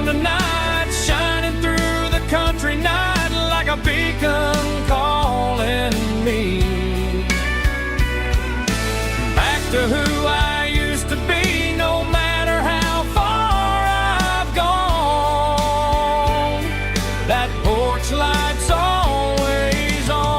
on tonight, shining through the country night like a beacon calling me back to who I used to be. No matter how far I've gone, that porch light's always on.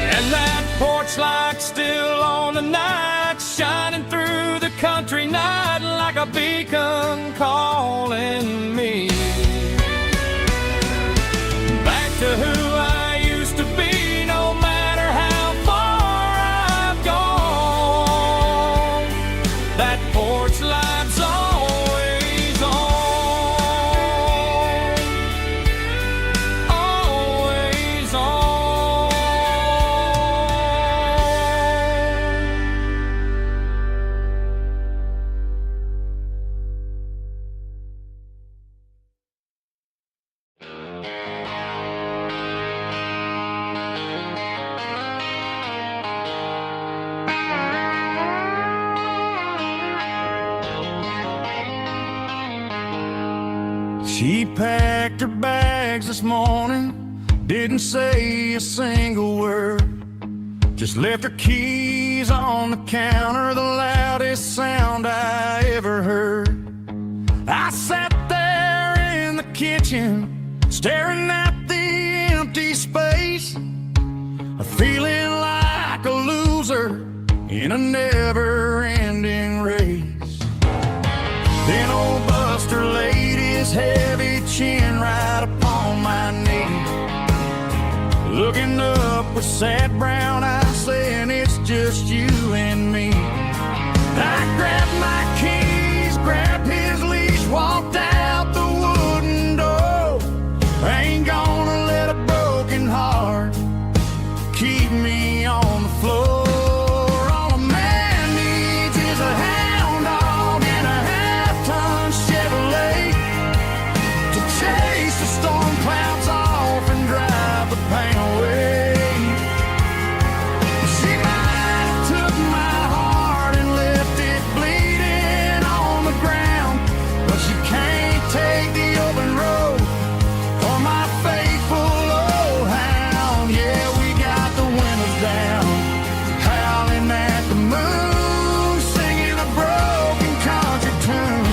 And that porch light's still on tonight, shining through the country night like a beacon calling me back to who I used to be. No matter how far I've gone, that porch light's always on, always on. She packed her bags this morning, didn't say a single word, just left her keys on the counter, the loudest sound I ever heard. I sat there in the kitchen, staring at the empty space, feeling like a loser in a never-ending race. Then old Buster laid his heavy chin right upon my knee, looking up with sad brown eyes, saying it's just you and me. I grabbed my keys, grabbed his leash, walked out the wooden door. I ain't gonna let a broken heart keep me on the floor. All a man needs is a hound dog and a half-ton Chevrolet to chase the storm clouds off and drive the pain away. She might have took my heart and left it bleeding on the ground, but she can't take the open road or my faithful old hound. Yeah, we got the windows down, howling at the moon, singing a broken country tune.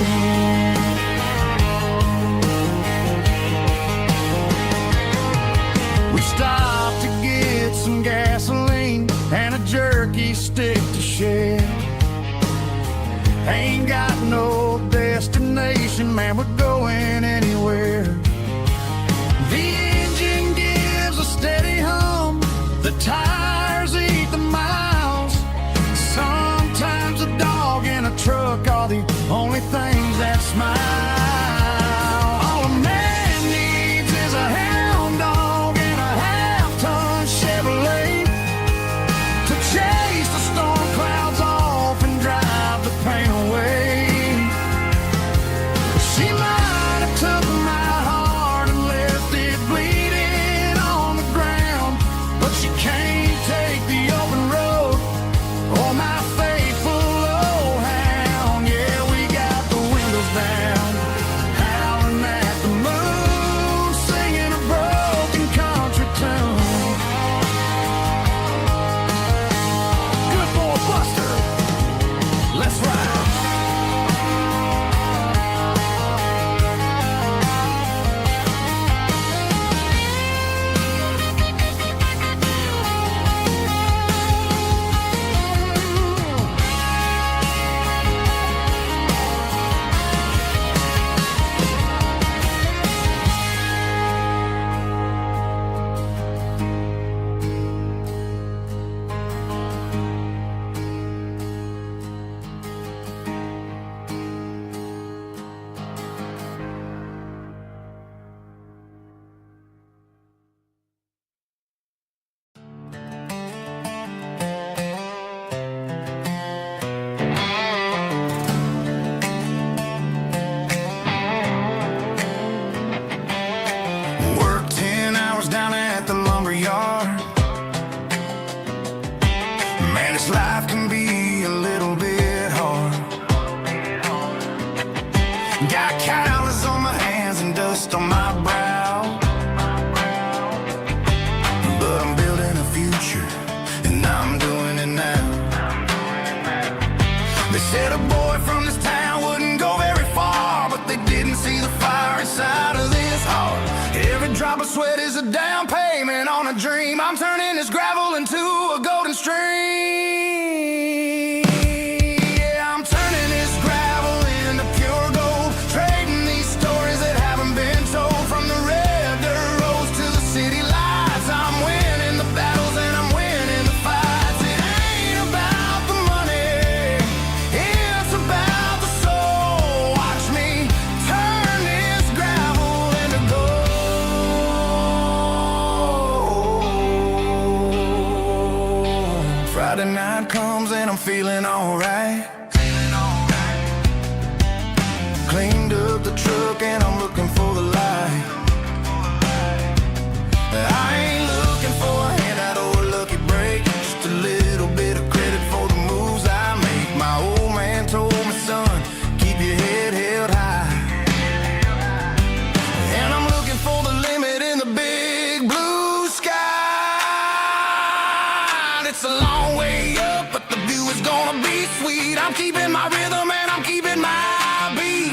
We stopped to get some gasoline and a jerky stick to share. Ain't got no destination, man, we're going anywhere. The engine gives a steady hum, the tires eat the miles. Sometimes a dog in a truck are the only things that smile. All a man needs is a hound dog and a half-ton Chevrolet to chase the storm clouds off and drive the pain away. She might have took my heart and left it bleeding on the ground, but she can't take the open road or my faithful old hound. Yeah, we got the windows down, I'm turning this gravel into a golden stream. Yeah, I'm turning this gravel into pure gold, trading these stories that haven't been told. From the red dirt roads to the city lights, I'm winning the battles and I'm winning the fights. It ain't about the money, it's about the soul. Watch me turn this gravel into gold. Friday night comes and I'm feeling alright. Cleaned up the truck and I'm looking for the light. I ain't looking for a handout or a lucky break, just a little bit of credit for the moves I make. My old man told me, son, keep your head held high. And I'm looking for the limit in the big blue sky. It's a long way up, but the view is gonna be sweet. I'm keeping my rhythm and I'm keeping my beat.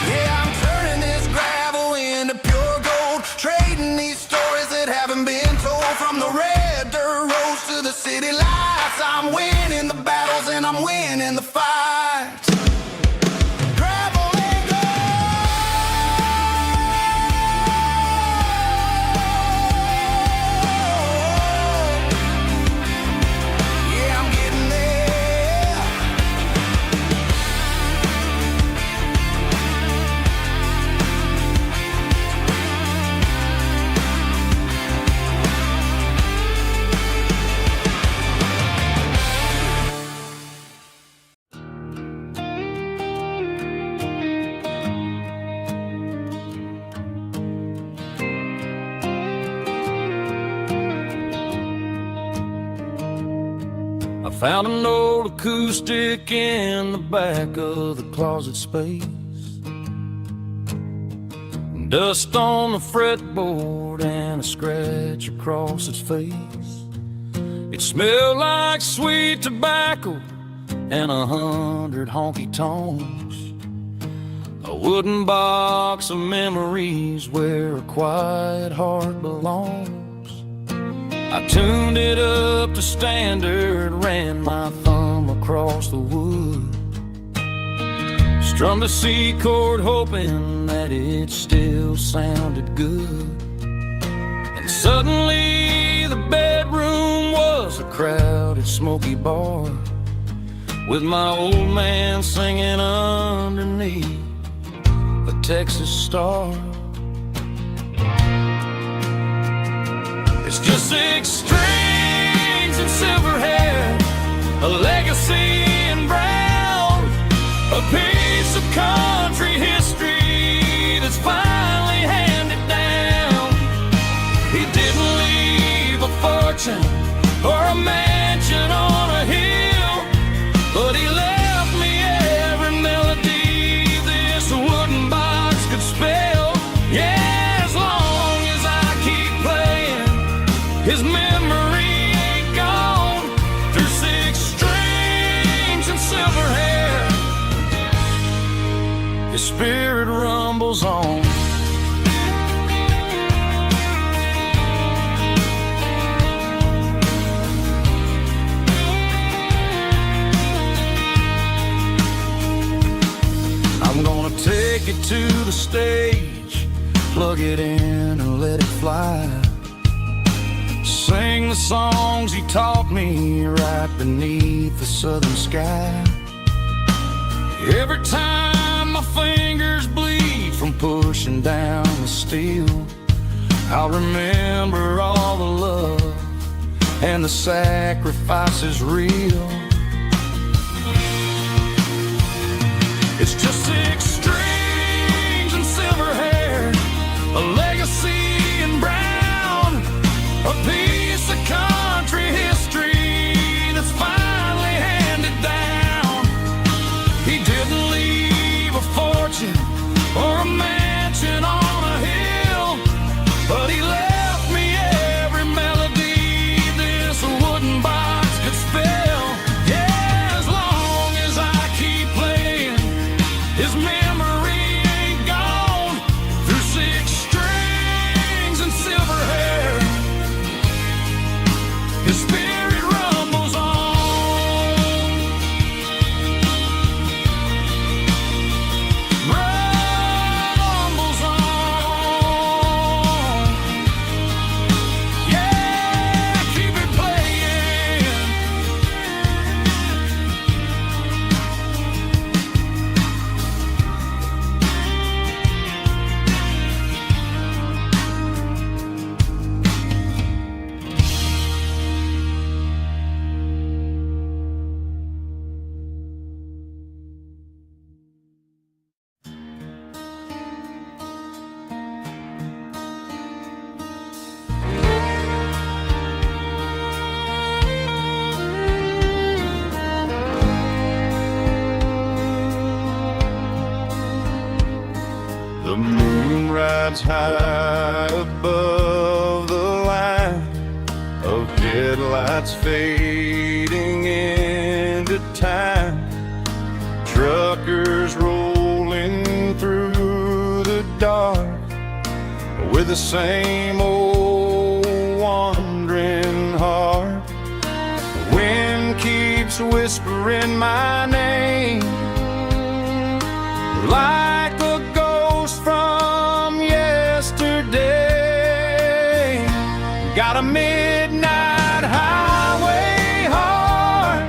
Yeah, I'm turning this gravel into pure gold, trading these stories that haven't been told. From the red dirt roads to the city lights, I'm winning the battles and I'm winning the fights. Gravel and gold. Yeah, I'm getting there. I found an old acoustic in the back of the closet space. Dust on the fretboard and a scratch across its face. It smelled like sweet tobacco and 100 honky tonks. A wooden box of memories where a quiet heart belongs. I tuned it up to standard, ran my thumb across the wood, strummed a C chord hoping that it still sounded good. And suddenly the bedroom was a crowded smoky bar, with my old man singing underneath the Texas star. It's just 6 strings and silver hair, a legacy in brown, a piece of country history that's finally handed down. He didn't leave a fortune or a mansion on a hill, but he left me every melody this wooden box could spell. Yeah, as long as I keep playing, his memory ain't gone. Through 6 strings and silver hair, his spirit rumbles on. I'm gonna take it to the stage, plug it in and let it fly. Sing the songs he taught me right beneath the southern sky. Every time my fingers bleed from pushing down the steel, I'll remember all the love and the sacrifices real. It's just 6 strings and silver hair, a legacy in brown, a piece of country history that's finally handed down. rides high above the line of headlights fading into time. Truckers rolling through the dark with the same old wandering heart. The wind keeps whispering my name like a ghost from yesterday. Got a midnight highway heart,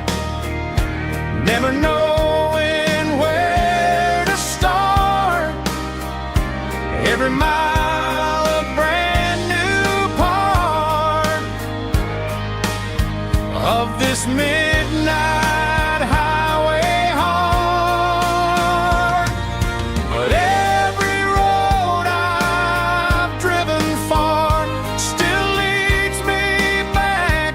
never knowing where to start. Every mile a brand new part of this midnight highway heart. But every road I've driven far still leads me back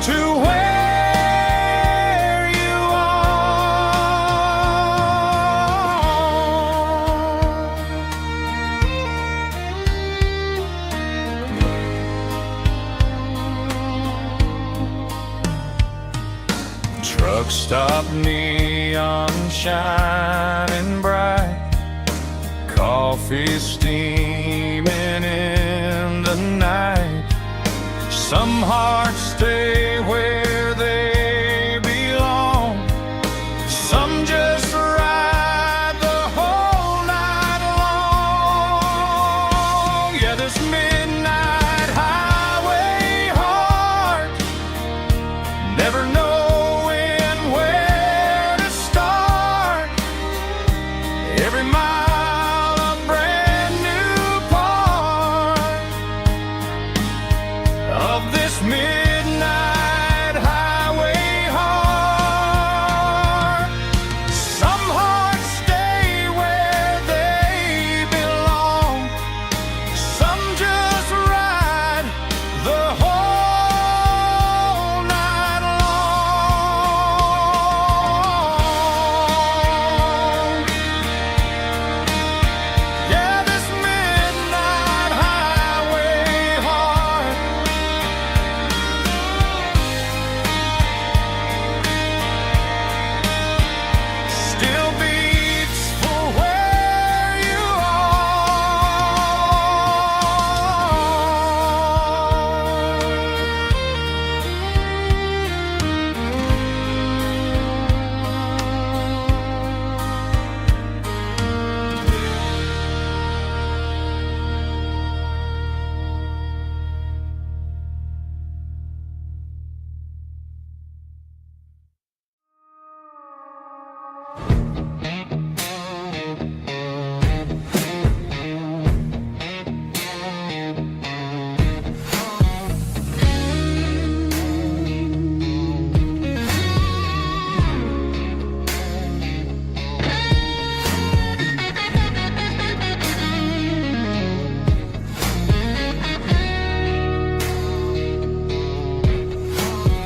to where you are. Truck stop, neon shining bright, coffee steaming in the night. Some hearts stay where they belong, some just ride the whole night long. Yeah, this midnight highway heart, never knowing where to start. Every mile a brand new part of this midnight highway heart. Some hearts stay where they belong, some just ride the whole night long. Yeah, this midnight highway heart still beats for where you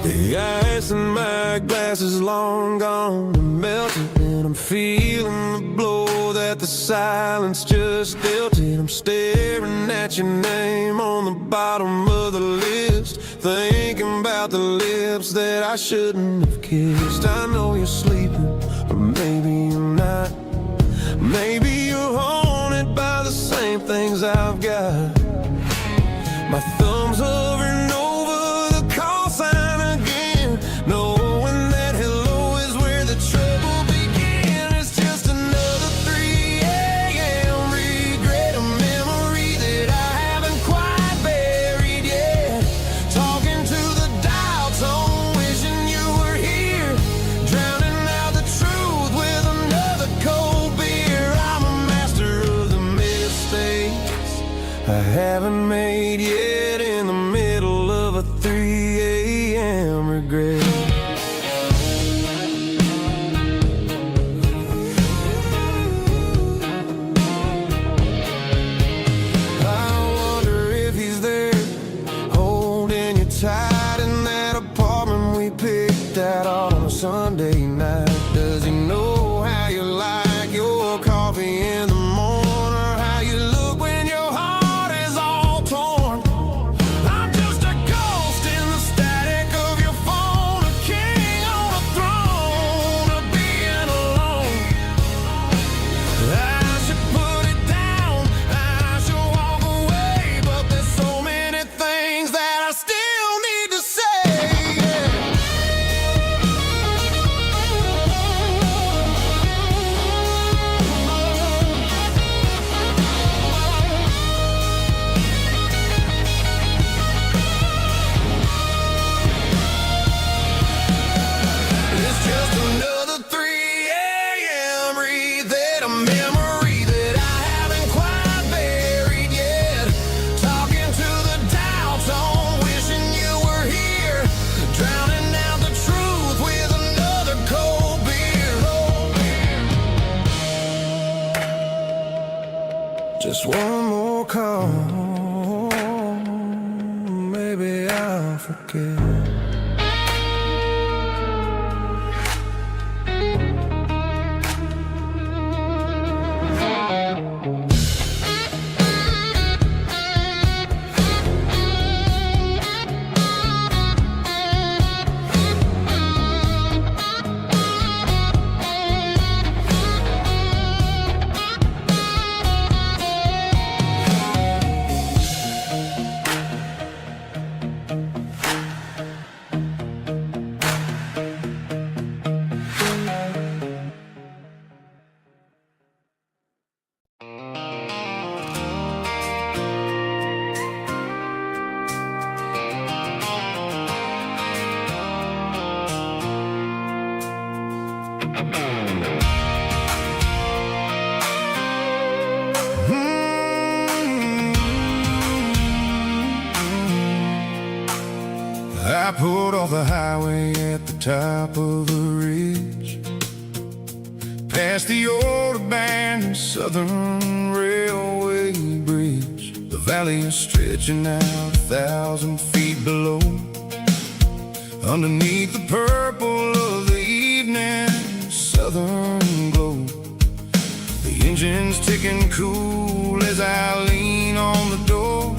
The ice in my glass is long gone and melted, and I'm feeling the blow that the silence just dealt it. I'm staring at your name on the bottom of the list, thinking about the lips that I shouldn't have kissed. I know you're sleeping, or maybe you're not. Maybe you're haunted by the same things I've got. My thumb's hovering over the call sign again, knowing that hello is where the trouble began. It's just another 3 a.m. regret, a memory that I haven't quite buried yet. Talking to the dial tone, wishing you were here, drowning out the truth with another cold beer. I'm a master of the mistakes I haven't made yet, in the middle of a 3 a.m. regret. I wonder if he's there, holding you tight in that apartment we picked out on a Sunday night. Does he know how you like your coffee in the morning, or how you look when you're Just one more call, maybe I'll forget. I pulled off the highway at the top of the ridge, past the old abandoned Southern Railway bridge. The valley is stretching out 1,000 feet below, underneath the purple of the evening southern glow. The engine's ticking cool as I lean on the door,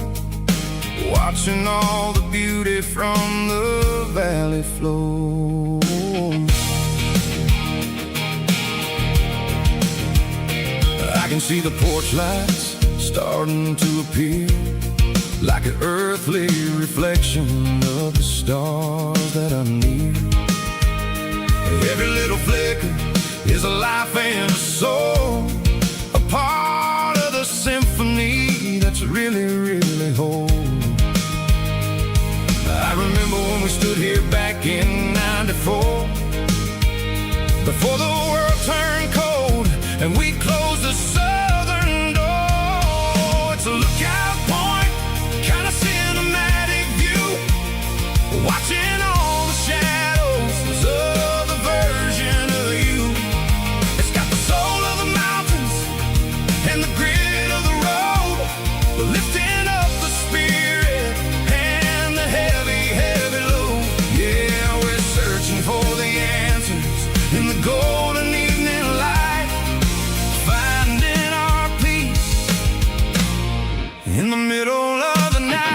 watching all the beauty from the valley flow. I can see the porch lights starting to appear, like an earthly reflection of the stars that are near. Every little flicker is a life and a soul, a part of the symphony that's really, really whole. I remember when we stood here back in '94, before the world turned cold and we closed the southern door. It's a lookout point, kind of cinematic view, watching all the shadows of the version of you. It's got the soul of the mountains and the grit of the road, lifting up the spirit and the heavy, heavy load. Yeah, we're searching for the answers in the golden evening light, finding our peace in the middle of the night.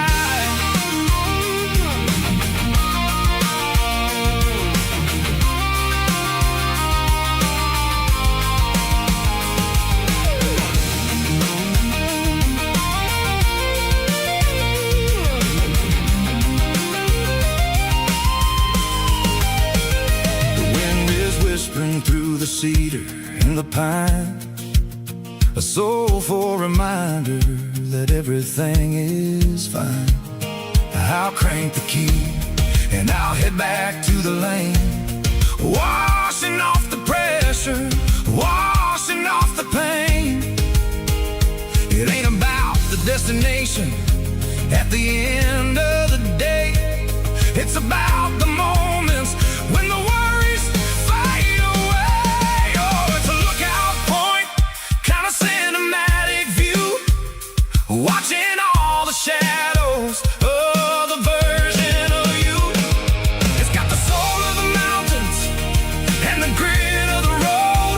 Through the cedar and the pine, a soulful reminder that everything is fine. I'll crank the key and I'll head back to the lane, washing off the pressure, washing off the pain. It ain't about the destination at the end of the day, it's about the moments when the worries fade away. Oh, it's a lookout point, kind of cinematic view, watching all the shadows of the version of you. It's got the soul of the mountains and the grit of the road,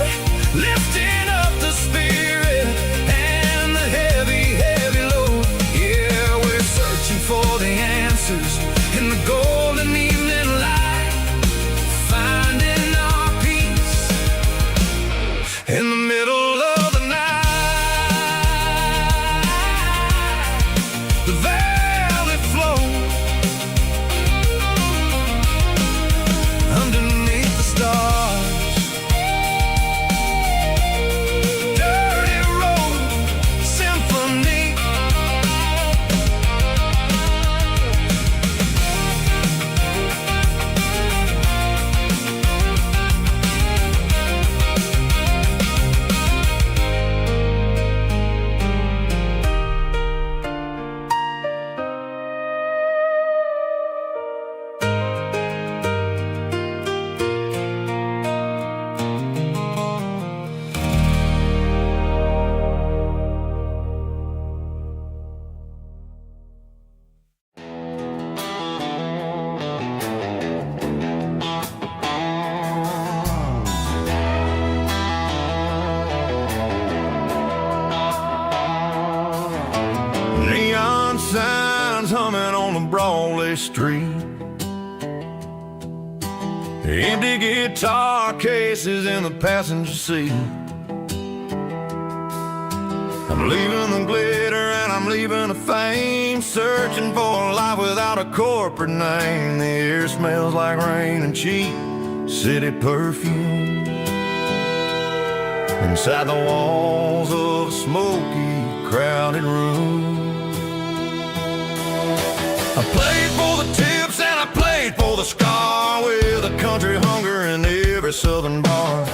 lifting up the spirit and the heavy, heavy load. Yeah, we're searching for the answers in the golden evening light, finding our peace in the middle of the night. The valley flow underneath the stars, dirty road symphony. busy street. Empty guitar cases in the passenger seat. I'm leaving the glitter and I'm leaving the fame, searching for a life without a corporate name. The air smells like rain and cheap city perfume. Inside the walls of a smoky, crowded room. I played for the tips and I played for the scar, with a country hunger in every southern bar.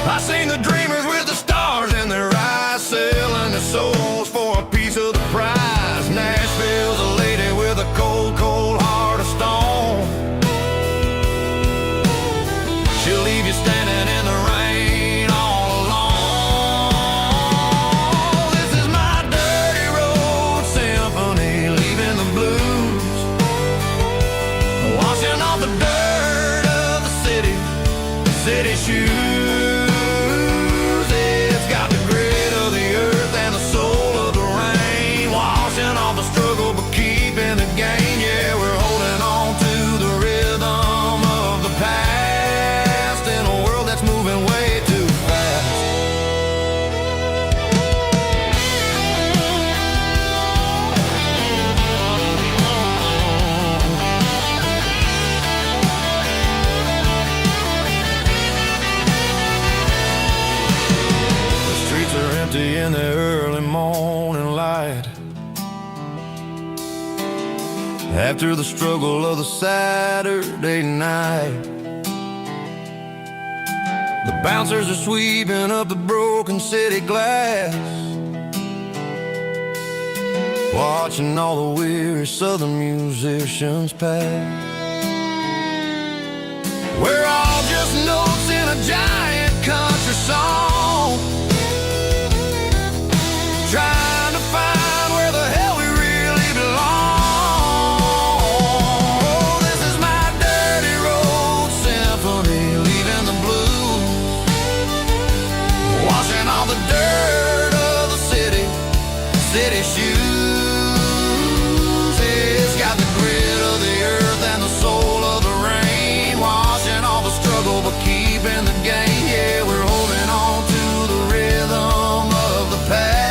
I seen the dreamers with the stars in their eyes, selling their souls for a piece of the prize. Nashville's a lady with a cold, cold heart of stone. She'll leave you standing in the rain all alone. This is my dirty road symphony, leaving the blues, washing off the dirt of the city shoes. It's got the grit of the earth and the soul of the rain, washing off the struggle but keeping the gain. Yeah, we're holding on to the rhythm of the past in a world that's moving way too fast. Empty in the early morning light, after the struggle of the Saturday night. The bouncers are sweeping up the broken city glass, watching all the weary southern musicians pass. We're all just notes in a giant country song, trying to find where the hell we really belong. Oh, this is my dirty road symphony, leaving the blues, washing all the dirt of the city shoes. It's got the grit of the earth and the soul of the rain, washing all the struggle but keeping the gain. Yeah, we're holding on to the rhythm of the past.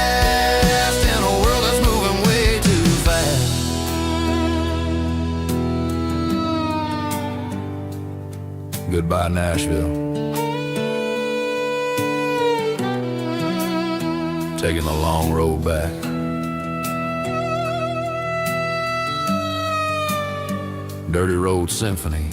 Goodbye, Nashville. Taking the long road back. Dirty Road Symphony.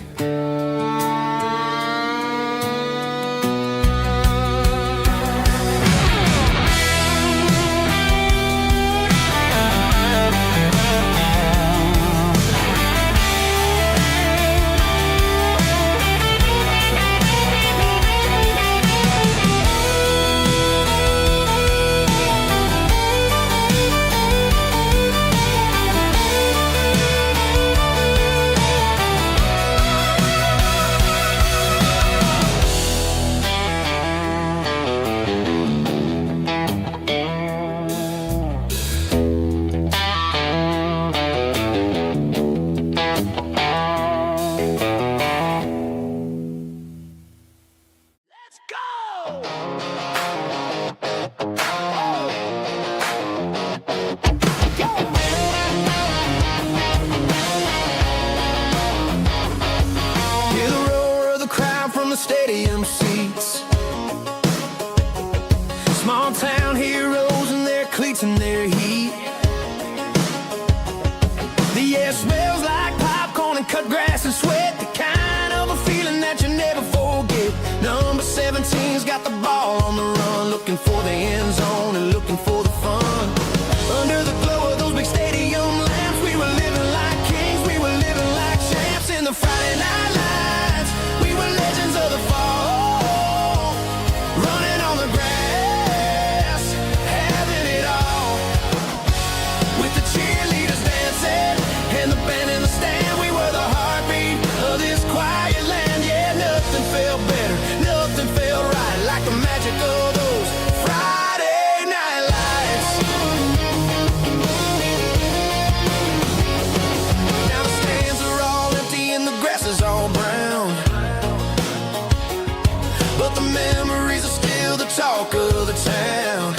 Stadium seats, small town heroes in their cleats and their heat. The air smells like popcorn and cut grass and sweat, the kind of a feeling that you never forget. Number 17's got the ball on the run, looking for the end zone and looking for the fun. Under the glow of those big stadium lamps, we were living like kings, we were living like champs in the Friday night lights. We were legends of the fall, running on the grass, having it all, with the cheerleaders dancing and the band in the stand. We were the heartbeat of this quiet land. Yeah, nothing felt better, nothing felt right like the magic of those Friday talk of the town.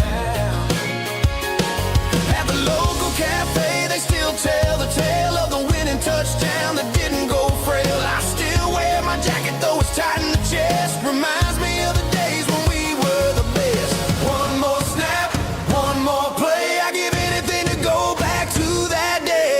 At the local cafe, they still tell the tale of the winning touchdown that didn't go frail. I still wear my jacket, though it's tight in the chest. Reminds me of the days when we were the best. One more snap, one more play. I give anything to go back to that day.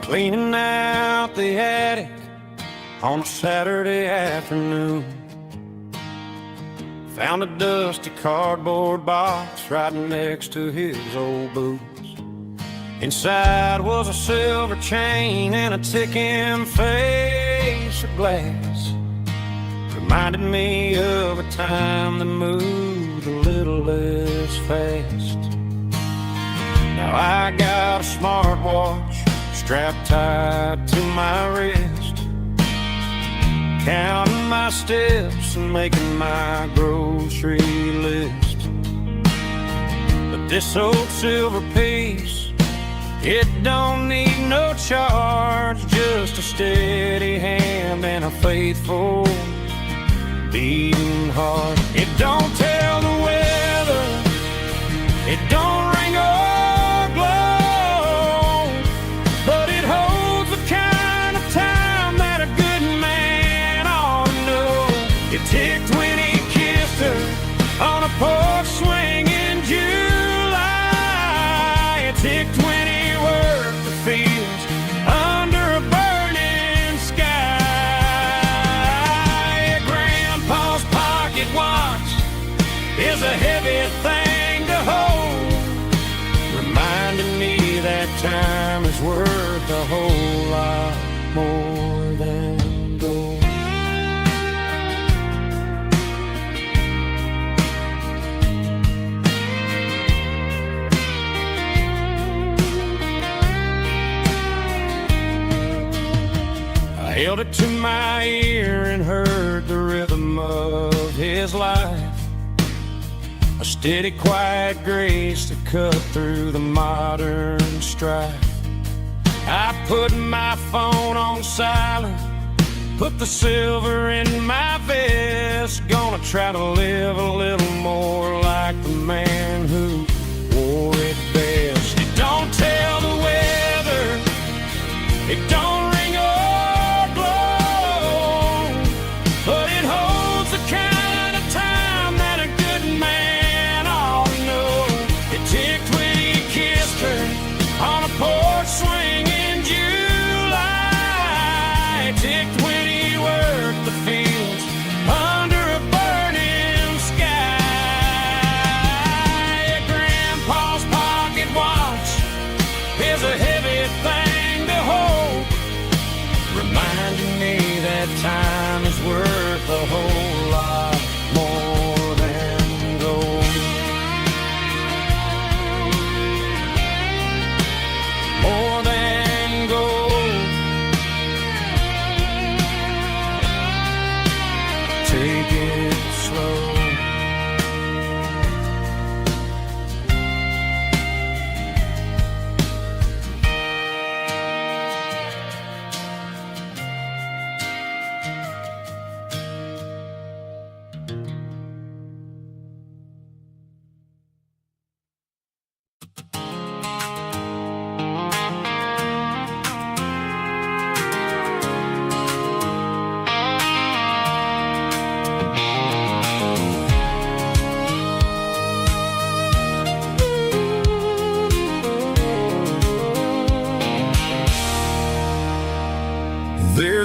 Cleaning out the attic on a Saturday afternoon. Found a dusty cardboard box right next to his old boots. Inside was a silver chain and a ticking face of glass. Reminded me of a time that moved a little less fast. Now I got a smartwatch strapped tight to my wrist, counting my steps and making my grocery list. But this old silver piece, it don't need no charge, just a steady hand and a faithful beating heart. It don't tell the weather, it don't ring or glow, but it holds the kind of time that a good man ought to know. It ticked when he kissed her on a porch swing in July. It ticked when he worked the fields under a burning sky. Grandpa's pocket watch is a heavy thing to hold, reminding me that time is worth a whole lot more than gold. I held it to my ear and heard the rhythm of his life, a steady, quiet grace that cut through the modern strife. I put my phone on silent, put the silver in my vest. Gonna try to live a little more like the man who wore it best. It don't tell the weather, it don't ring or glow, but it holds the kind of time that a good man ought to know. It ticked when he kissed her on a porch swing in July. It ticked when he worked the fields under a burning sky.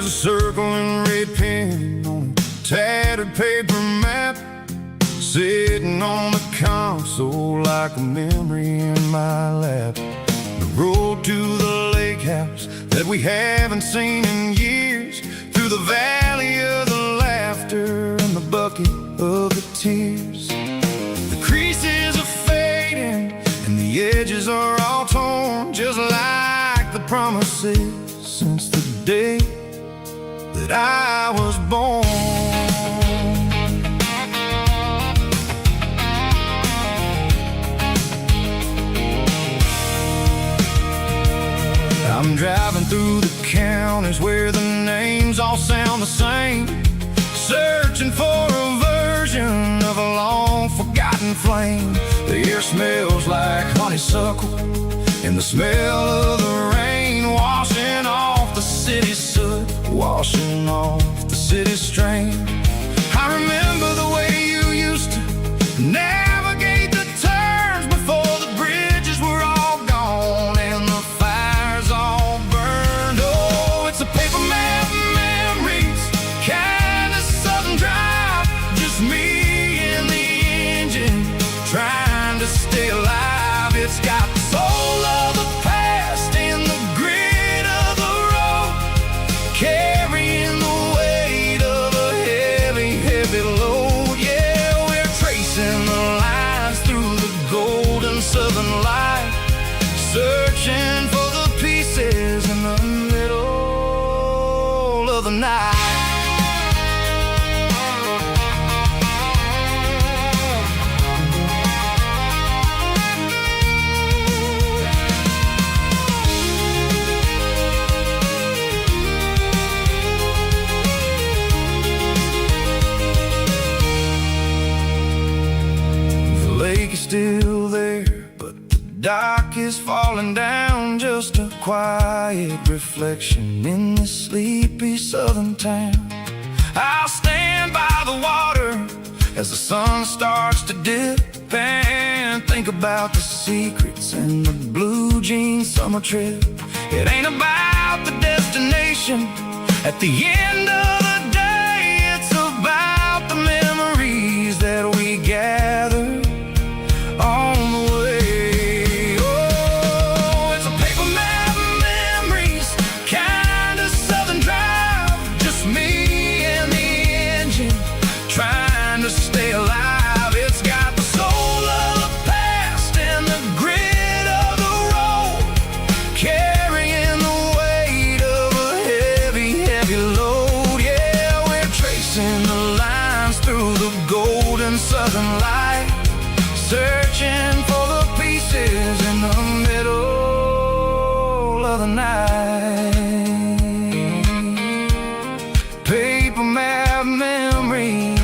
There's a circle and red pen on a tattered paper map, sitting on the console like a memory in my lap. The road to the lake house that we haven't seen in years, through the valley of the laughter and the bucket of the tears. The creases are fading and the edges are all torn, just like the promises since the day that I was born. I'm driving through the counties where the names all sound the same, searching for a version of a long forgotten flame. The air smells like honeysuckle and the smell of the rain, washing off the city's soot, washing off the city's strain. I remember the way you used to navigate the turns before the bridges were all gone and the fires all burned. Oh, it's a paper map memories, kind of southern drive, just me and the engine trying to stay alive. It's got the soul of the past and the grit of the road, carrying the weight of a heavy, heavy load. Yeah, we're tracing the lines through the golden southern light, searching for the pieces in the middle of the night. The lake is still there, but the dock is falling down, just a quiet reflection in this sleepy southern town. I'll stand by the water as the sun starts to dip and think about the secrets and the blue jean summer trip. It ain't about the destination at the end of the day, it's about the memories that we gather on the way. Oh, it's a paper map memories, kind of southern drive, just me and the engine trying to stay alive. It's got the soul of the past and the grit of the road, carrying the weight of a heavy, heavy load. Yeah, we're tracing the lines through the golden southern light, searching for the pieces in the middle of the night. Paper map memories,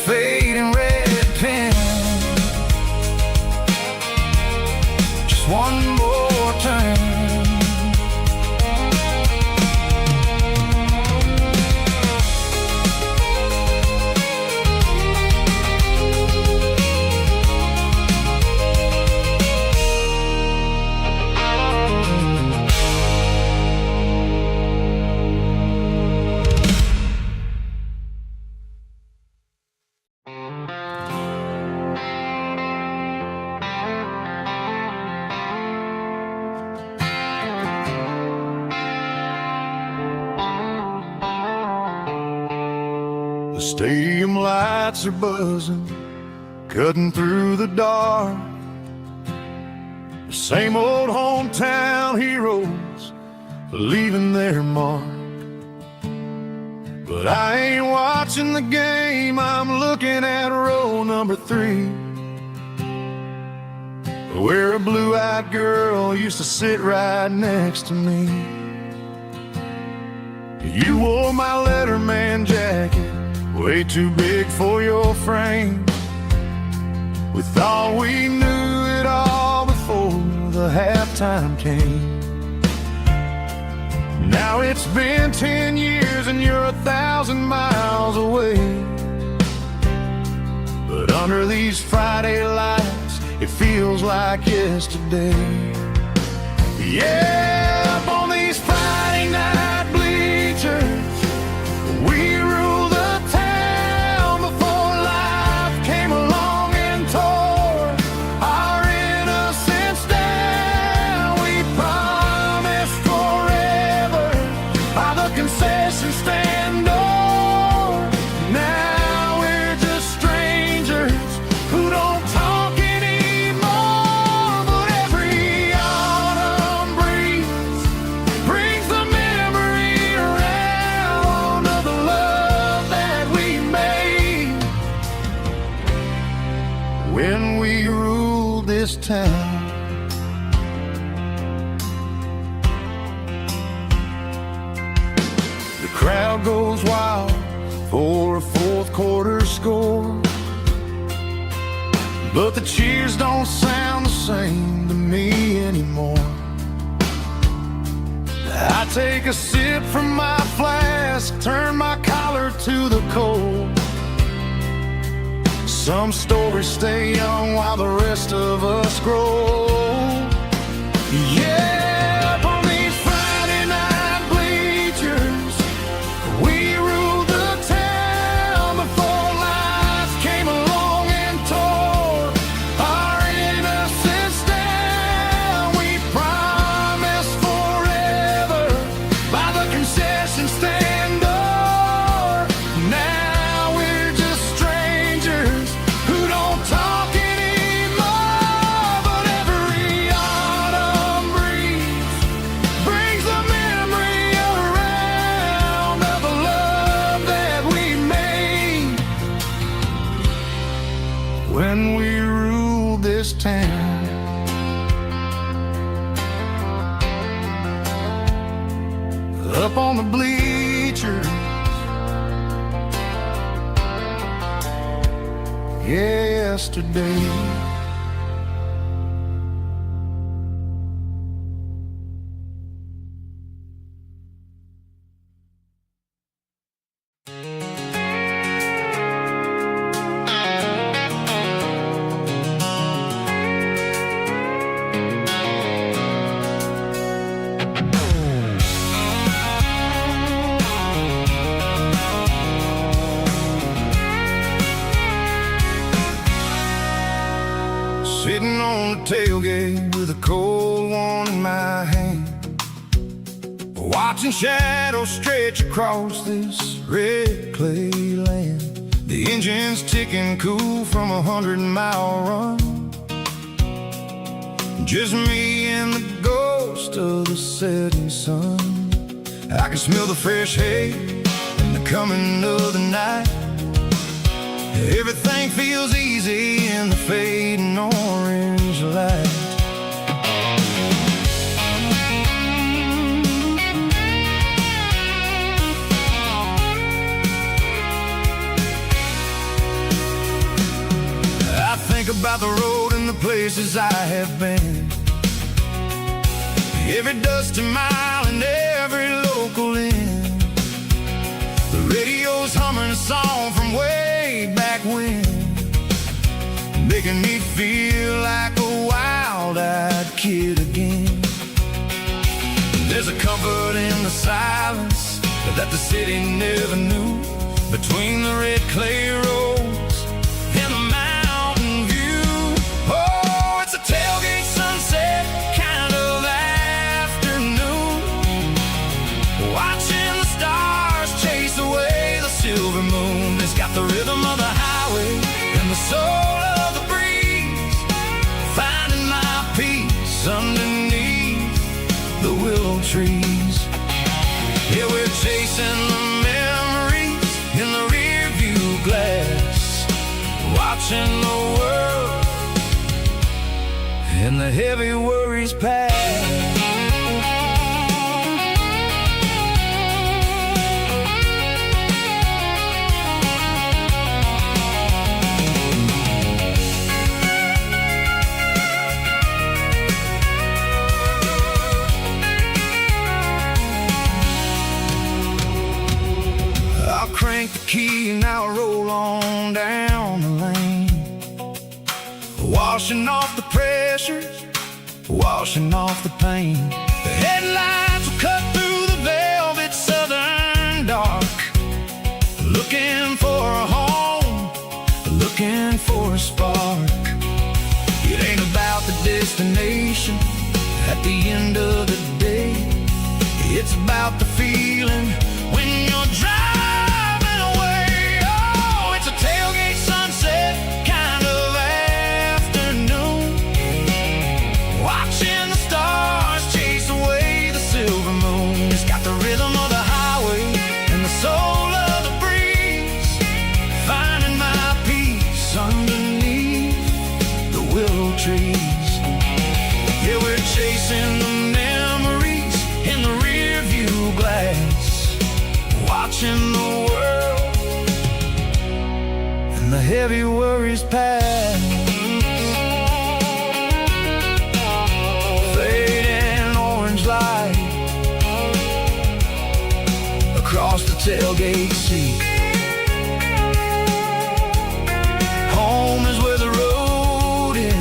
fading red pen, just one more turn. The stadium lights are buzzing, cutting through the dark. The same old hometown heroes leaving their mark. But I ain't watching the game, I'm looking at row number 3, where a blue-eyed girl used to sit right next to me. You wore my Letterman jacket, way too big for your frame. We thought we knew it all before the halftime came. Now it's been 10 years and you're 1,000 miles away. But under these Friday lights, it feels like yesterday. Yeah, up on these Friday we ruled this town. The crowd goes wild for a fourth quarter score, but the cheers don't sound the same to me anymore. I take a sip from my flask, turn my collar to the cold. Some stories stay young while the rest of us grow. Yeah, up on these Friday night bleachers, we ruled the town before life came along and tore our innocence down. We promised forever by the concession stand door. Now we're just strangers who don't talk anymore. But every autumn breeze brings the memory around of the love that we made when we ruled this town. Up on the bleachers, yesterday. Sitting on the tailgate with a cold one in my hand, watching shadows stretch across this red clay land. The engine's ticking cool from 100-mile run. Just me and the ghost of the setting sun. I can smell the fresh hay and the coming of the night. Everything feels easy in the fading orange light. I think about the road and the places I have been, every dusty mile and every local inn. The radio's humming a song from way back when, making me feel like a wild-eyed kid again. There's a comfort in the silence that the city never knew, between the red clay roads and the mountain view. Oh, it's a tailgate sunset kind of afternoon, watching the stars chase away the silver moon. It's got the rhythm of the highway and the soul of the breeze, finding my peace underneath the willow trees. Yeah, we're chasing the memories in the rear view glass, watching the world and the heavy worries pass. Crank the key and I'll roll on down the lane, washing off the pressure, washing off the pain. The headlights will cut through the velvet southern dark, looking for a home, looking for a spark. It ain't about the destination at the end of the day, it's about the feeling when you're driving. Tailgate sunset kind of afternoon, watching the stars chase away the silver moon. It's got the rhythm of the highway and the soul of the breeze, finding my peace underneath the willow trees. Yeah, we're chasing the memories in the rear view glass, watching the world and the heavy worries pass. Fading orange light across the tailgate seat. Home is where the road ends.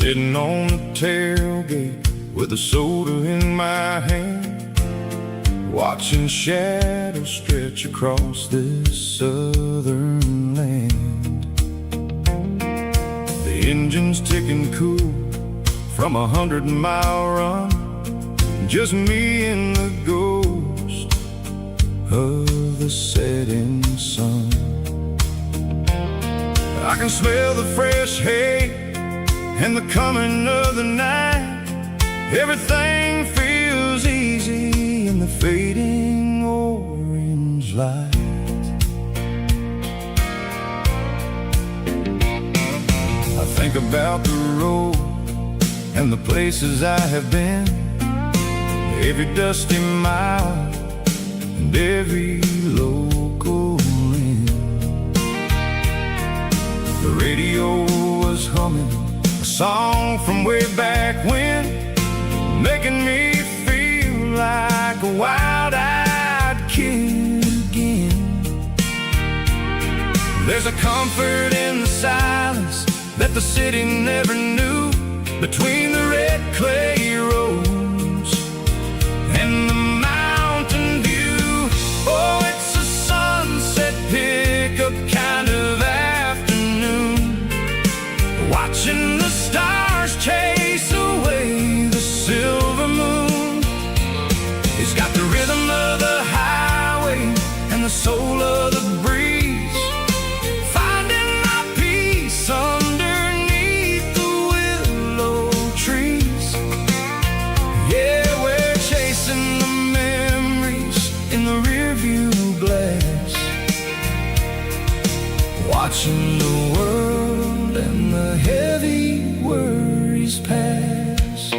Sitting on the tailgate with a soda in my hand, watching shadows stretch across this southern land. The engine's ticking cool from 100-mile run, just me and the ghost of the setting sun. I can smell the fresh hay and the coming of the night. Everything feels easy in the fading orange light. I think about the road and the places I have been, every dusty mile and every local inn. The radio was humming a song from way back when, making me feel like a wild-eyed kid again. There's a comfort in the silence that the city never knew, between the red clay roads and the mountain view. Oh, it's a sunset pickup kind of afternoon, watching the stars chase away the silver moon. It's got the rhythm of the highway and the soul of the breeze, finding my peace underneath the willow trees. Yeah, we're chasing the memories in the rearview glass, watching the world and the heavy worries pass.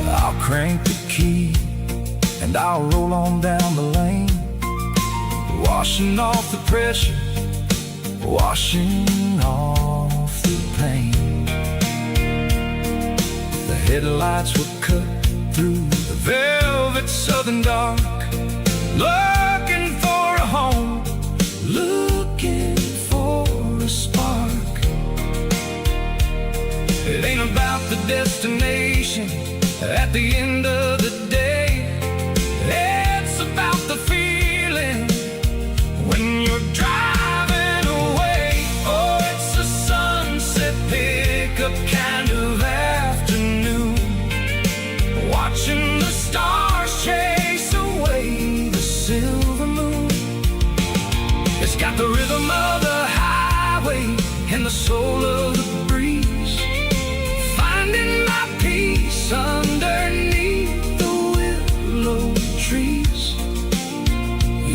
I'll crank the key and I'll roll on down the lane, washing off the pressure, washing off the pain. The headlights were cut through the velvet southern dark, looking for a home, looking for a spark. It ain't about the destination at the end of the day, it's about the feeling when you're driving away. Oh, it's a sunset pickup kind of afternoon, watching the stars chase away the silver moon. It's got the rhythm of the highway and the soul of the breeze, finding my peace underneath the willow trees.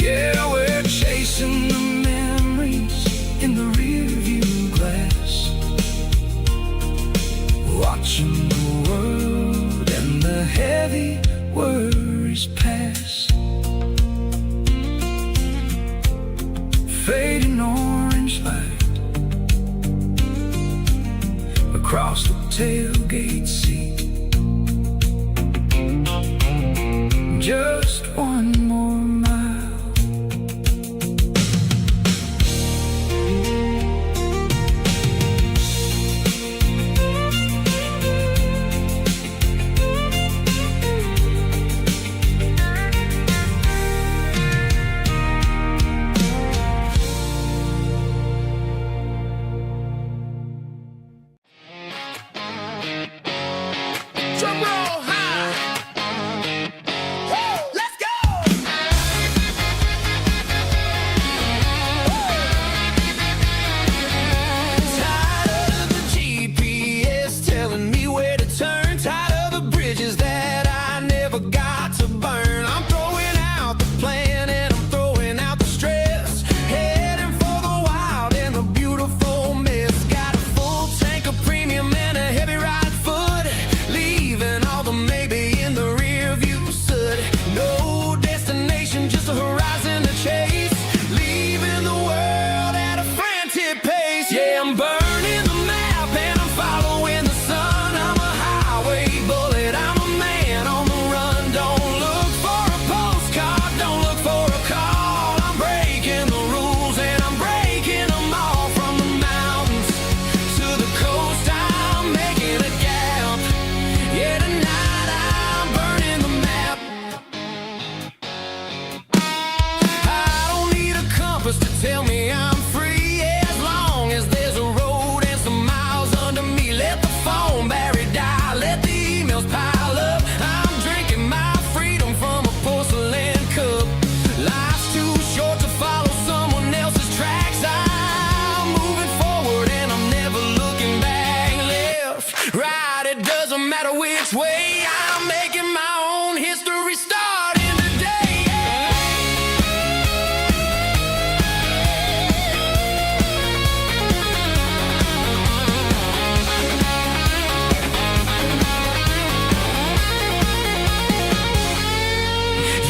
Yeah, we're chasing the memories in the rearview glass, watching the world and the heavy worries pass. fading orange light across the tailgate seat. Just one more mile. Drum roll high. Woo, let's go. Tired of the GPS telling me where to turn. Tired of the bridges that I never got to burn. I'm throwing out the plan and I'm throwing out the stress. Heading for the wild and the beautiful mess. Got a full tank of premium and a heavy right foot. Leaving all the maybe in the rear view soot. No destination, just a horizon to chase. Leaving the world at a frantic pace. Yeah, I'm burning the map and I'm following the sun. I'm a highway bullet, I'm a man on the run. Don't look for a postcard, don't look for a call. I'm breaking the rules and I'm breaking them all. From the mountains to the coast, I'm making a gap. Yeah, tonight I'm burning the map. I don't need a compass to tell me I'm free. As long as there's a road and some miles under me. Let the phone battery die, let the emails pile up. I'm drinking my freedom from a porcelain cup. Life's too short to follow someone else's tracks. I'm moving forward and I'm never looking back. Left, right, it doesn't matter which way. I'm making my own history starting today.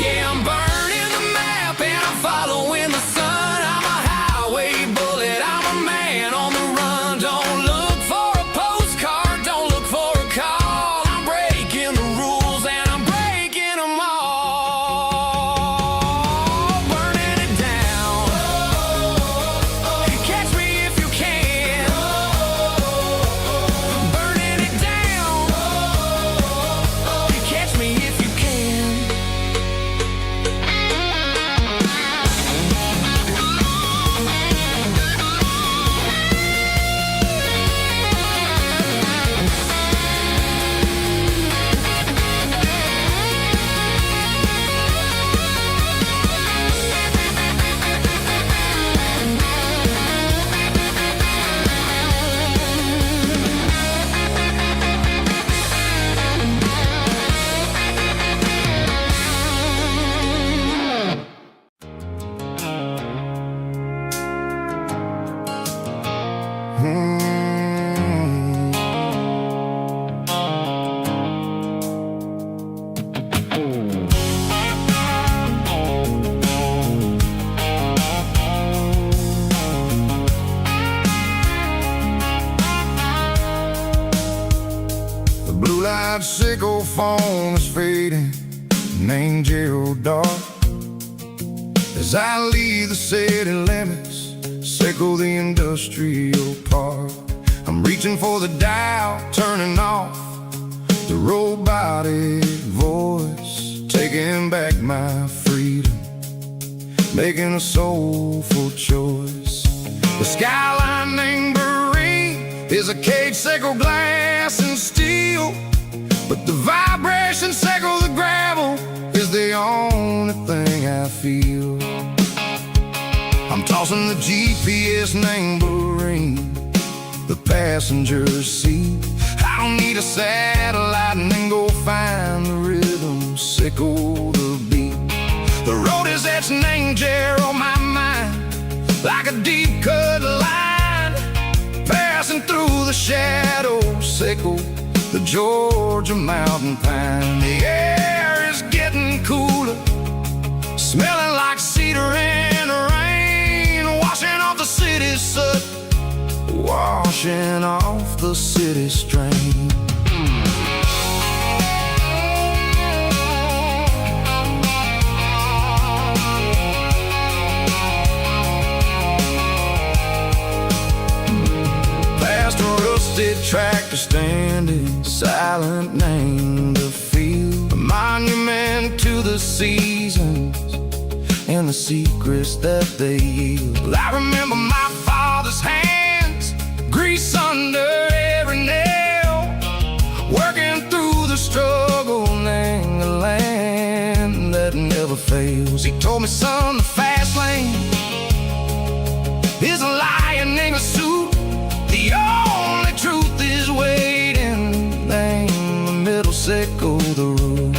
Yeah, I'm burning the map and I'm following the sun. I'm a highway bullet, I'm a man on the run. Don't look for a postcard, don't look for a call. I'm breaking the rules and I'm breaking them all. Burning it down. Catch me if you can. Burning it down. Catch me if you can. The blue light sickle phone is fading, an angel dark. As I leave the city limits, sickle the industrial park. I'm reaching for the dial, turning off the robotic voice, taking back my freedom, making a soulful choice. The skyline named Bryan is a cage, sickle glass and steel, but the vibration sickle the gravel is the only thing I feel. I'm tossing the GPS named Bryan, the passenger seat. I don't need a satellite and then go find the rhythm, sickle the beat. The road is etched named Geralkyo on my mind, like a deep cut line, passing through the shadows, sickle the Georgia mountain pine. The air is getting cooler, smelling like cedar and rain, washing off the city strain. Past a rusted tractor standing silent, named a field, a monument to the seasons and the secrets that they yield. I remember my father's hands, grease under every nail, working through the struggle in the land that never fails. He told me, son, the fast lane is a lion in a suit. The only truth is waiting. Name the middle, sickle the root.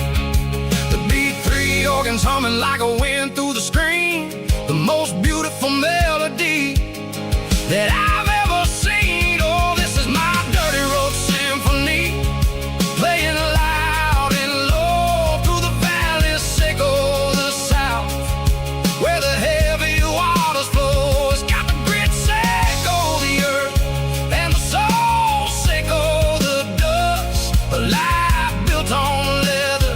The B3 organs humming like a wind through the screen, the most beautiful melody that I've ever seen. Oh, this is my dirty road symphony, playing loud and low through the valleys, sickle the south, where the heavy waters flow. It's got the grit, sickle the earth, and the soul, sickle the dust. A life built on leather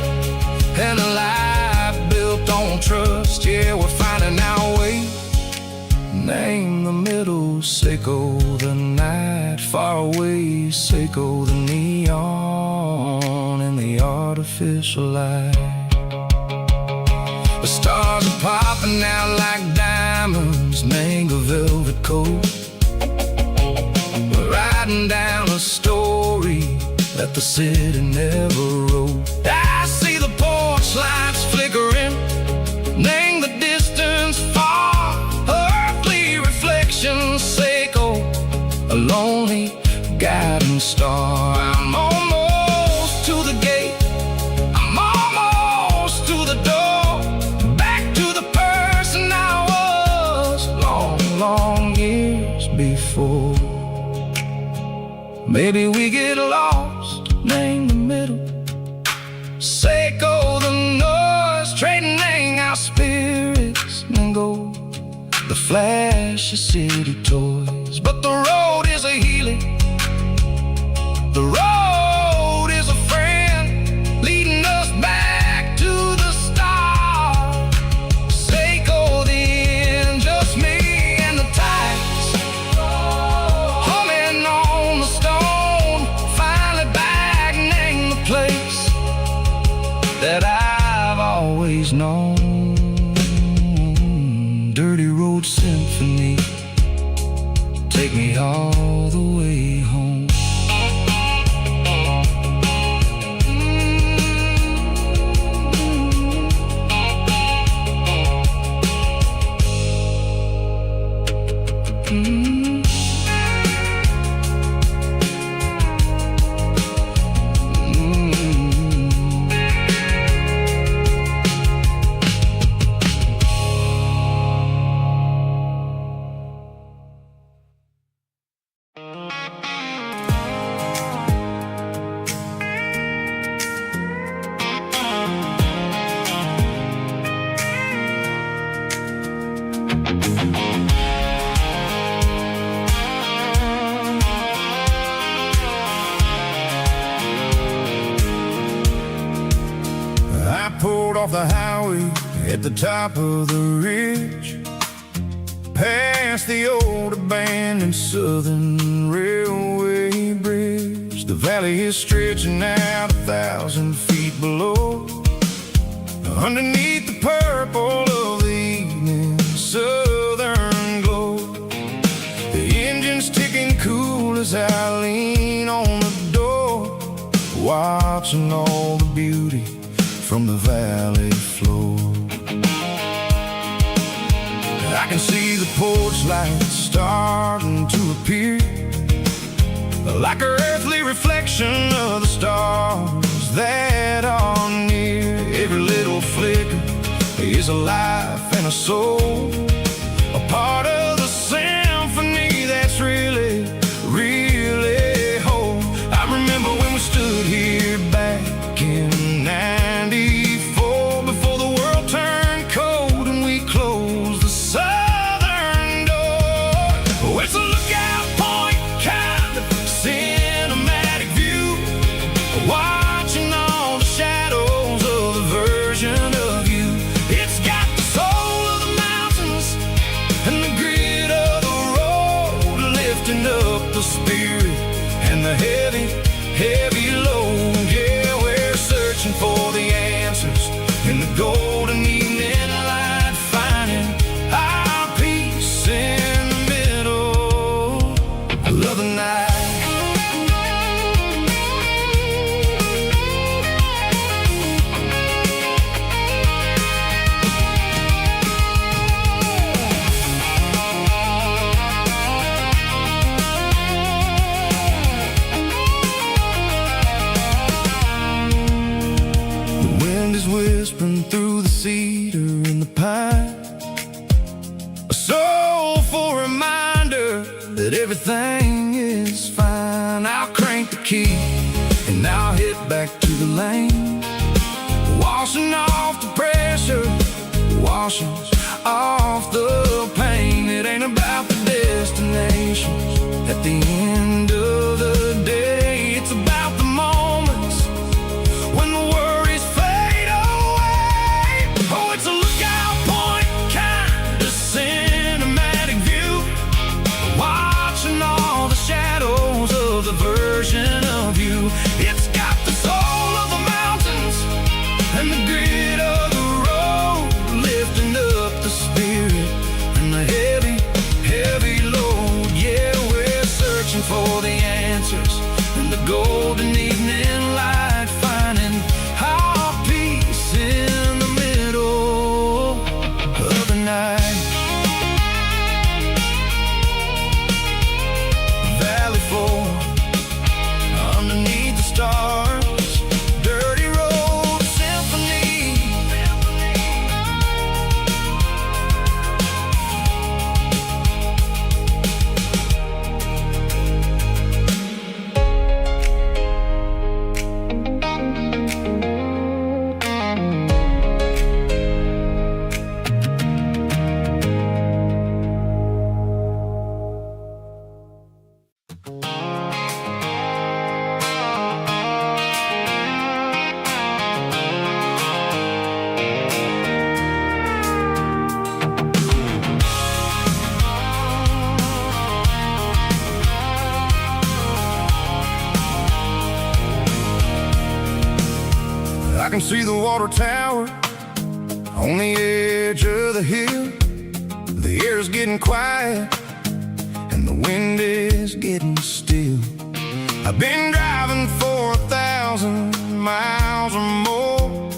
and a life built on trust. Yeah, we're finding our way. Name the middle, sickle the night, far away, sickle the neon and the artificial light. The stars are popping out like diamonds, mango velvet coat. We're riding down a story that the city never wrote. I see the porch lights flickering, name the distance far, earthly reflections, sickle a lonely guiding star. I'm almost to the gate, I'm almost to the door, back to the person I was long, long years before. Maybe we get lost, name the middle, sickle the noise, trading our spirits and go the flash of city toys. But the road is a healing, the road is a friend, leading us back to the start. Sickle the end, just me and the tides, humming on the stone, finally back, name the place that I've always known. Dirty road symphony, take me all the way home. Pulled off the highway at the top of the ridge, past the old abandoned Southern Railway bridge. The valley is stretching out 1,000 feet below, underneath the purple of the evening southern glow. The engine's ticking cool as I lean on the door, watching all the beauty from the valley floor. I can see the porch lights starting to appear, like an earthly reflection of the stars that are near. Every little flicker is a life and a soul, a part of the symphony that's really, really whole. I remember when we stood here back in '94, before the world turned cold and we closed the southern door. It's a lookout point, lifting up the spirit and the heavy, heavy load. Yeah, we're searching for the answers in the golden evening light, finding our peace in the middle of the night. Whispering through the cedar and the pine, a soulful reminder that everything is fine. I'll crank the key and I'll head back to the lane, washing off the pressure, washing off the pain. It ain't about the destinations at the end of the day. It's about the moments when the worries fade away. Oh, it's a lookout point, kind of cinematic view, watching all the shadows of the version of you. It's got the soul of the mountains and the grit of the road, lifting up the spirit and the heavy, heavy load. Yeah, we're searching for the answers in the golden evening light, finding our peace in the middle of the night. Valley floor, underneath the stars, dirty road symphony. I can see the water tower on the edge of the hill. The air's getting quiet and the wind is getting still. I've been driving for 1,000 miles or more,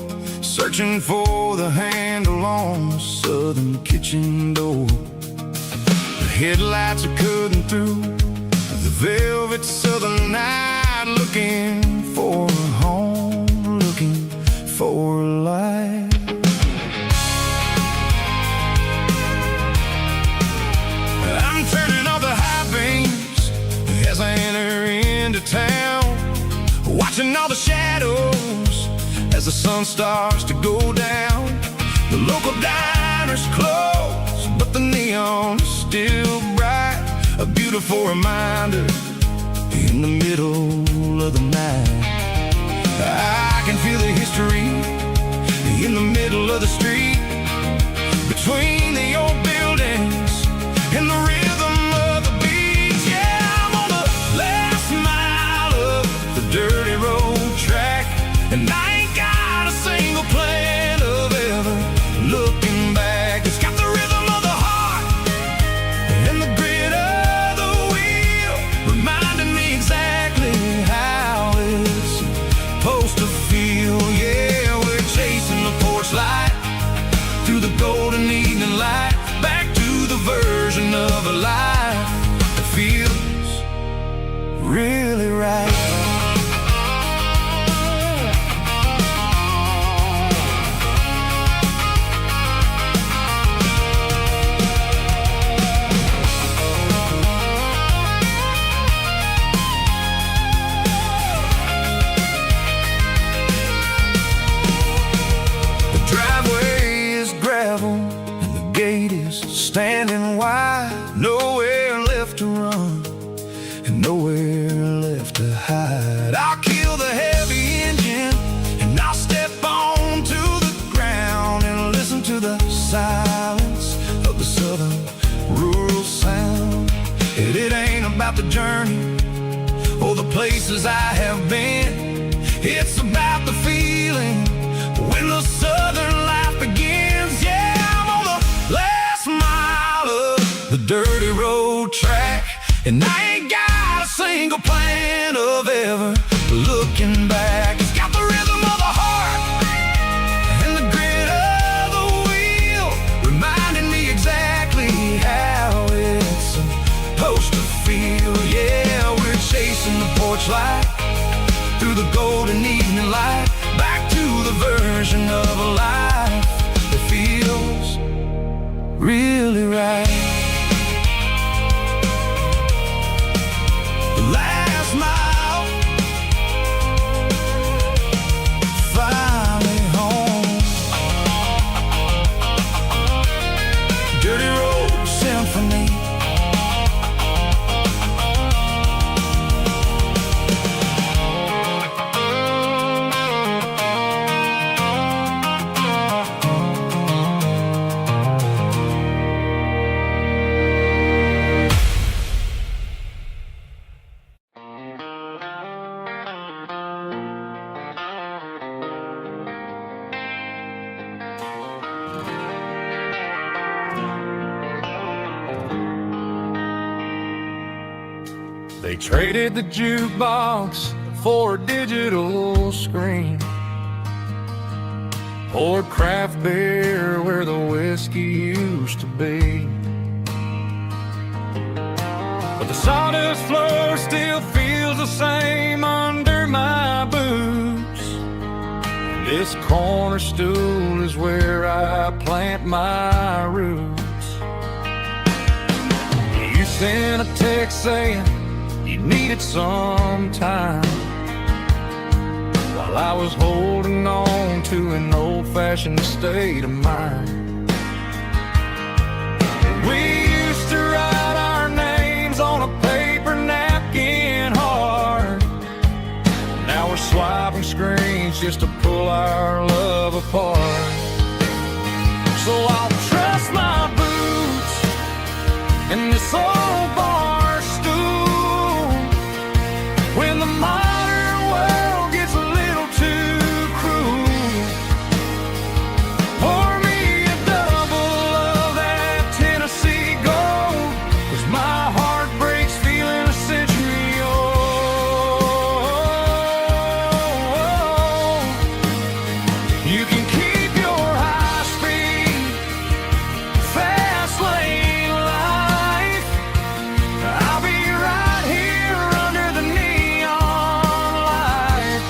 searching for the handle on the southern kitchen door. The headlights are cutting through the velvet southern night, looking for a home, looking for a life. I'm turning off the high beams as I enter into town, watching all the shadows as the sun starts to go down. The local diner's closed, but the neon is still bright, a beautiful reminder in the middle of the night. I can feel the history in the middle of the street, between the old buildings and the rhythm of the beats. Yeah, I'm on the last mile of the dirty road track, and I ain't got a single plan of ever looking back. It's got the rhythm of the heart and the grit of the wheel, reminding me exactly how it's supposed to feel. Yeah, we're chasing the porch light through the golden evening light, back to the version of a life that feels really right. Standing wide, nowhere left to run and nowhere left to hide. I'll kill the heavy engine and I'll step onto the ground and listen to the silence of the southern rural sound. It ain't about about the journey or the places I have been. It's about the feeling when the southern life begins. Yeah, I'm on the last mile of the dirty road track, and I ain't got a single plan of ever looking back. It's got the rhythm of the heart and the grit of the wheel, reminding me exactly how it's supposed to feel. Yeah, we're chasing the porch light through the golden evening light, back to the version of a life that feels really right. The last mile, finally home. Dirty road symphony. They traded the jukebox for a digital screen, poured craft beer where the whiskey used to be. But the sawdust floor still feels the same under my boots. This corner stool is where I plant my roots. You sent a text saying you needed some time, while I was holding on to an old-fashioned state of mind. We used to write our names on a paper napkin hard. Now we're swiping screens just to pull our love apart. So I'll trust my boots in this old bar stool when the modern world gets a little too cruel. Pour me a double of that Tennessee gold, 'cause my heart breaks feeling a century old. You can keep your high-speed, fast lane life. I'll be right here under the neon light,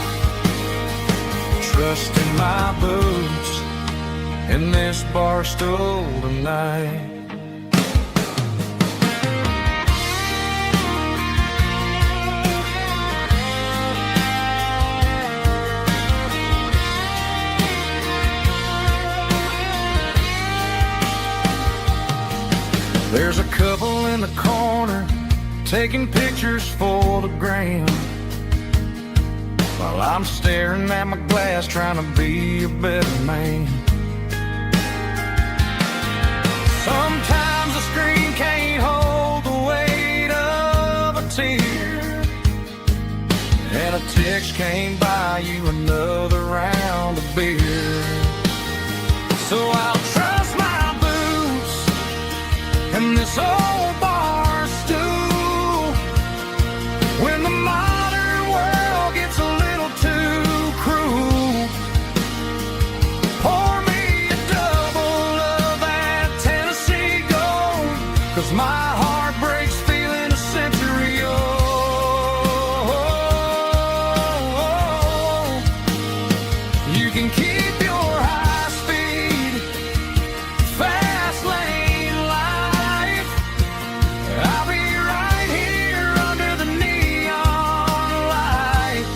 trusting my boots in this bar stool tonight. There's a couple in the corner taking pictures for the gram, while I'm staring at my glass trying to be a better man. Sometimes the screen can't hold the weight of a tear, and a text can't buy you another round of beer. So I'll trust my boots in this old bar stool when the modern world gets a little too cruel. Pour me a double of that Tennessee gold, 'cause my heart breaks feeling a century old. You can keep your high-speed, fast lane life. I'll be right here under the neon light,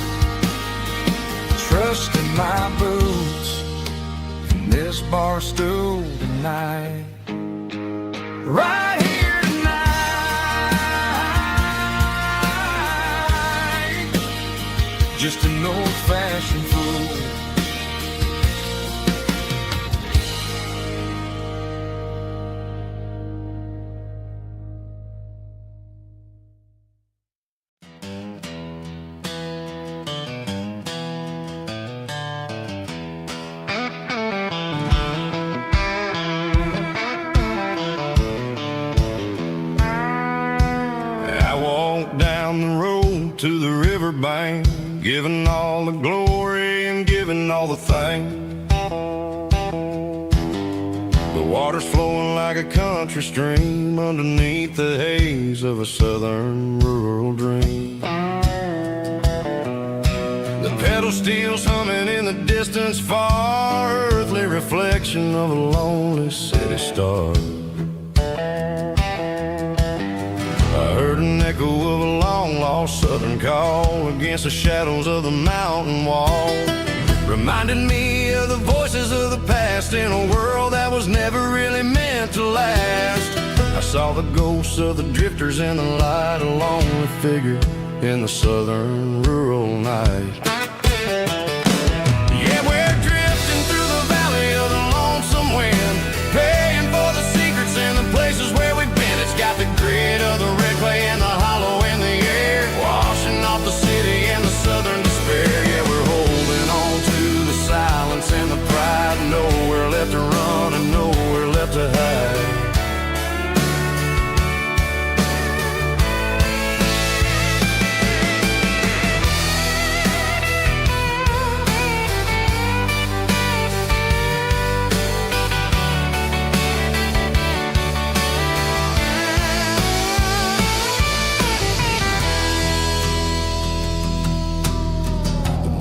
trusting my boots in this bar stool tonight. Right here tonight. down the road to the riverbank, giving all the glory and giving all the thanks. The water's flowing like a country stream underneath the haze of a southern rural dream. The pedal steel's humming in the distance far, earthly reflection of a lonely city star. I heard an echo of a long-lost southern call against the shadows of the mountain wall. Reminded me of the voices of the past in a world that was never really meant to last. I saw the ghosts of the drifters in the light, a lonely figure in the southern rural night. Yeah, we're drifting through the valley of the lonesome wind, paying for the secrets and the places where we've been. It's got the grit of the red clay and the hollow in the air, washing off the city and the southern despair. Yeah, we're holding on to the silence and the pride, nowhere left to run and nowhere left to hide.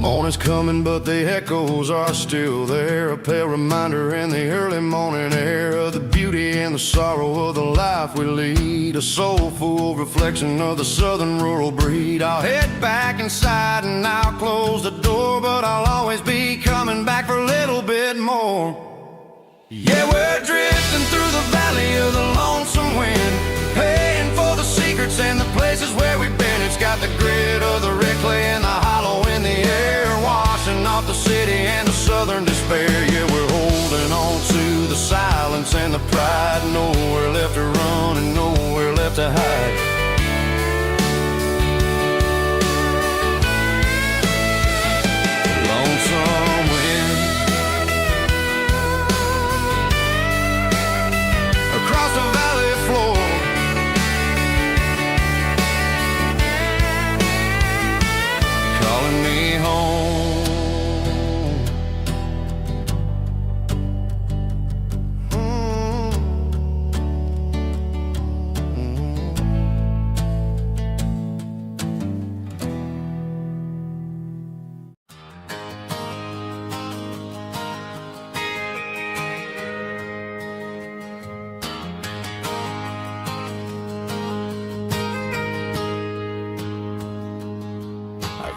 Morning's coming, but the echoes are still there, a pale reminder in the early morning air of the beauty and the sorrow of the life we lead, a soulful reflection of the southern rural breed. I'll head back inside and I'll close the door, but I'll always be coming back for a little bit more. Yeah, we're drifting through the valley of the lonesome wind, paying for the secrets and the places where we've been. It's got the grit of the red clay and the hollow in the air, washing off the city and the southern despair. Yeah, we're holding on to the silence and the pride, nowhere left to run and nowhere left to hide. Lonesome wind across the valley floor, calling me home.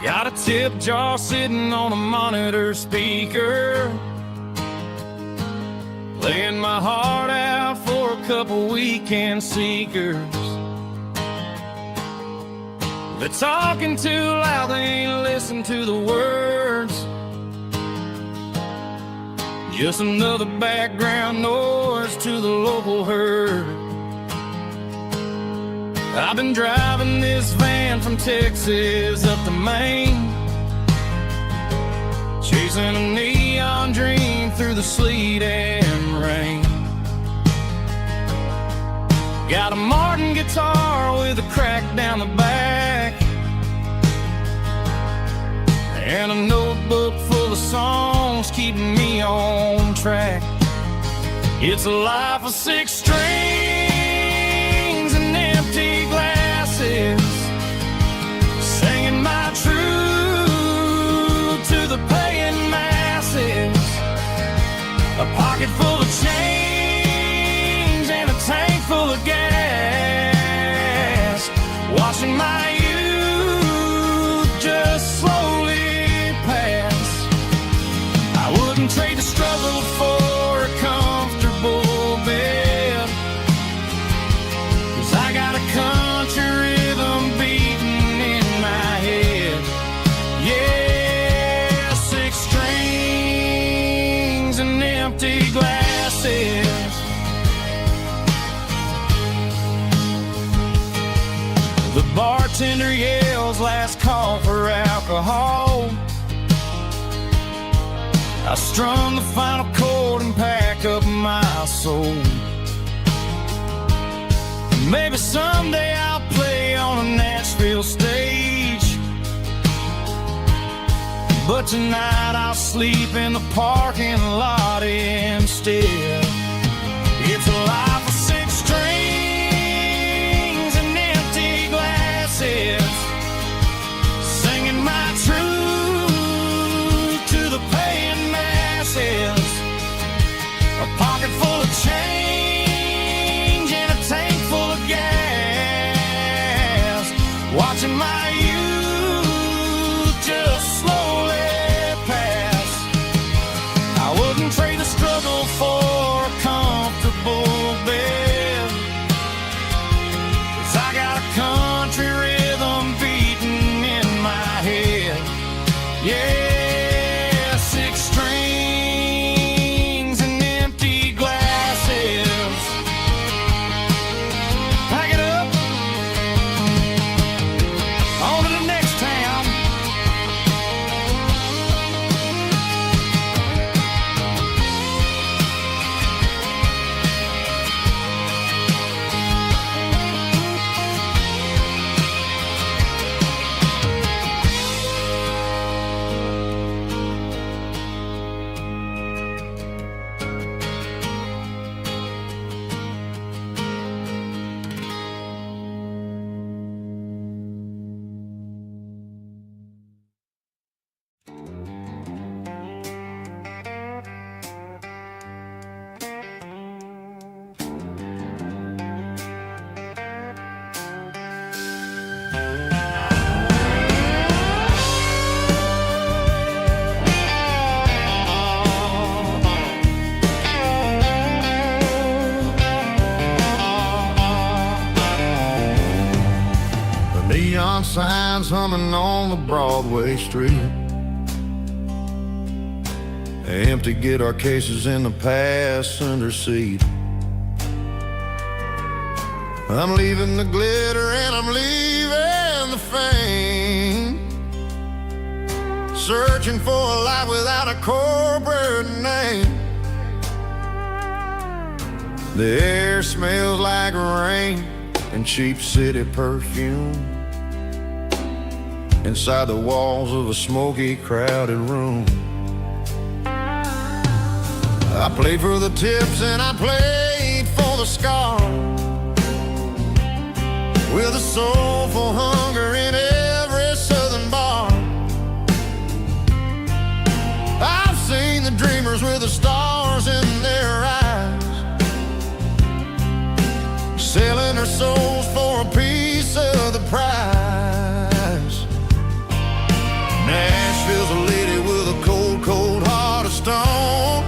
Got a tip jar sitting on a monitor speaker, playing my heart out for a couple weekend seekers. They're talking too loud, they ain't listen to the words. Just another background noise to the local herd. I've been driving this van from Texas up to Maine, chasing a neon dream through the sleet and rain. Got a Martin guitar with a crack down the back, and a notebook full of songs keeping me on track. It's a life of 6 strings and empty glasses, singing my truth to the paying masses. A pocket full of change and a tank full of gas, watching my youth just slowly pass. I wouldn't trade the struggle for a comfortable bed, 'cause I got a country rhythm beating in my head. Yeah, 6 strings and empty glasses. The bartender yells last call for alcohol. I strum the final chord and pack up my soul. Maybe someday I'll play on a Nashville Nashville stage. But tonight I'll sleep in the parking lot instead. It's a life of 6 strings and empty glasses, singing my truth to the paying masses. A pocket full of change and a tank full of gas, watching my youth just slowly pass. I wouldn't trade the struggle for a comfortable bed, 'cause I got a country rhythm beating in my head. Yeah, 6 strings and empty glasses. Pack it up, on to the next town. Neon signs humming on the Broadway street, empty guitar cases in the passenger seat. I'm leaving the glitter and I'm leaving the fame, searching for a life without a corporate name. The air smells like rain and cheap city perfume inside the walls of a smoky, crowded room. I played for the tips and I played for the scars, with a soulful hunger in every southern bar. I've seen the dreamers with the stars in their eyes, selling their souls for a piece of the prize. Nashville's a lady with a cold, cold heart of stone.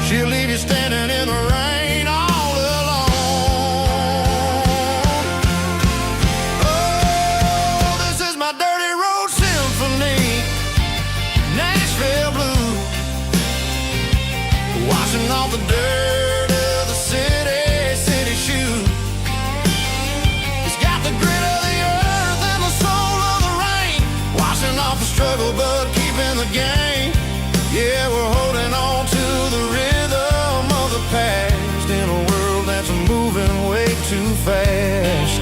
She'll leave you standing in the rain all alone. Oh, this is my dirty road symphony, Nashville blues, washing off the dirt of the city shoes. It's got the grit of the earth and the soul of the rain, washing off the struggle but keeping the game. Yeah, we're holding on to the rhythm of the past in a world that's moving way too fast.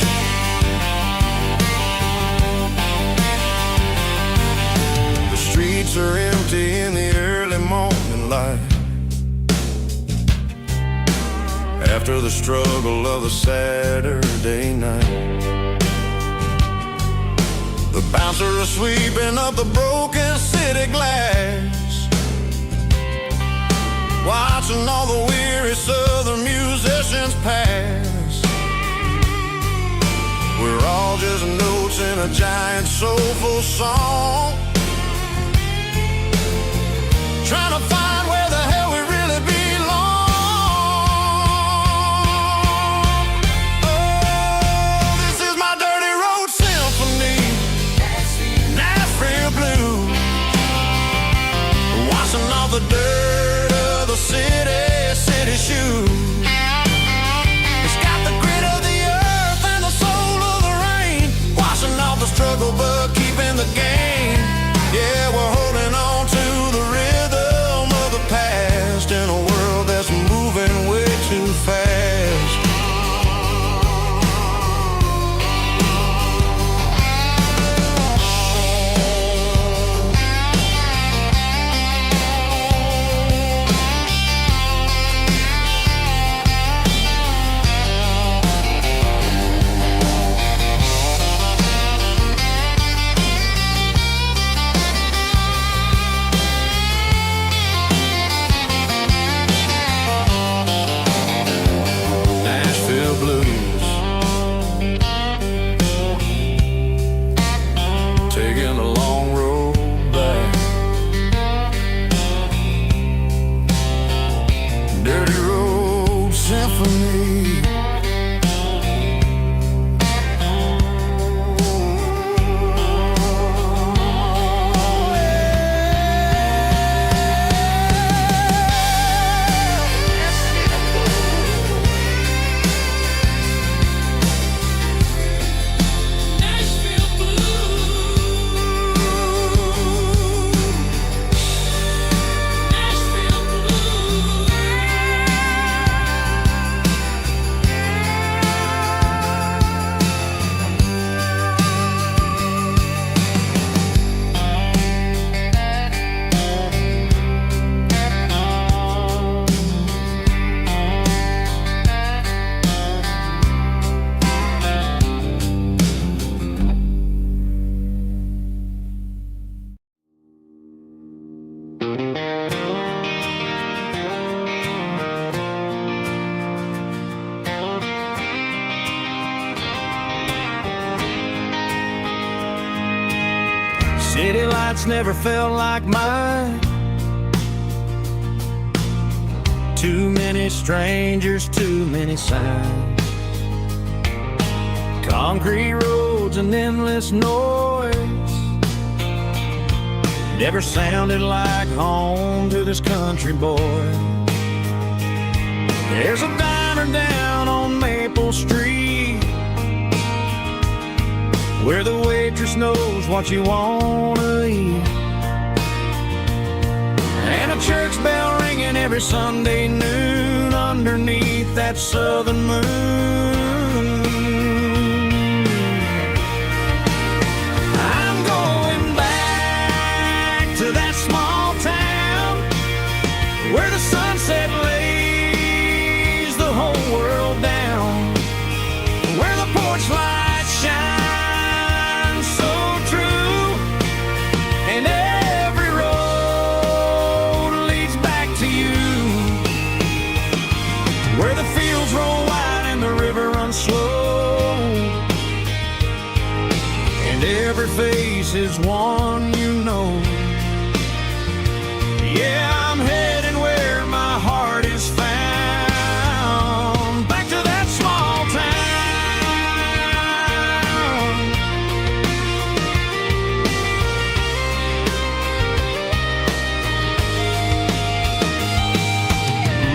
The streets are empty in the early morning light, after the struggle of the Saturday night. The bouncer is sweeping up the broken city glass, watching all the weary southern musicians pass. We're all just notes in a giant soulful song, trying to find where the hell we really belong. Oh, this is my dirty road symphony, Nashville blues, washing off the dirt of the city shoes. It's got the grit of the earth and the soul of the rain, washing off the struggle but keeping the game. City lights never felt like mine. Too many strangers, too many signs. Concrete roads and endless noise never sounded like home to this country boy. There's a diner down on Maple Street where the waitress knows what you wanna eat, and a church bell ringing every Sunday noon underneath that southern moon. I'm going back to that small town where the sunset lays the whole world down, where the porch lights shine slow, and every face is one you know. Yeah, I'm heading where my heart is found, back to that small town.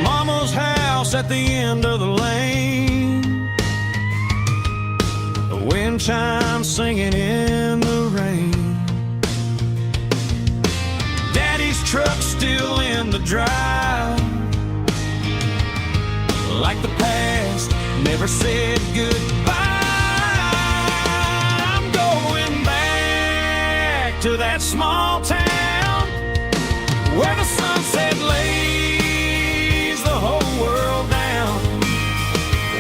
Mama's house at the end of the lane, wind chimes singing in the rain. Daddy's truck still in the drive, like the past never said goodbye. I'm going back to that small town where the sunset lays the whole world down,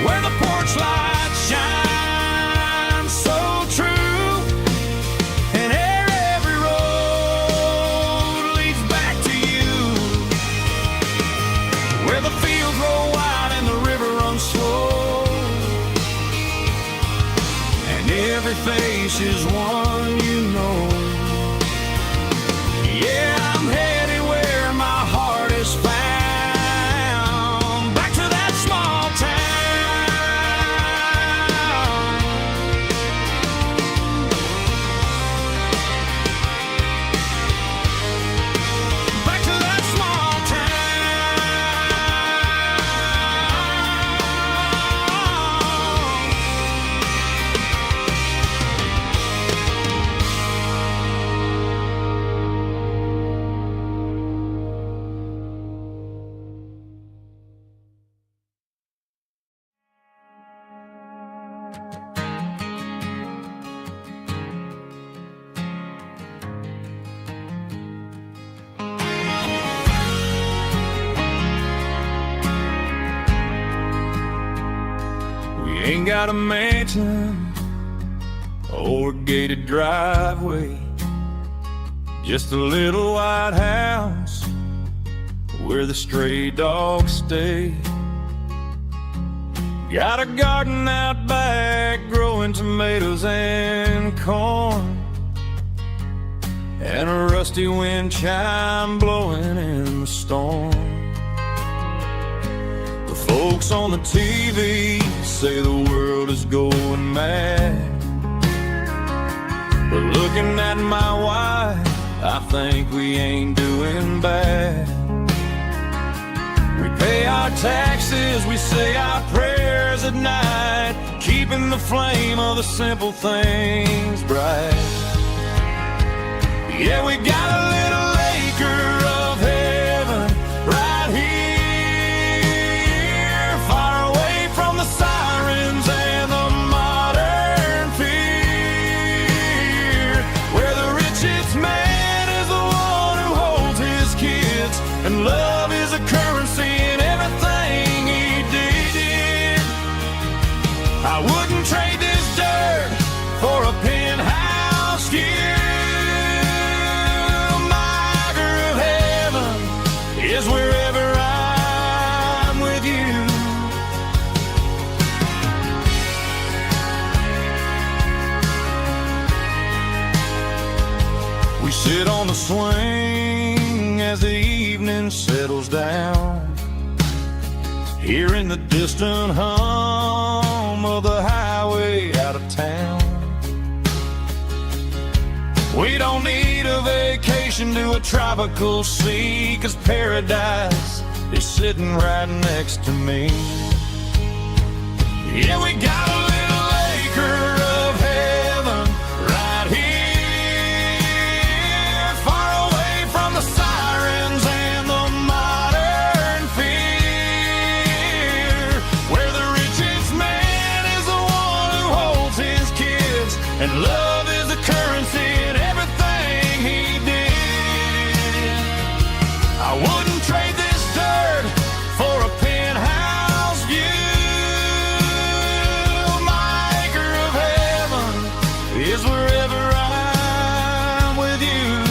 where the porch lights shine face is one you know. Yeah, I'm headed where my heart is found, back to that small back to that small ain't got a mansion or a gated driveway, just a little white house where the stray dogs stay. Got a garden out back growing tomatoes and corn, and a rusty wind chime blowing in the storm. Folks on the TV say the world is going mad, but looking at my wife, I think we ain't doing bad. We pay our taxes, we say our prayers at night, keeping the flame of the simple things bright. Yeah, we got a little acre of heaven right here, sirens and the modern fear, where the richest man is the one who holds his kids, and love is a currency in everything he did. I wouldn't trade this dirt for a penthouse view. My acre of heaven is wherever I'm with you. Sit on the swing as the evening settles down, hearing the distant hum of the highway out of town. We don't need a vacation to a tropical sea, 'cause paradise is sitting right next to me. Yeah, we got a little acre of heaven right here, far away from the sirens and the modern fear, where the richest man is the one who holds his kids, and love is the currency in everything he did. I wouldn't trade this dirt for a penthouse view. My acre of heaven is wherever I'm with you,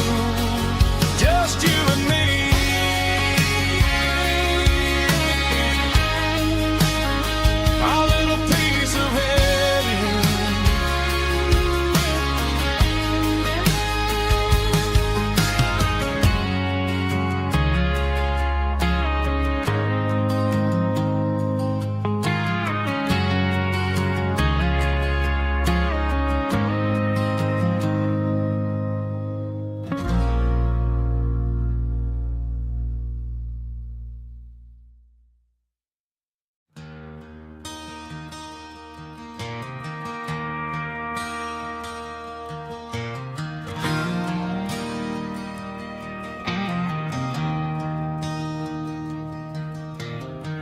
just you and me. My little piece of heaven.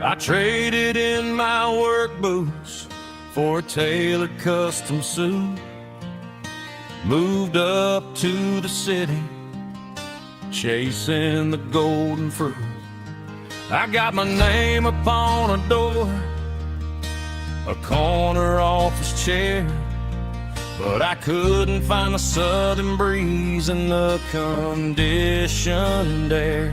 I traded in my work boots for a tailored custom suit, moved up to the city, chasing the golden fruit. I got my name upon a door, a corner office chair, but I couldn't find the southern breeze in the conditioned air.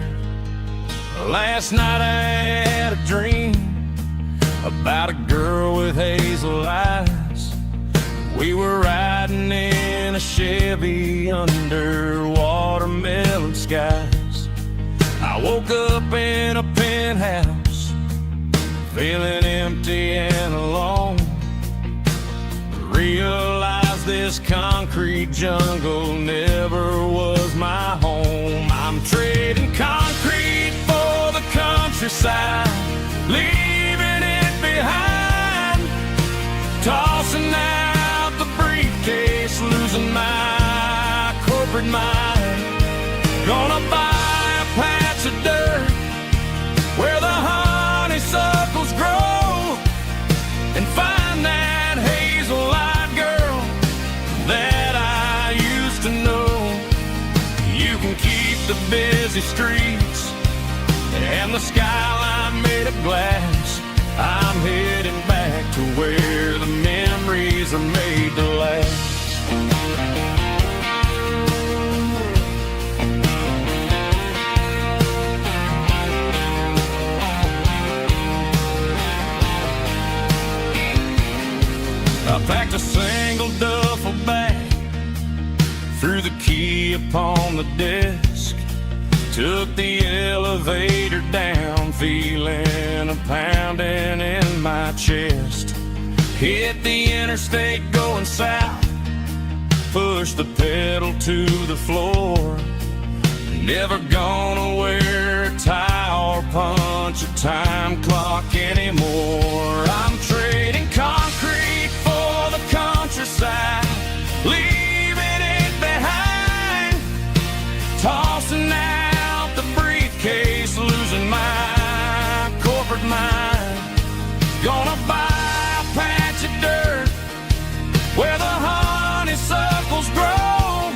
Last night I had a dream about a girl with hazel eyes. We were riding in a Chevy under watermelon skies. I woke up in a penthouse, feeling empty and alone. Realized this concrete jungle never was my home. I'm trading concrete for the countryside, leaving it behind, tossing out the briefcase, losing my corporate mind. Gonna buy a patch of dirt where the honeysuckles grow, and find that hazel-eyed girl that I used to know. You can keep the busy streets and the skyline made of glass. I'm heading back to where the memories are made to last. I packed a single duffel bag, threw the key upon the desk, took the elevator down, feeling a pounding in my chest. Hit the interstate going south, pushed the pedal to the floor. Never gonna wear a tie or punch a time clock anymore. I'm trading concrete for the countryside, leaving it behind, tossing out the briefcase, losing my corporate mind. Gonna buy a patch of dirt where the honeysuckles grow,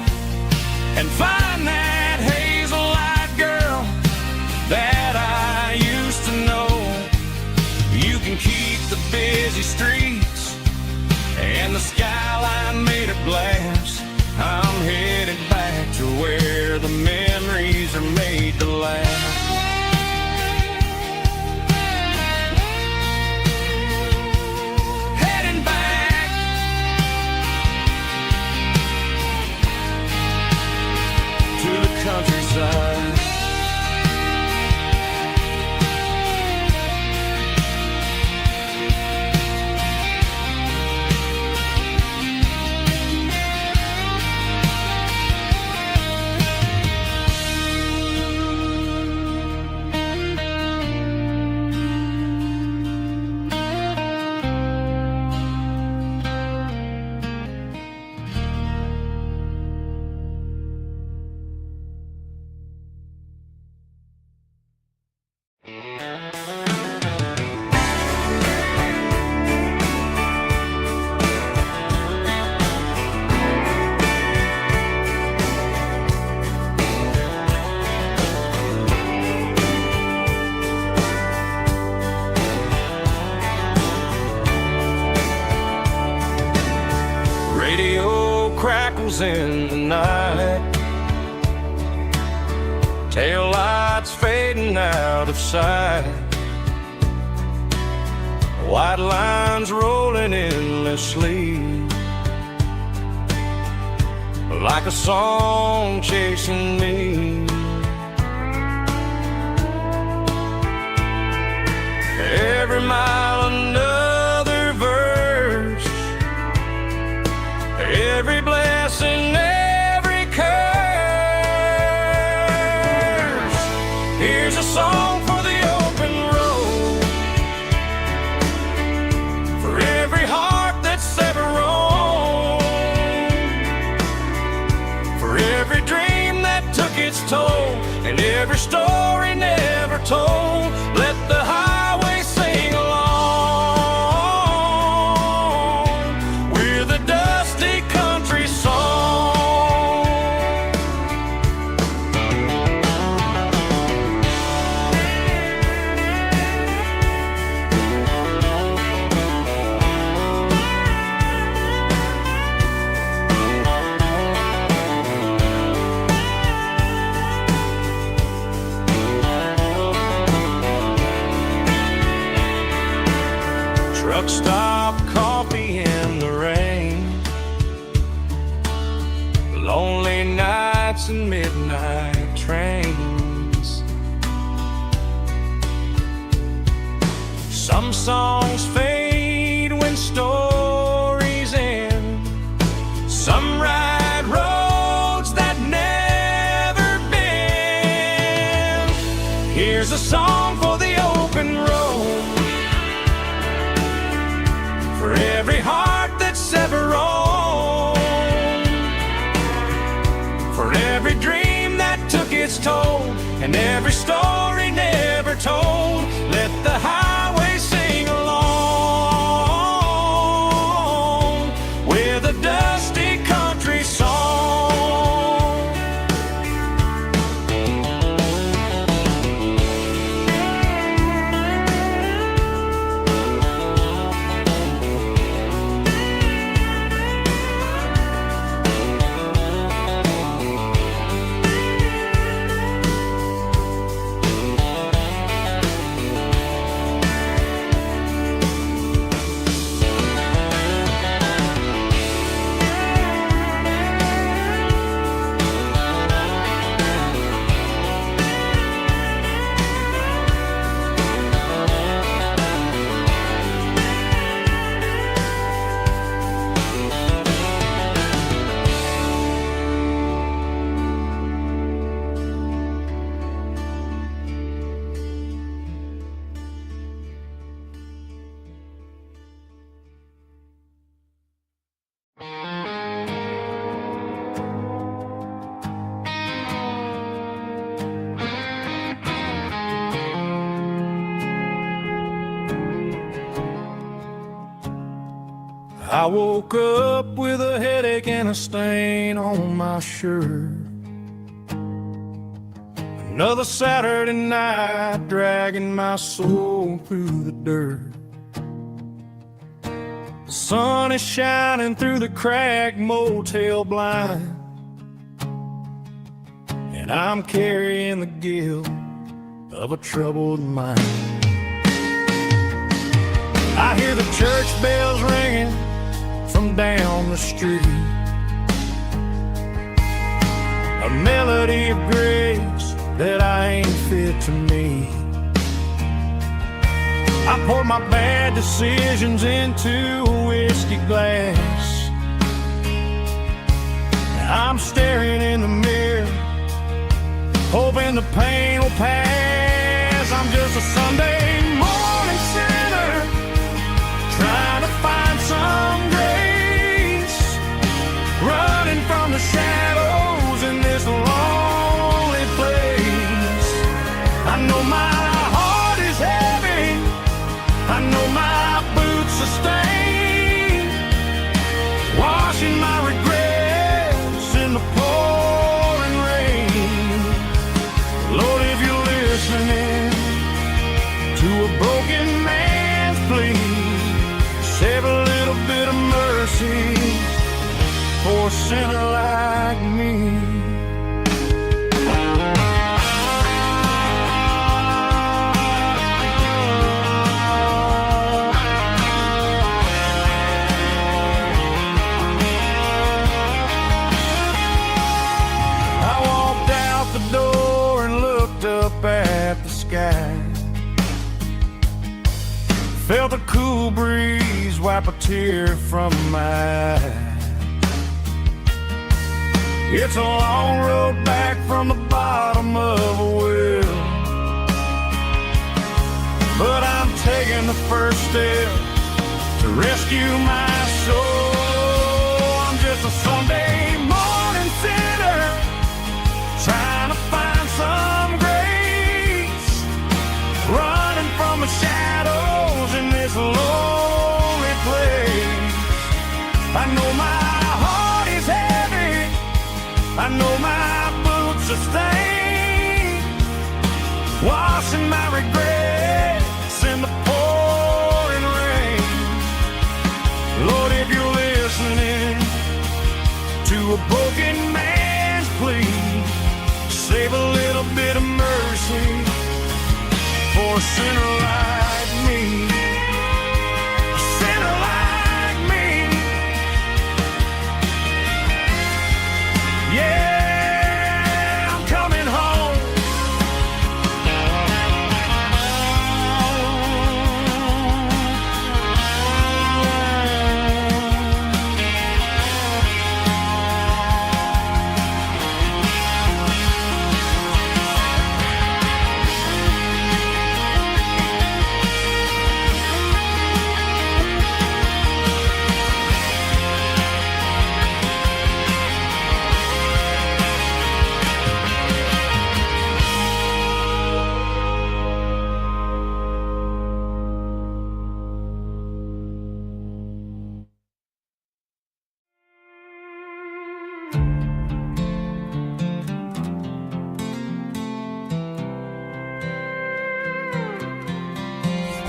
and find that hazel-eyed girl that I used to know. You can keep the busy streets and the skyline made of glass. I'm headed back to where the memories are made to last. Heading back crackles in the night, tail lights fading out of sight, white lines rolling endlessly, like a song chasing me. Every mile another verse, every blessing, every curse. Here's a song for the open road, for every heart that's ever roamed, for every dream that took its toll, and every story never told. Let the highway sing along with a dusty country song. Truck stop, coffee in the rain, lonely nights and midnight trains. Some songs fade when stories end, some ride roads that never bend. Here's a song for the open road, for every heart that's ever roamed, for every dream that took its toll, and every story never told. Let the highway sing along with a dusty country song. I woke up with a headache and a stain on my shirt. Another Saturday night dragging my soul through the dirt. The sun is shining through the cracked motel blind, and I'm carrying the guilt of a troubled mind. I hear the church bells ringing from down the street, a melody of grace that I ain't fit to meet. I pour my bad decisions into a whiskey glass. I'm staring in the mirror, hoping the pain will pass. I'm just a Sunday morning sinner, trying to find some grace, running from the shadows in this lonely place. I know my heart is heavy, I know my boots are stained, washing my regrets in the pouring rain. Lord, if you're listening to a broken man's plea, save a little bit of mercy for a sinner like me. At the sky, felt a cool breeze wipe a tear from my eye. It's a long road back from the bottom of a well, but I'm taking the first step to rescue my soul. I'm just a Sunday morning sinner trying to find some grace, running from the shadows in this lonely place. I know my heart is heavy, I know my boots are stained, washing my regrets in the pouring rain. Lord, if you're listening to a broken man's plea, save a little bit of mercy for a sinner like me. A sinner like me. Yeah, I'm coming home.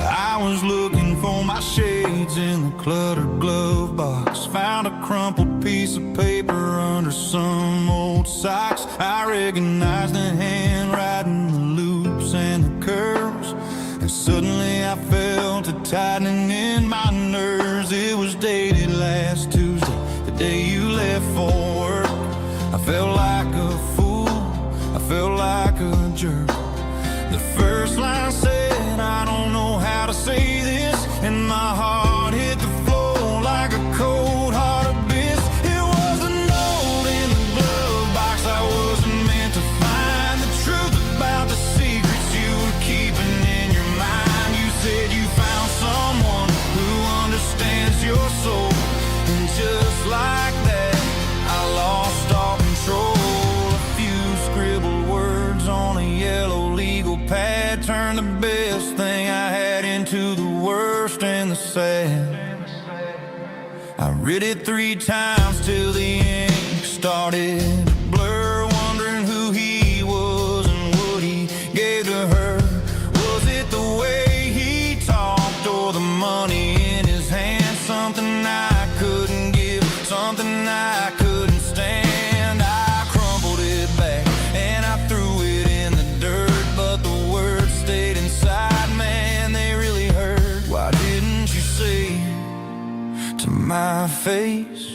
I was looking for my shades in the cluttered glove box, found a crumpled piece of paper under some old socks. I recognized the handwriting, the loops and the curves, and suddenly I felt a tightening in my nerves. It was dated last Tuesday, the day you left for work. I felt like a fool, I felt like a jerk. The first line said, I don't know how to say this, and my heart hit the floor like a cold heart abyss. It was a note in the glove box I wasn't meant to find, the truth about the secrets you were keeping in your mind. You said you found someone who understands your soul, and just like that I lost all control. A few scribbled words on a yellow legal pad turned the best thing I had into the worst and the sad. I read it 3 times till the ink started to blur, wondering who he was and what he gave to her. Was it the way he talked or the money in his hand? Something I couldn't give, something I couldn't stand. I crumpled it back and I threw it in the dirt, but the words stayed inside, man, they really hurt. Why didn't you say to my face,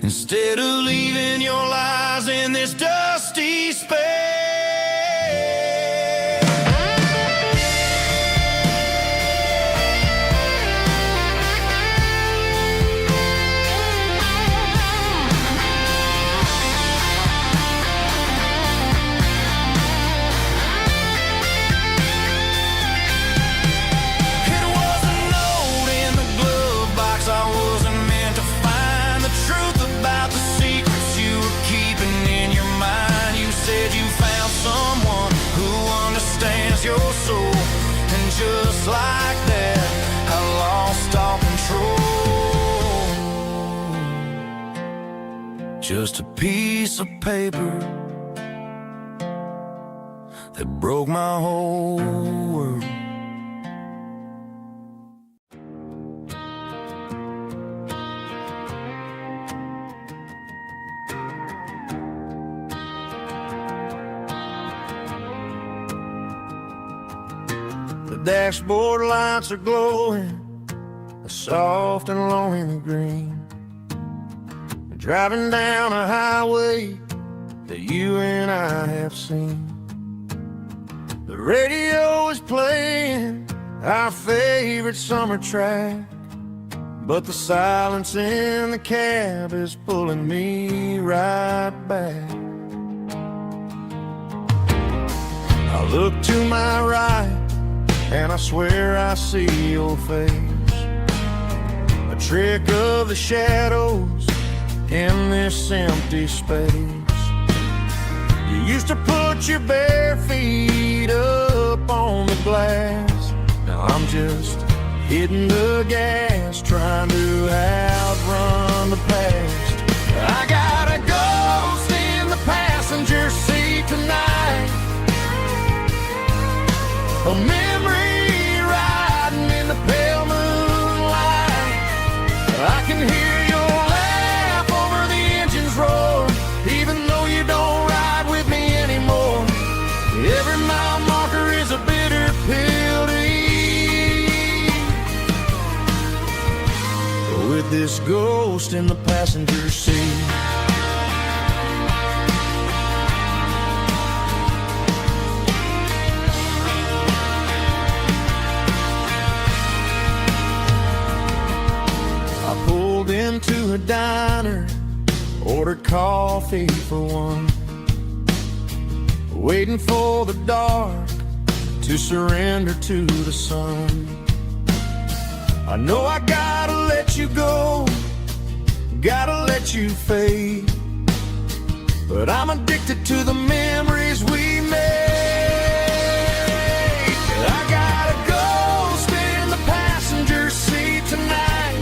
instead of leaving your lies in this dusty space? Your soul, and just like that I lost all control. Just a piece of paper that broke my whole world. dashboard lights are glowing, a soft and lonely green. Driving down a highway that you and I have seen. The radio is playing our favorite summer track, but the silence in the cab is pulling me right back. I look to my right and I swear I see your face, a trick of the shadows in this empty space. You used to put your bare feet up on the glass. Now I'm just hitting the gas, trying to outrun the past. I got a ghost in the passenger seat tonight, a memory riding in the pale moonlight. I can hear your laugh over the engine's roar, even though you don't ride with me anymore. Every mile marker is a bitter pill to eat, with this ghost in the passenger seat. I pulled into a diner, ordered coffee for one, waiting for the dark to surrender to the sun. I know I gotta let you go, gotta let you fade, but I'm addicted to the memories we made. I got a ghost in the passenger seat tonight,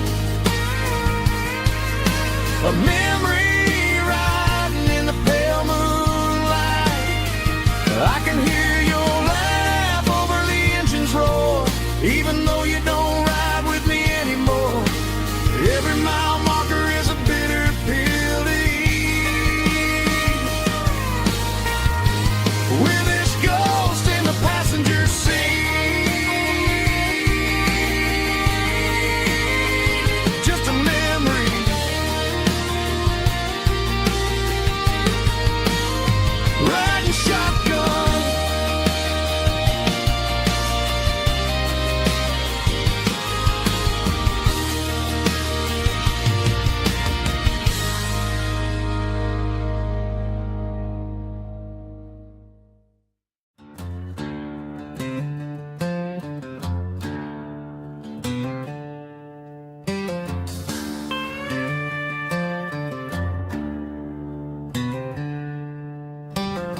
a memory riding in the pale moonlight. I can hear your laugh over the engine's roar, even though you don't ride with me anymore. Every mile marker is a bitter pill to eat, with this ghost in the passenger seat. Just a memory, riding shotgun.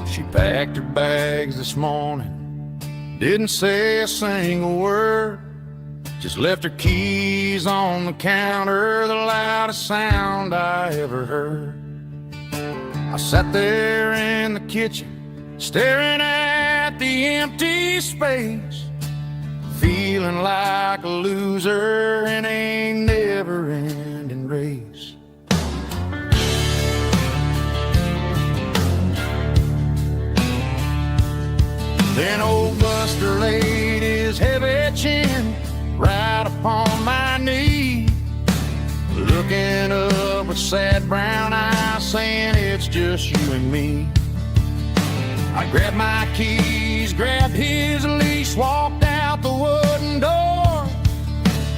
She packed her bags this morning, didn't say a single word, just left her keys on the counter, the loudest sound I ever heard. I sat there in the kitchen, staring at the empty space, feeling like a loser in a never-ending race. Then old Buster laid his heavy chin right upon my knee, looking up with sad brown eyes, saying it's just you and me. I grabbed my keys, grabbed his leash, walked out the wooden door.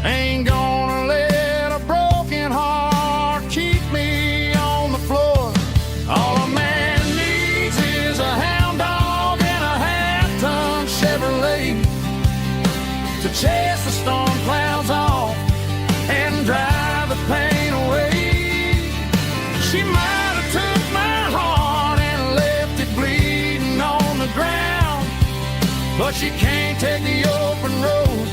Ain't gonna let a broken heart keep me on the floor. All a man needs is a hound dog and a half-ton Chevrolet to chase the storm clouds off and drive the pain away. She might have took my heart and left it bleeding on the ground, but she can't take the open road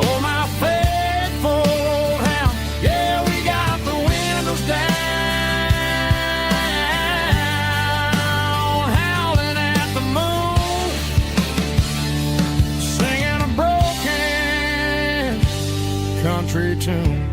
or my faithful old hound. Yeah, we got the windows down, howling at the moon, singing a broken country tune.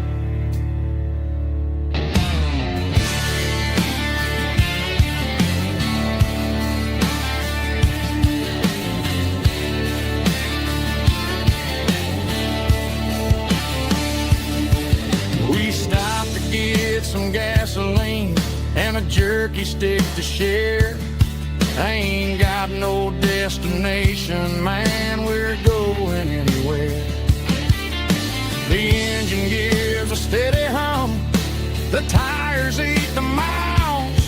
turkey stick to share. I ain't got no destination, man, we're going anywhere. The engine gives a steady hum, the tires eat the miles.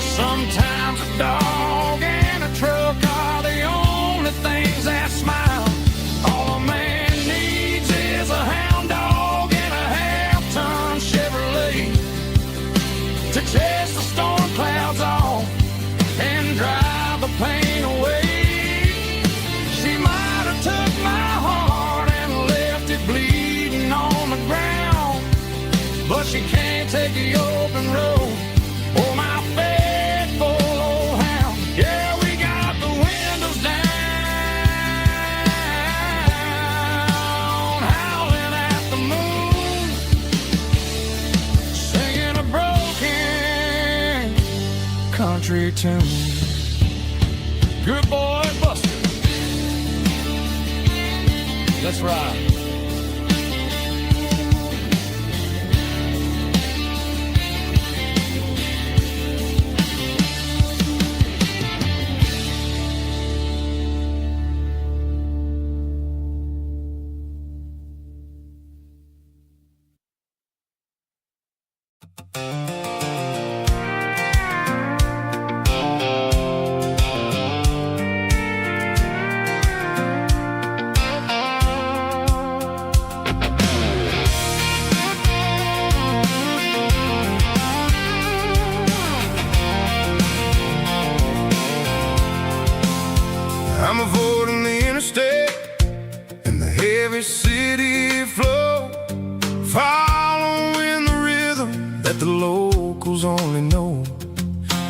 Sometimes a dog and a truck are the only things that smile. All a man needs is a hound dog and a half-ton Chevrolet to chase the storm clouds off and drive the pain away. She might have took my heart and left it bleeding on the ground, but she can't take the open road or my faithful old hound. Yeah, we got the windows down, howling at the moon, singing a broken country tune. Good boy, Buster. Let's ride. I'm avoiding the interstate and the heavy city flow, following the rhythm that the locals only know.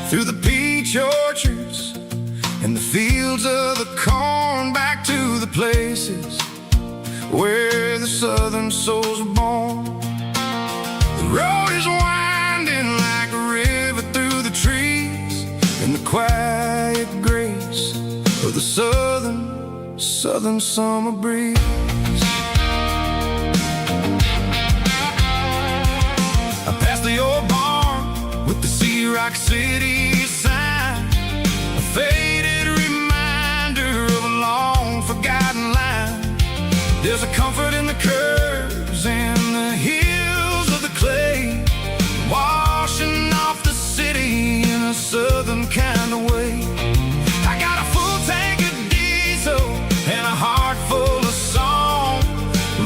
Through the peach orchards and the fields of the corn, back to the places where the southern souls were born. The road is winding like a river through the trees, in the quiet grace of the southern summer breeze. I passed the old barn with the Sea Rock City sign, a faded reminder of a long forgotten line. There's a comfort in the curves and the hills of the clay, washing off the city in a southern kind of way. I got a full tank of diesel and a heart full of song,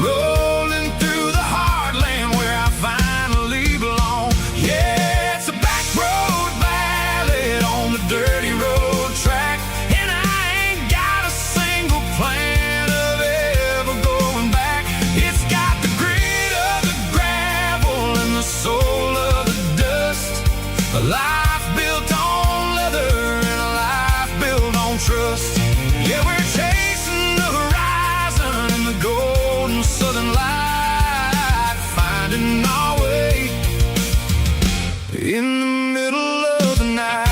rolling through the heartland where I finally belong. Yeah, it's a back road ballad on the dirty road track, and I ain't got a single plan of ever going back. It's got the grit of the gravel and the soul of the dust, a life built on leather and a life built on trust. Yeah, we're chasing the horizon in the golden southern light, finding our way in the middle of the night.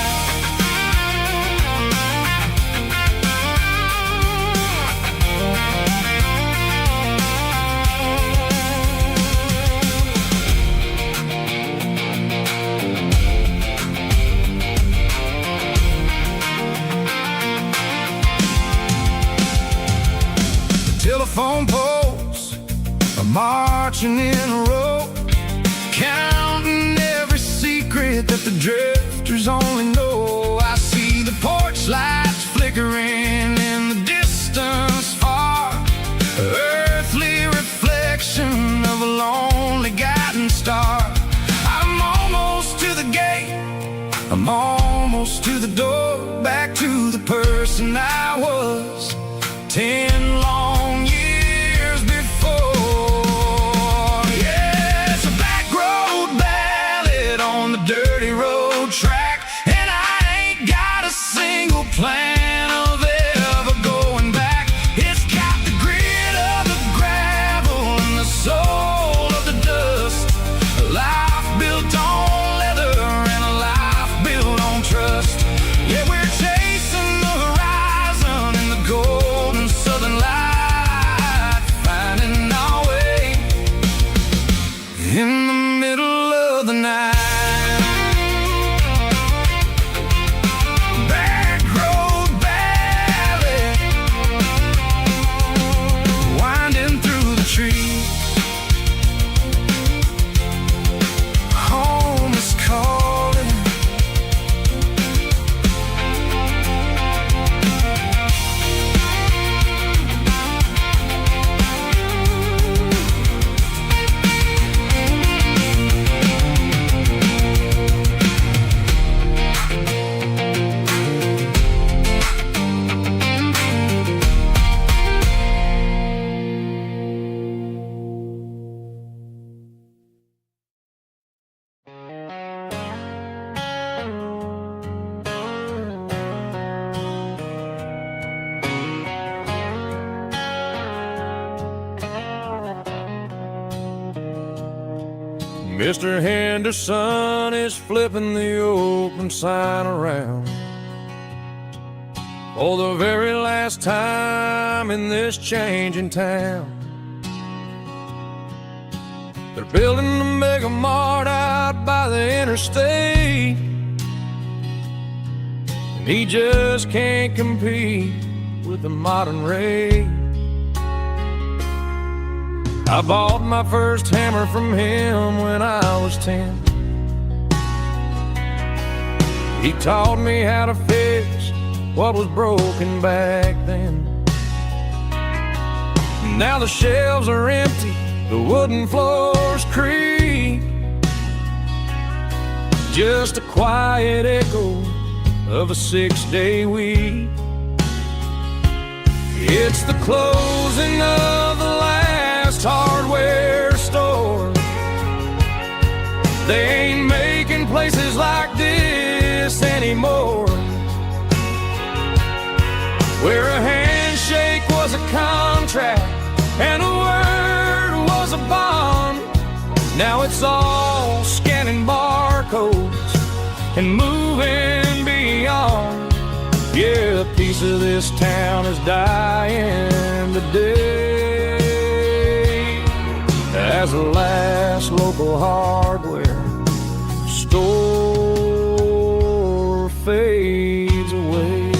Telephone poles are marching in a row, counting every secret that the drifters only know. I see the porch lights flickering in the distance far, earthly reflection of a lonely guiding star. I'm almost to the gate, I'm almost to the door, back to the person I was 10 long years before. Yeah, it's a back road ballad on the dirty road track, and I ain't got a single plan of ever going back. It's got the grit of the gravel and the soul of the dust, a life built on leather and a life built on trust. Yeah, we're chasing the horizon in the golden southern light, finding our way in the middle of the night. Mr. Henderson is flipping the open sign around for the very last time in this changing town. They're building a mega mart out by the interstate, and he just can't compete with the modern rate. I bought my first hammer from him when I was 10. He taught me how to fix what was broken back then. Now the shelves are empty, the wooden floors creak, just a quiet echo of a 6-day week. It's the closing of the last hardware store. They ain't making places like this anymore, where a handshake was a contract and a word was a bond. Now it's all scanning barcodes and moving beyond. Yeah, a piece of this town is dying today as the last local hardware store fades away.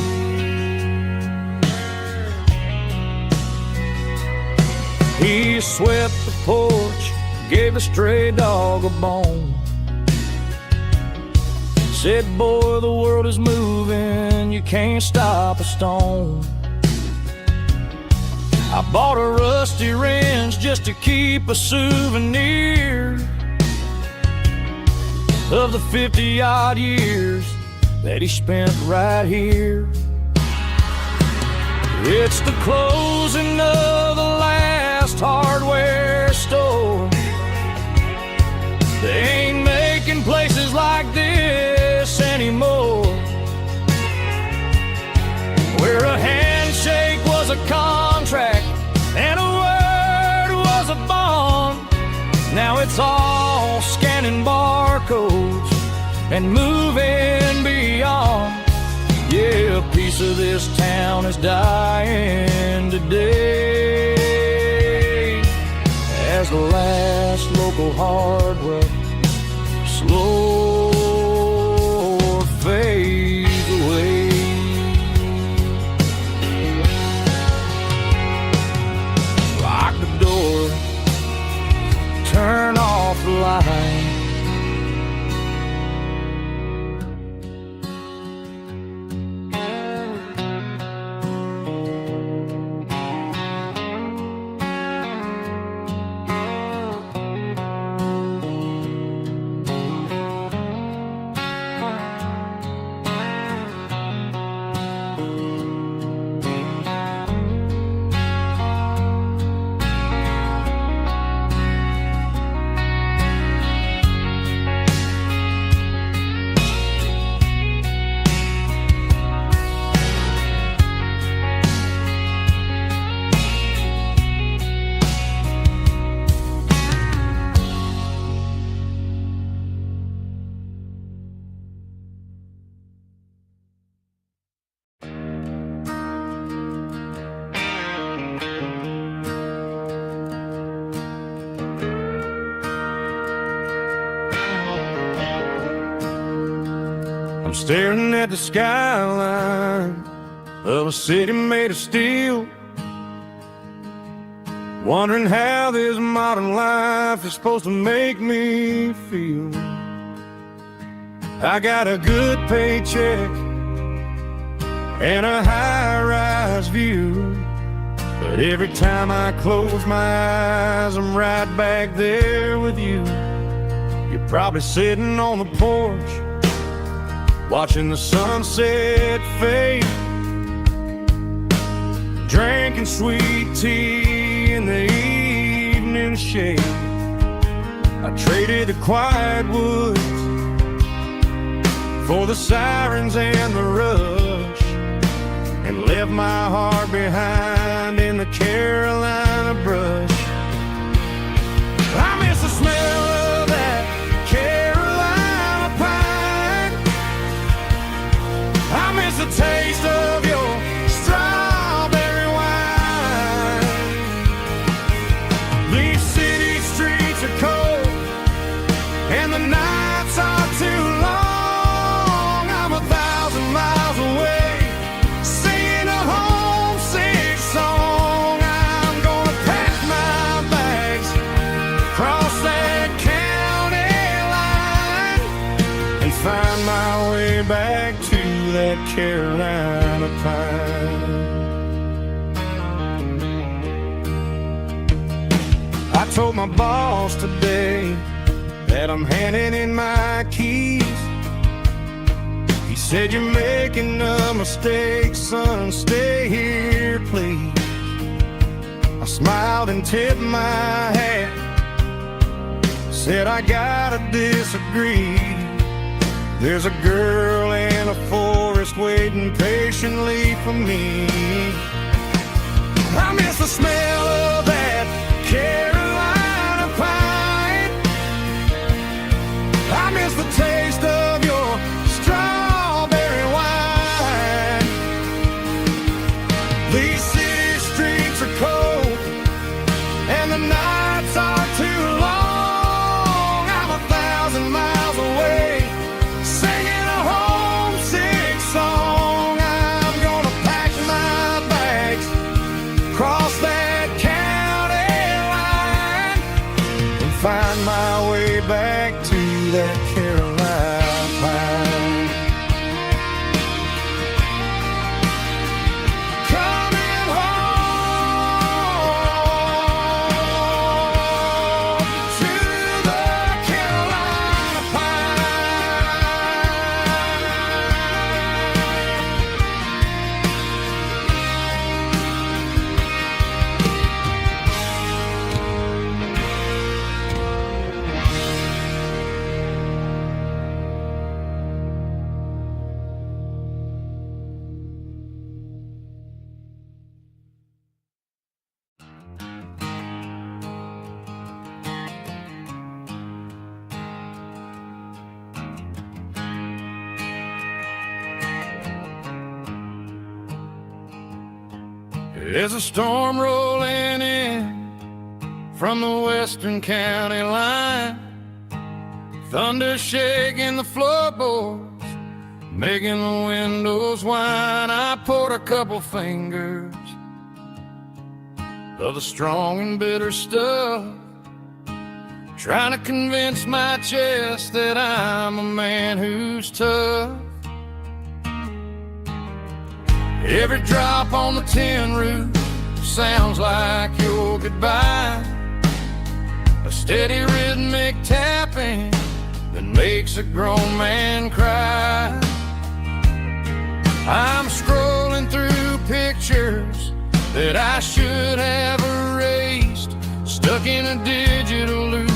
He swept the porch, gave a stray dog a bone, said, boy, the world is moving, you can't stop a stone. I bought a rusty wrench just to keep a souvenir of the 50-odd years that he spent right here. It's the closing of the last hardware store. They ain't making places like this anymore, where a handshake was a contract and a word was a bond. Now it's all scanning barcodes and moving beyond. Yeah, a piece of this town is dying today as the last local hardware slow fades away. Lock the door, turn off the light. I'm staring at the skyline of a city made of steel, wondering how this modern life is supposed to make me feel. I got a good paycheck and a high-rise view, but every time I close my eyes, I'm right back there with you. You're probably sitting on the porch, watching the sunset fade, drinking sweet tea in the evening shade. I traded the quiet woods for the sirens and the rush, and left my heart behind in the Carolina brush. I miss the smell of that and the nights are too long. I'm 1,000 miles away, singing a homesick song. I'm gonna pack my bags, cross that county line, and find my way back to that Carolina pine. I told my boss today that I'm handing in my keys. He said, "You're making a mistake, son, stay here, please." I smiled and tipped my hat, said, "I gotta disagree. There's a girl in a forest waiting patiently for me. I miss the smell of that Carolina pine. I miss the taste of your strawberry wine. These city streets are cold, and the nights are too long. I'm 1,000 miles away, singing a homesick song. I'm gonna pack my bags, cross that county line, and find my way back to that Carolina pine. Coming home to the Carolina There's a storm rolling in from the western county line, thunder shaking the floorboards, making the windows whine. I poured a couple fingers of the strong and bitter stuff, trying to convince my chest that I'm a man who's tough. Every drop on the tin roof sounds like your goodbye, a steady rhythmic tapping that makes a grown man cry. I'm scrolling through pictures that I should have erased, stuck in a digital loop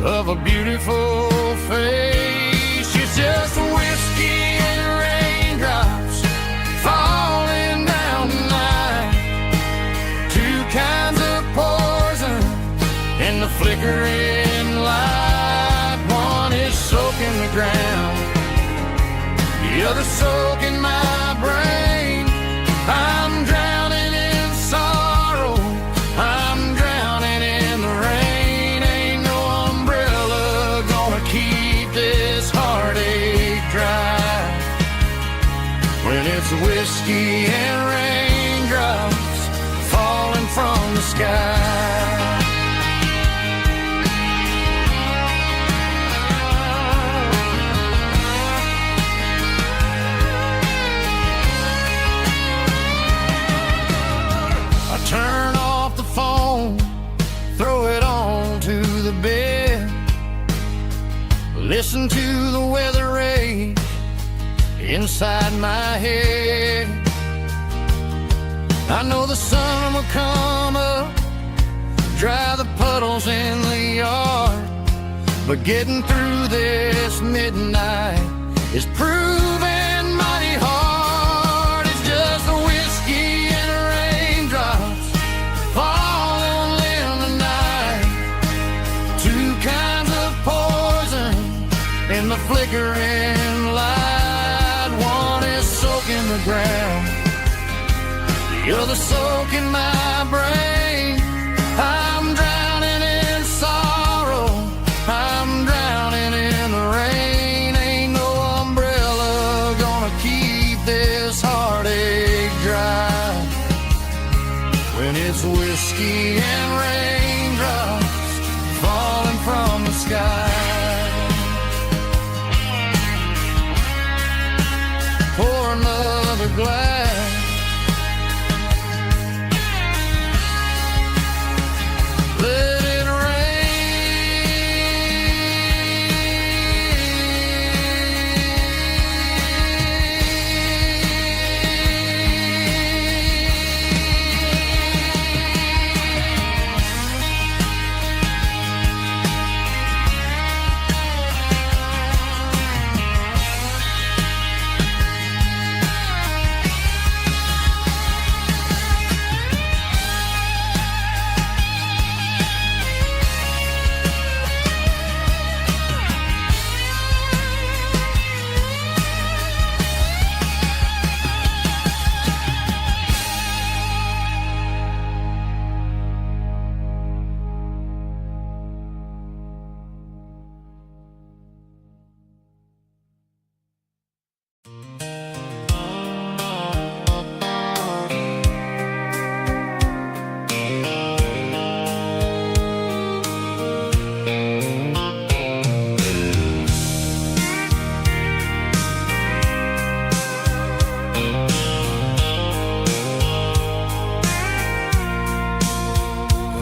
of a beautiful face. It's just whiskey and raindrops falling down tonight, two kinds of poison in the flickering light. One is soaking the ground, the other soaking my brain. I'm drowning in sorrow, I'm drowning in the rain. Ain't no umbrella gonna keep this heartache dry when it's whiskey and raindrops falling from the sky. I turn off the phone, throw it on to the bed, listen to the weather rage inside my head. I know the sun will come up, dry the puddles in the yard, but getting through this midnight is proving mighty hard. It's just a whiskey and raindrops falling in the night, two kinds of poison in the flickering light. One is soaking the ground, the other soaking my brain. I'm drowning in sorrow, glass. Let it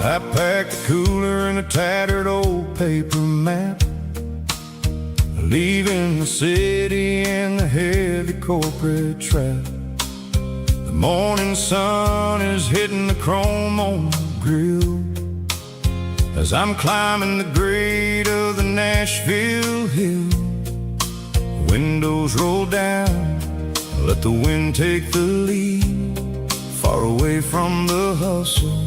I packed the cooler and a tattered old paper map, leaving the city and the heavy corporate trap. The morning sun is hitting the chrome on the grill as I'm climbing the grade of the Nashville hill. The windows roll down, let the wind take the lead, far away from the hustle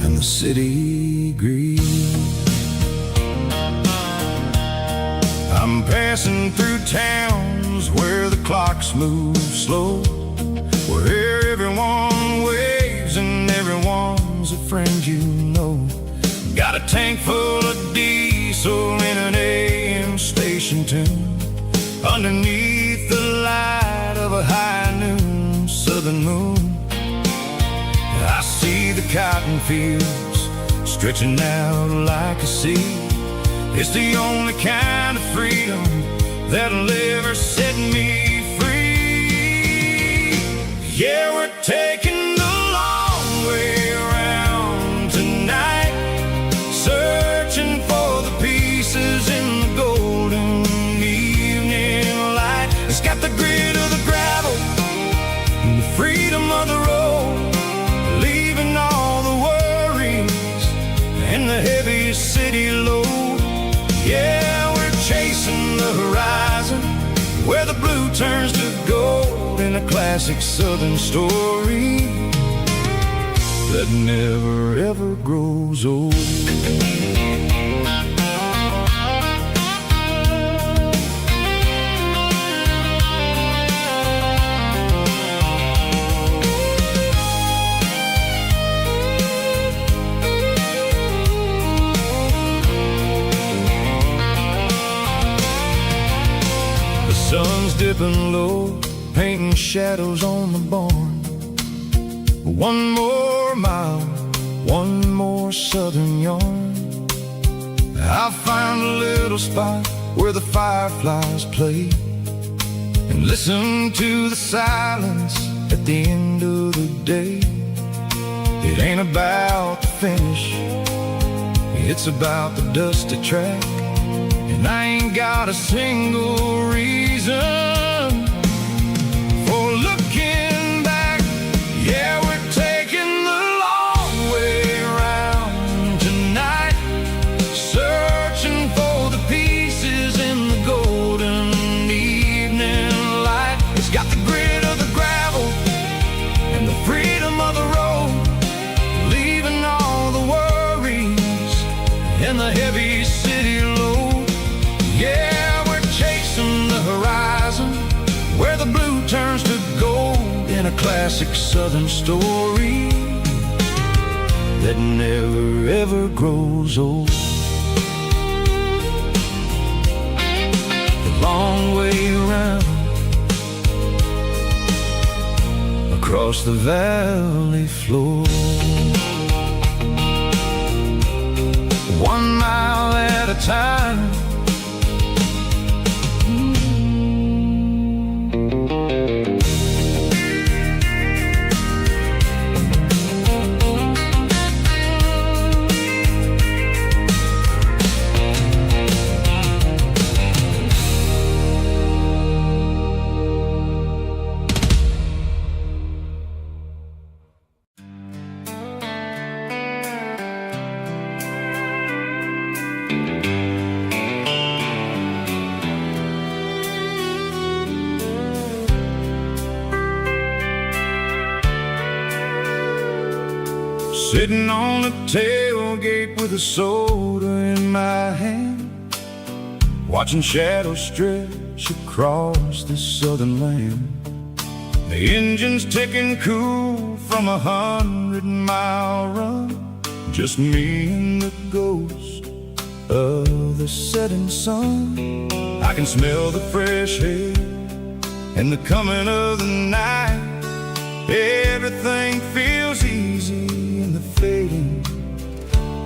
and the city greed. I'm passing through towns where the clocks move slow, where everyone waves and everyone's a friend you know. Got a tank full of diesel in an AM station tune, underneath the light of a high noon southern moon. I see the cotton fields stretching out like a sea. It's the only kind of freedom that'll ever set me free. Yeah, we're taking the long way around tonight, searching for the pieces in the golden evening light. It's got the grit of the gravel and the freedom of the road, leaving all the worries and the heavy city load. Yeah, we're chasing the horizon where the blue turns to gold, in a classic southern story that never ever grows old. Sun's dipping low, painting shadows on the barn. One more mile, one more southern yarn. I'll find a little spot where the fireflies play and listen to the silence at the end of the day. It ain't about the finish, it's about the dusty track. And I ain't got a single reason for looking back. Yeah, we're taking the long way around tonight, searching for the pieces in the golden evening light. It's got the grit of the gravel and the freedom of the road, leaving all the worries and the heavy city load. Yeah, we're chasing the horizon where the blue turns to gold, in a classic southern story that never ever grows old. The long way around across the valley floor, 1 mile at a time. Sitting on the tailgate with a soda in my hand, watching shadows stretch across this southern land. The engine's ticking cool from 100-mile run, just me and the ghost of the setting sun. I can smell the fresh air and the coming of the night. Everything feels easy in the fading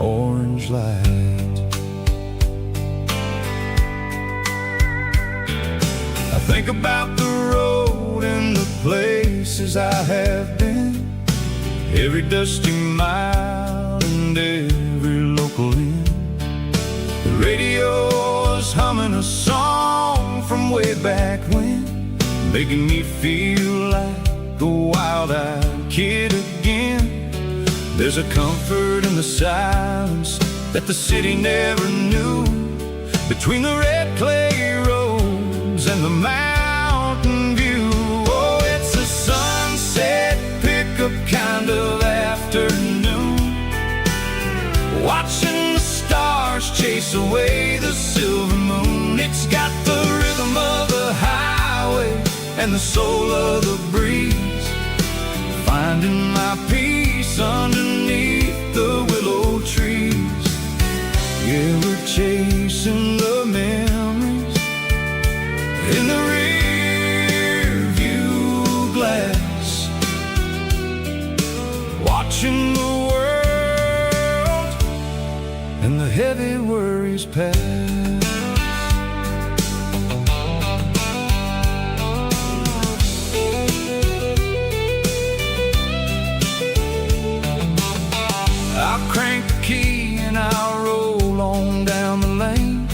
orange light. I think about the road and the places I have been, every dusty mile and every local inn. The radio is humming a song from way back when, making me feel like a wild-eyed kid again. There's a comfort in the silence that the city never knew, between the red clay roads and the mountain view. Oh, it's a sunset pickup kind of afternoon, watching the stars chase away the silver moon. It's got the rhythm of the highway and the soul of the breeze, finding my peace underneath the willow trees. Yeah, we're chasing the memories in the rear view glass, watching the world and the heavy worries pass. I'll crank the key and I'll roll on down the lane,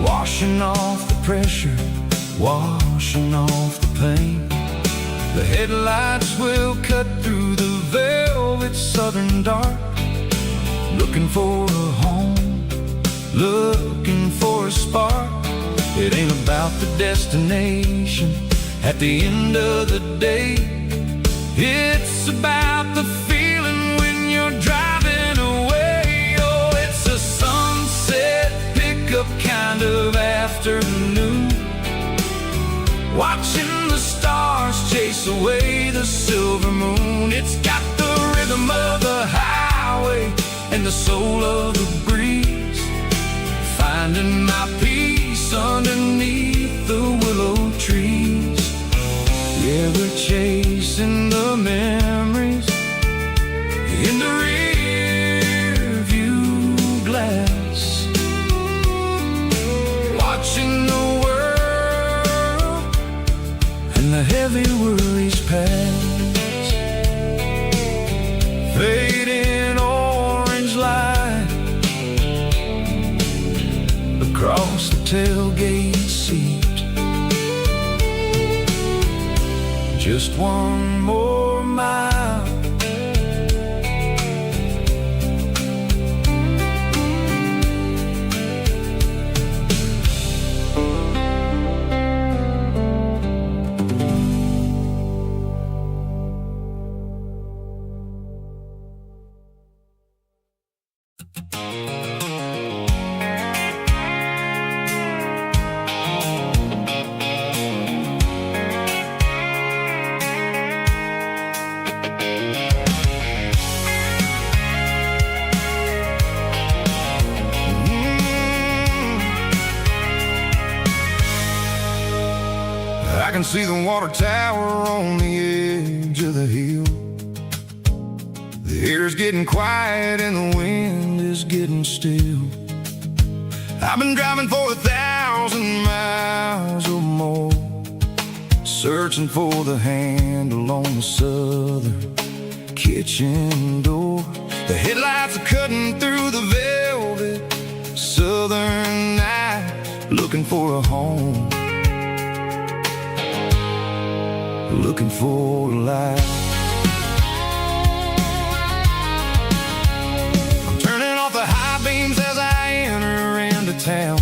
washing off the pressure, washing off the pain. The headlights will cut through the velvet southern dark, looking for a home, looking for a spark. It ain't about the destination at the end of the day, it's about the feeling when you're driving away. Oh, it's a sunset pickup kind of afternoon, watching the stars chase away the silver moon. It's got the rhythm of the highway and the soul of the breeze, finding my peace underneath the willow trees. Yeah, we're chasing the memories in the rear view glass, watching the world and the heavy worries pass. Fading orange light across the tailgate seat, just one more mile. I can see the water tower on the edge of the hill. The air's getting quiet and the wind is getting still. I've been driving for 1,000 miles or more, searching for the handle on the southern kitchen door. The headlights are cutting through the velvet southern night, looking for a home, looking for a light. I'm turning off the high beams as I enter into town,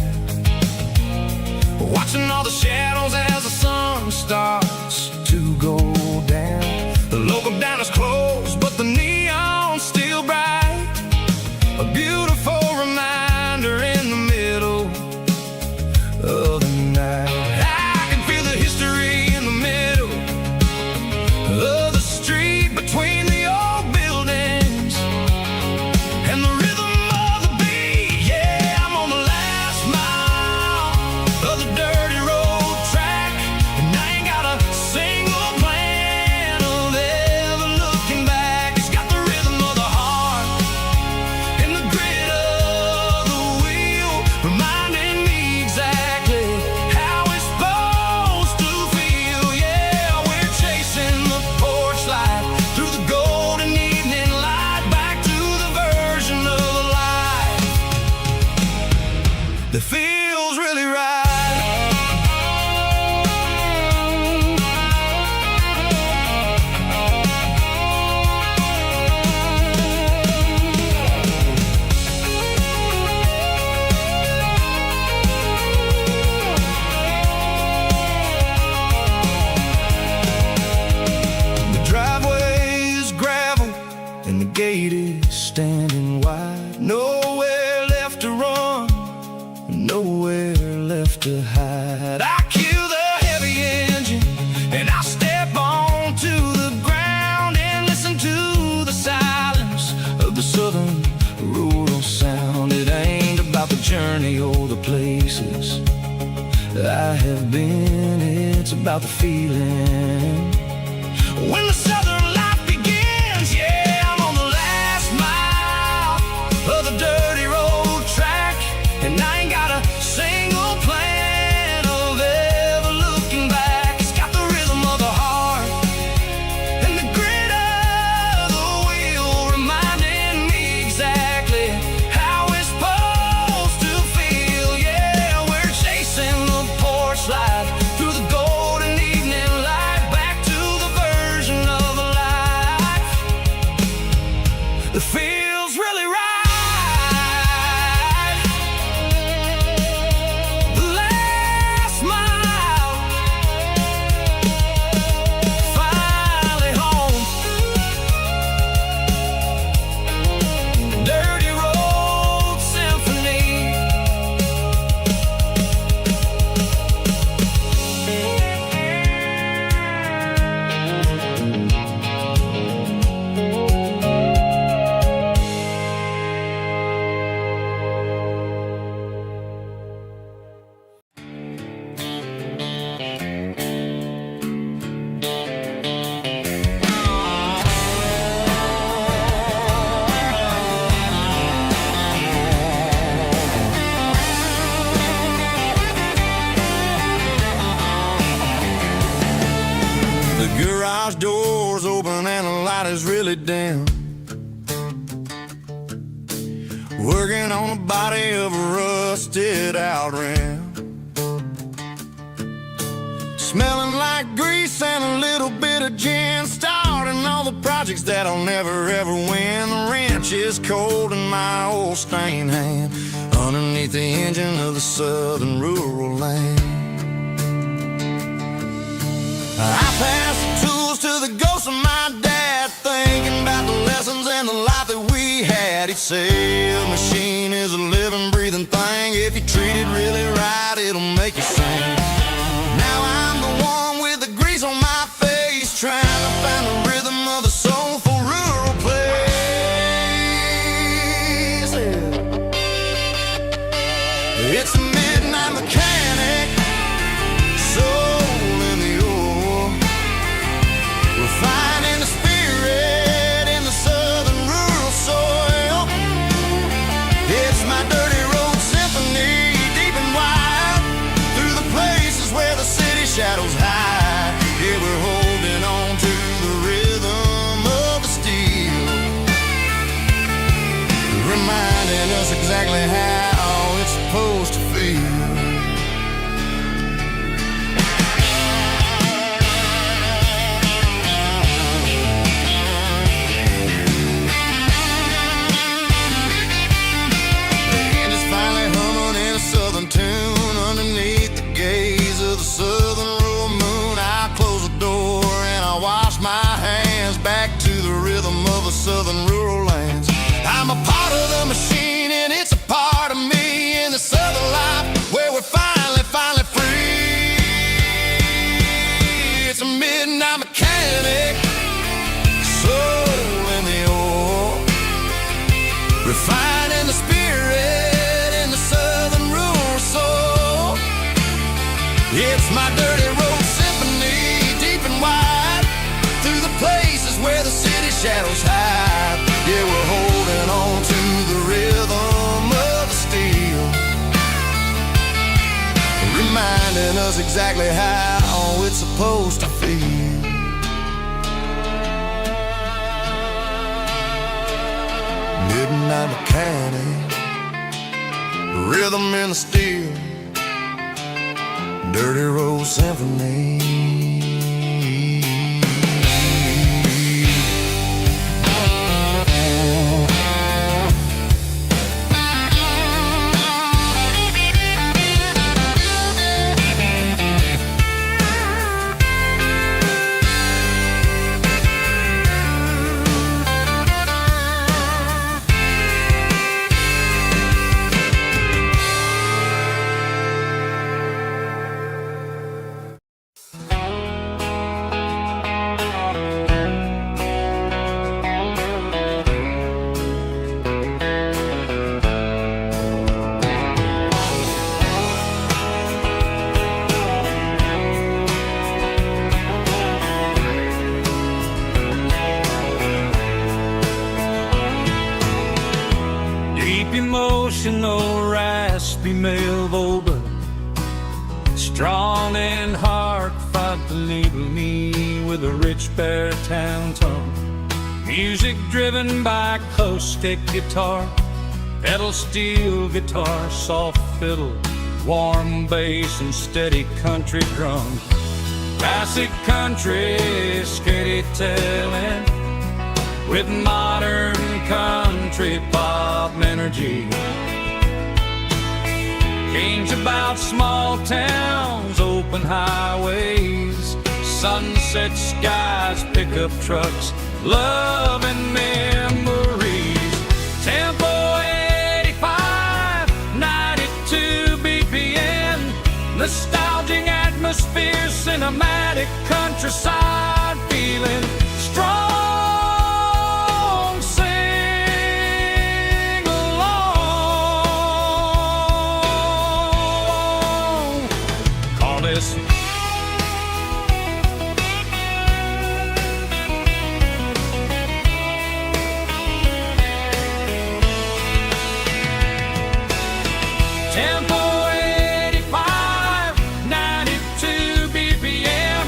watching all the shadows as the sun starts to go down. The local diner's closed, but the neon's still beautiful reminder in the middle of the night. I can feel the history in the middle of the street between the old buildings and the rhythm of the beat. Yeah, I'm on the last mile of the dirty road track, and I ain't got a single plan of ever looking back. It's got the rhythm of the heart and the grit of the wheel, reminding me exactly how it's supposed to feel. Yeah, we're chasing the porch light through the golden evening light, back to the version of life that feels really right. The driveway is gravel and the gate is standing wide. Nowhere left to run, nowhere left to hide. I kill the heavy engine and I step onto the ground and listen to the silence of the southern rural sound. It ain't about the journey or the places I have been, it's about the feeling when the southern life begins. Yeah, I'm on the last mile of the dirty road track, and I ain't got a single plan of ever looking back. It's got the rhythm of the heart and the grit of the wheel, reminding me exactly how it's supposed to feel. Yeah, we're chasing the porch light through the golden evening light, back to the version of life that feels really right. The last mile, finally home. Dirty road symphony. The garage door's open and the light is really dim. Working on the body of a rusted out rim. Smelling like grease and a little bit of gin. Starting all the projects that I'll never ever win. The wrench is cold in my old stained hand, underneath the engine of the southern rural land. I pass the tools to the ghost of my dad, thinking about the lessons and the life that we had. He'd say a machine is a living, breathing thing. If you treat it really right, it'll make you sing. Now I'm the one with the grease on my face, trying to find the rhythm of the soulful rural place. It's a midnight mechanic, soul in the ore, refining the spirit in the southern rural soil. It's my dirty road symphony, deep and wide, through the places where the city shadows hide. Yeah, we're holding on to the rhythm of the steel, reminding us exactly how it's supposed to feel. Tune underneath the gaze of the southern rural moon. I close the door and I wash my hands, back to the rhythm of the southern rural lands. I'm a part of the machine It's my dirty road symphony, deep and wide, through the places where the city shadows hide. Yeah, we're holding on to the rhythm of the steel, reminding us exactly how it's supposed to feel. Midnight mechanic, rhythm in the steel, dirty road symphony. Emotional, raspy male vulgar, strong and heartfelt, believe me, with a rich baritone tone. Music driven by acoustic guitar, pedal steel guitar, soft fiddle, warm bass and steady country drums. Classic country storytelling with modern country pop energy. Kane's about small towns, open highways, sunset skies, pickup trucks, love and memories. Tempo 85, 92 BPM, nostalgic atmosphere, cinematic countryside feeling strong. Tempo 85, 92 BPM,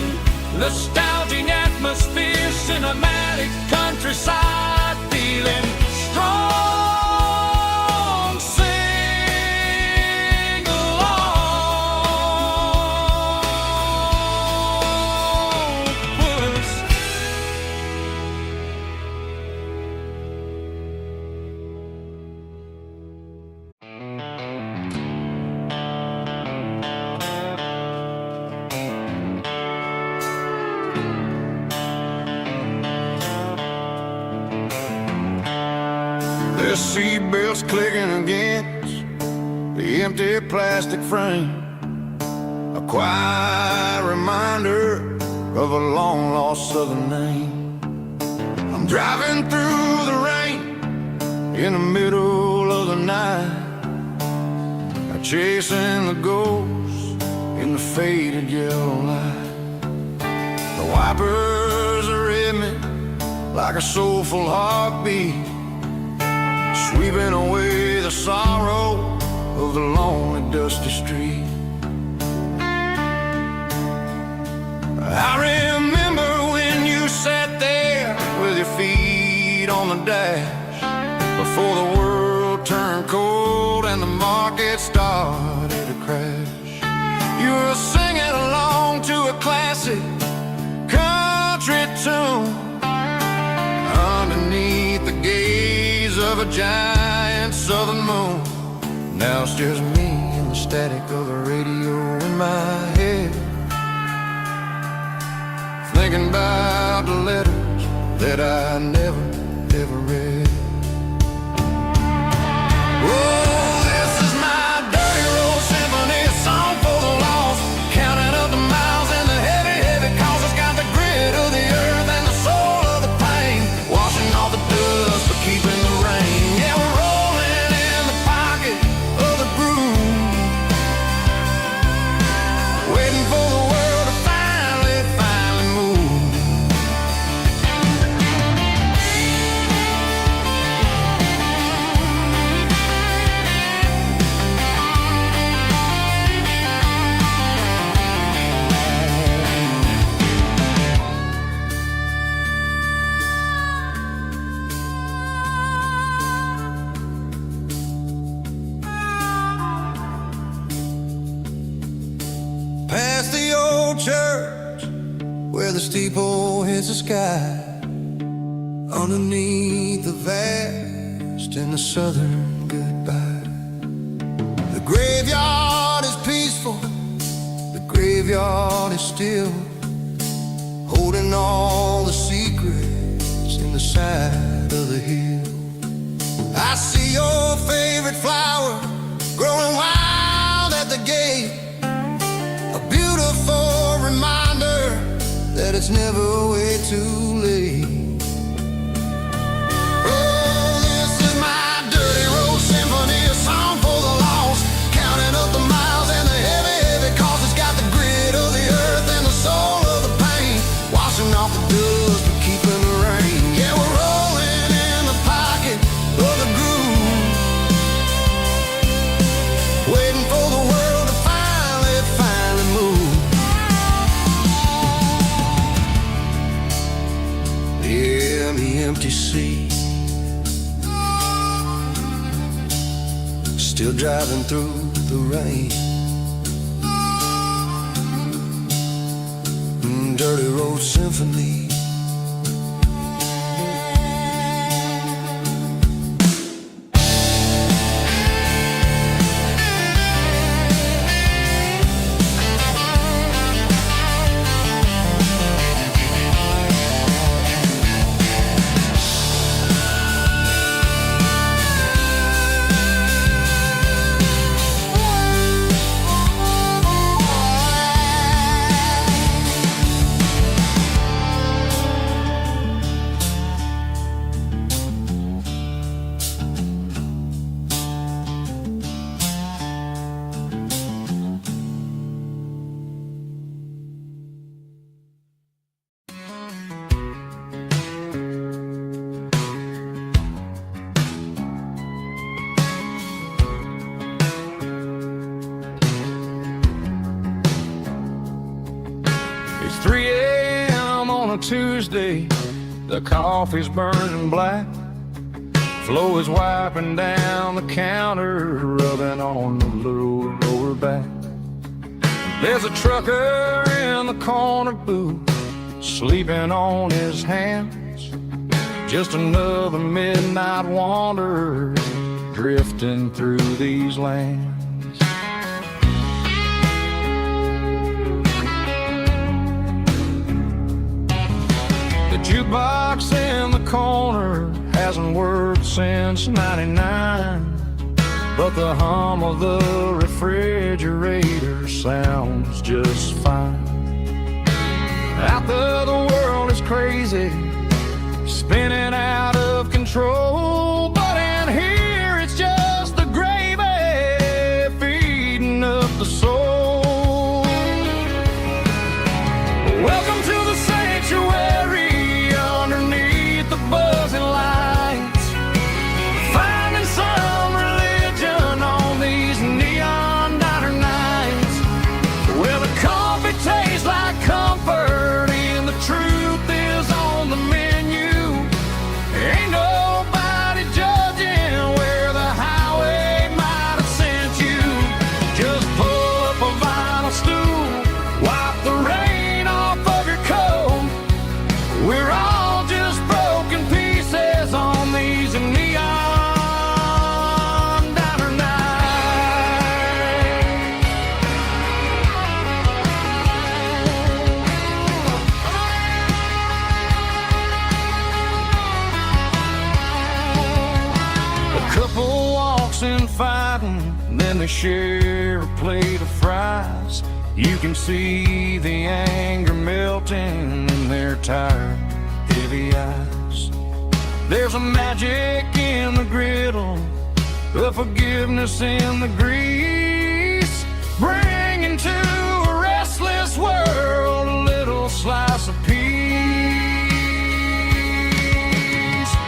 nostalgic atmosphere, cinematic countryside feeling strong. Sing along with us. The seatbelts clicking against the empty plastic frame, a quiet reminder of a long-lost southern name. I'm driving through the rain in the middle of the night, chasing the ghosts in the faded yellow light. The wipers are in me like a soulful heartbeat, sweeping away the sorrow of the lonely, dusty street. I remember when you sat there with your feet on the dash, before the world turned cold and the market started to crash. You were singing along to a classic country tune underneath the gaze of a giant southern moon. Now it's just me and the static of the radio in my head, thinking about the letters that I never, ever read. Oh, this is my dirty road symphony, a song for the lost, counting up the miles and the heavy, heavy calls. It's got the grit of the earth and the soul of the pain, washing off the dust but keeping the rain. Yeah, we're rolling in the pocket of the groove, waiting for the church where the steeple hits the sky, underneath the vast and the southern goodbye. The graveyard is peaceful, the graveyard is still, holding all the secrets in the side of the hill. I see your favorite flower growing wild at the gate, a beautiful reminder that it's never way too late. Oh, this is my dirty road symphony, a song for the lost, counting up the miles and the heavy, heavy cost. It's got the grit of the earth and the soul of the pain, washing off the dust but keeping the rain. Yeah, we're rolling in the pocket of the groove, waiting for the world to finally move. Yeah, the empty sea, still driving through the rain. Dirty road symphony. It's 3 a.m. on a Tuesday, the coffee's burning black, Flo is wiping down the counter, rubbing on the little lower back. There's a trucker in the corner booth, sleeping on his hands, just another midnight wanderer drifting through these lands. The jukebox in the corner hasn't worked since '99, but the hum of the refrigerator sounds just fine. Out there the world is crazy, spinning out of control, but in here it's just the gravy feeding up the soul. Welcome to the sanctuary underneath the buzzing lights, finding some religion on these neon diner nights, where the coffee tastes like comfort and the truth is on the menu. Ain't nobody judging where the highway might have sent you. Just pull up a vinyl stool, wipe the rain off of your coat. We're all just broken pieces on these neon diner nights. A couple walks in fighting, then they share a plate of fries. You can see the anger melting in their tired, heavy eyes. There's a magic in the griddle, a forgiveness in the grease, bringing to a restless world a little slice of peace.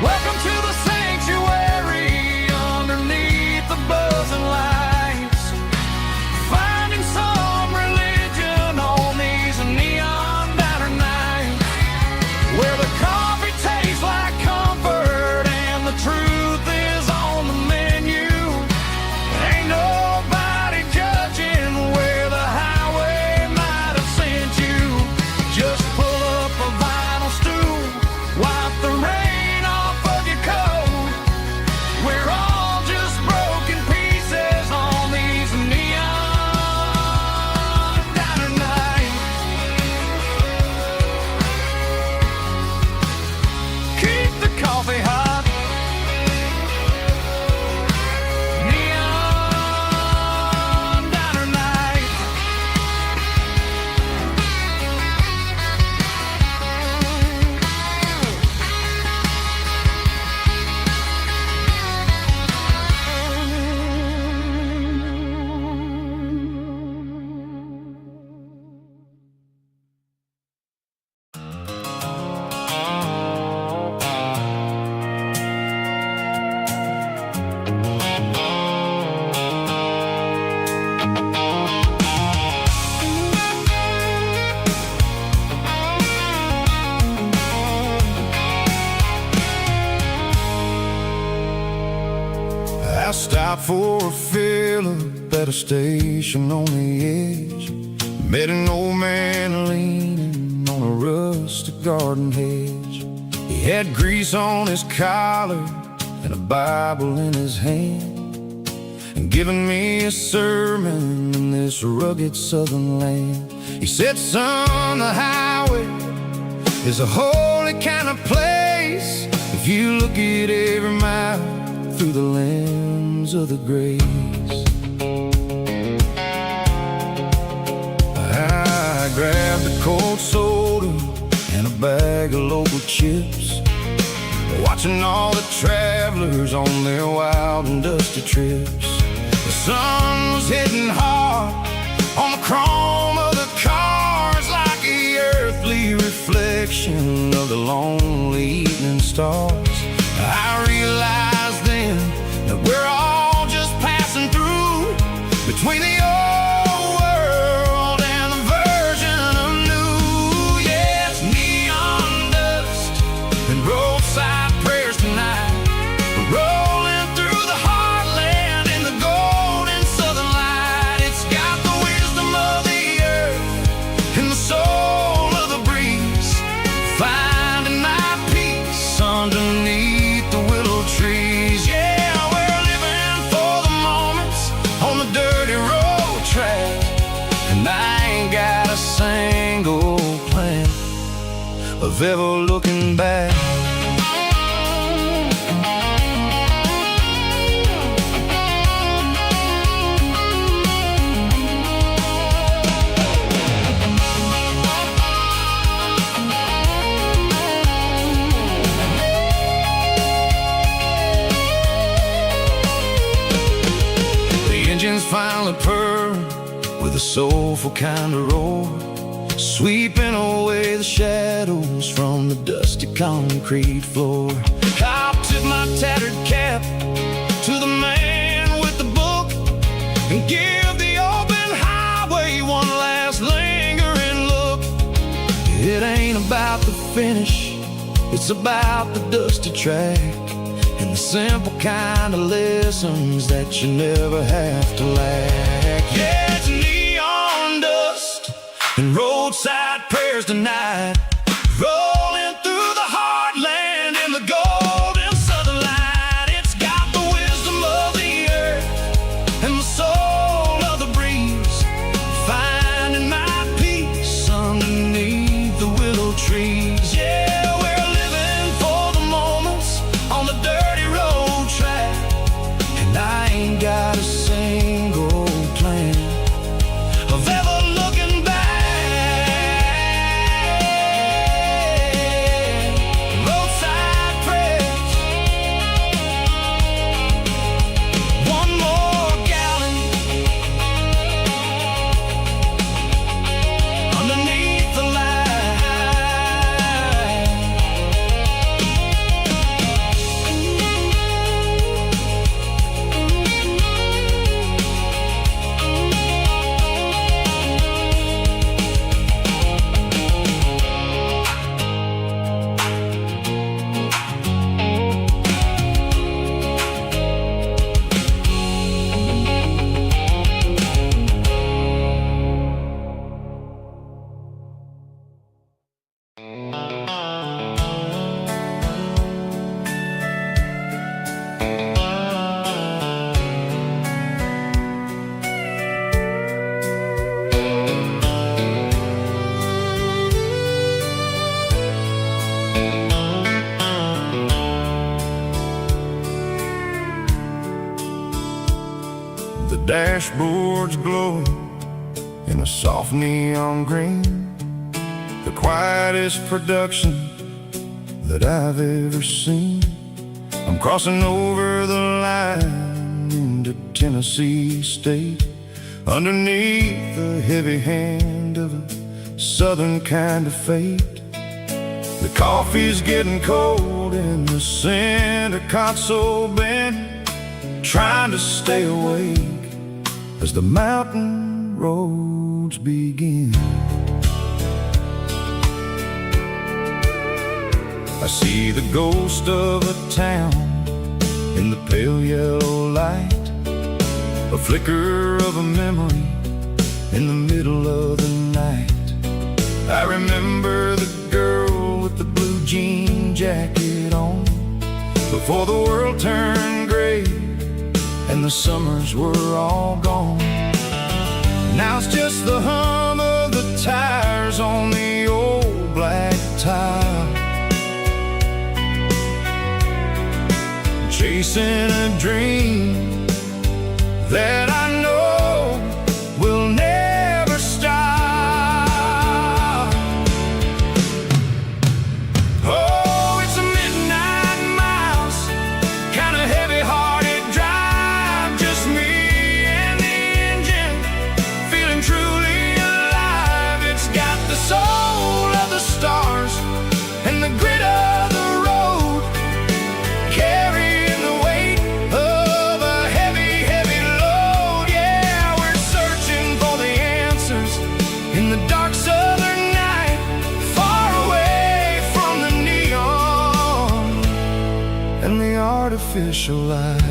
Welcome to the sanctuary underneath the buzzing lights, finding some religion on these neon diner nights, where the coffee tastes like comfort and the truth is on the menu. Ain't nobody judging where the house for a fill-up at a station on the edge. Met an old man leaning on a rustic garden hedge. He had grease on his collar and a Bible in his hand, and giving me a sermon in this rugged southern land. He said, son, the highway is a holy kind of place if you look at every mile through the lens of the grace. I grabbed a cold soda and a bag of local chips, watching all the travelers on their wild and dusty trips. The sun was hitting hard on the chrome of the cars, like the earthly reflection of the lonely evening stars. I realized then that we're all just passing through between the old world and the version of new. Yeah, it's neon dust and roadside prayers tonight. We're rolling through the heartland in the golden southern light. It's got the wisdom of the earth and the soul of the breeze, finding my peace underneath the willow trees. Yeah, we're living for the moments on the dirty road track, and I ain't got a single plan of ever looking back. Finally purr with a soulful kind of roar, sweeping away the shadows from the dusty concrete floor. I'll tip my tattered cap to the man with the book and give the open highway one last lingering look. It ain't about the finish, it's about the dusty track and the simple kind of lessons that you never have to lack. Yeah, it's neon dust and roadside prayers tonight, rolling through the heartland in the golden southern light. It's got the wisdom of the earth and the soul of the breeze, finding my peace underneath the willow trees. Yeah, we're living for the moments on the dirty road track, and I ain't got a single plan of ever looking back. Roadside prayers, one more gallon underneath the light. The dashboard's glowing in a soft neon green, the quietest production that I've ever seen. I'm crossing over the line into Tennessee State, underneath the heavy hand of a southern kind of fate. The coffee's getting cold in the center console bin, trying to stay awake as the mountain roads begin. I see the ghost of a town in the pale yellow light, flicker of a memory in the middle of the night. I remember the girl with the blue jean jacket on, before the world turned gray and the summers were all gone. Now it's just the hum of the tires on the old black tile, chasing a dream that I know will never stop. Oh, it's a midnight miles, kind of heavy-hearted drive, just me and the engine, feeling truly alive. It's got the soul of the stars and the grit of the road, carrying the weight of a heavy, heavy load. Yeah, we're searching for the answers in the dark southern night, far away from the neon and the artificial light.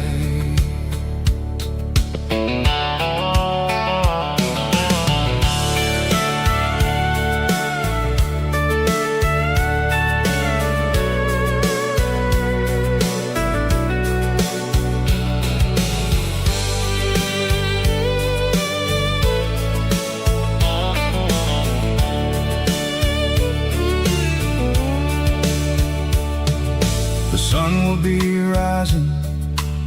The sun will be rising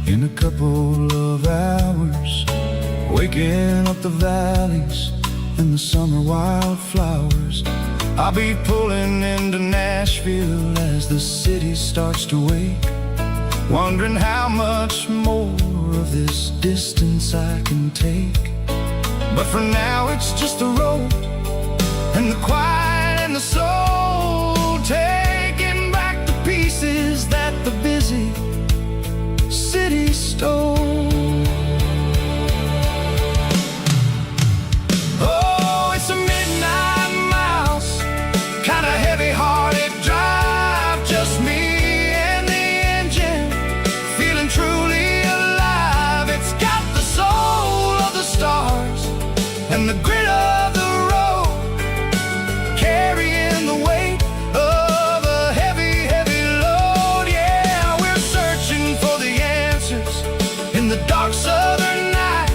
in a couple of hours, waking up the valleys and the summer wildflowers. I'll be pulling into Nashville as the city starts to wake, wondering how much more of this distance I can take. But for now it's just the road and the quiet and the soul, taking back the pieces that the busy city stole. Oh, it's a midnight miles, kind of heavy-hearted drive, just me and the engine, feeling truly alive. It's got the soul of the stars and the grit of the road, carrying the weight of a heavy, heavy load. Yeah, we're searching for the answers in the dark southern night,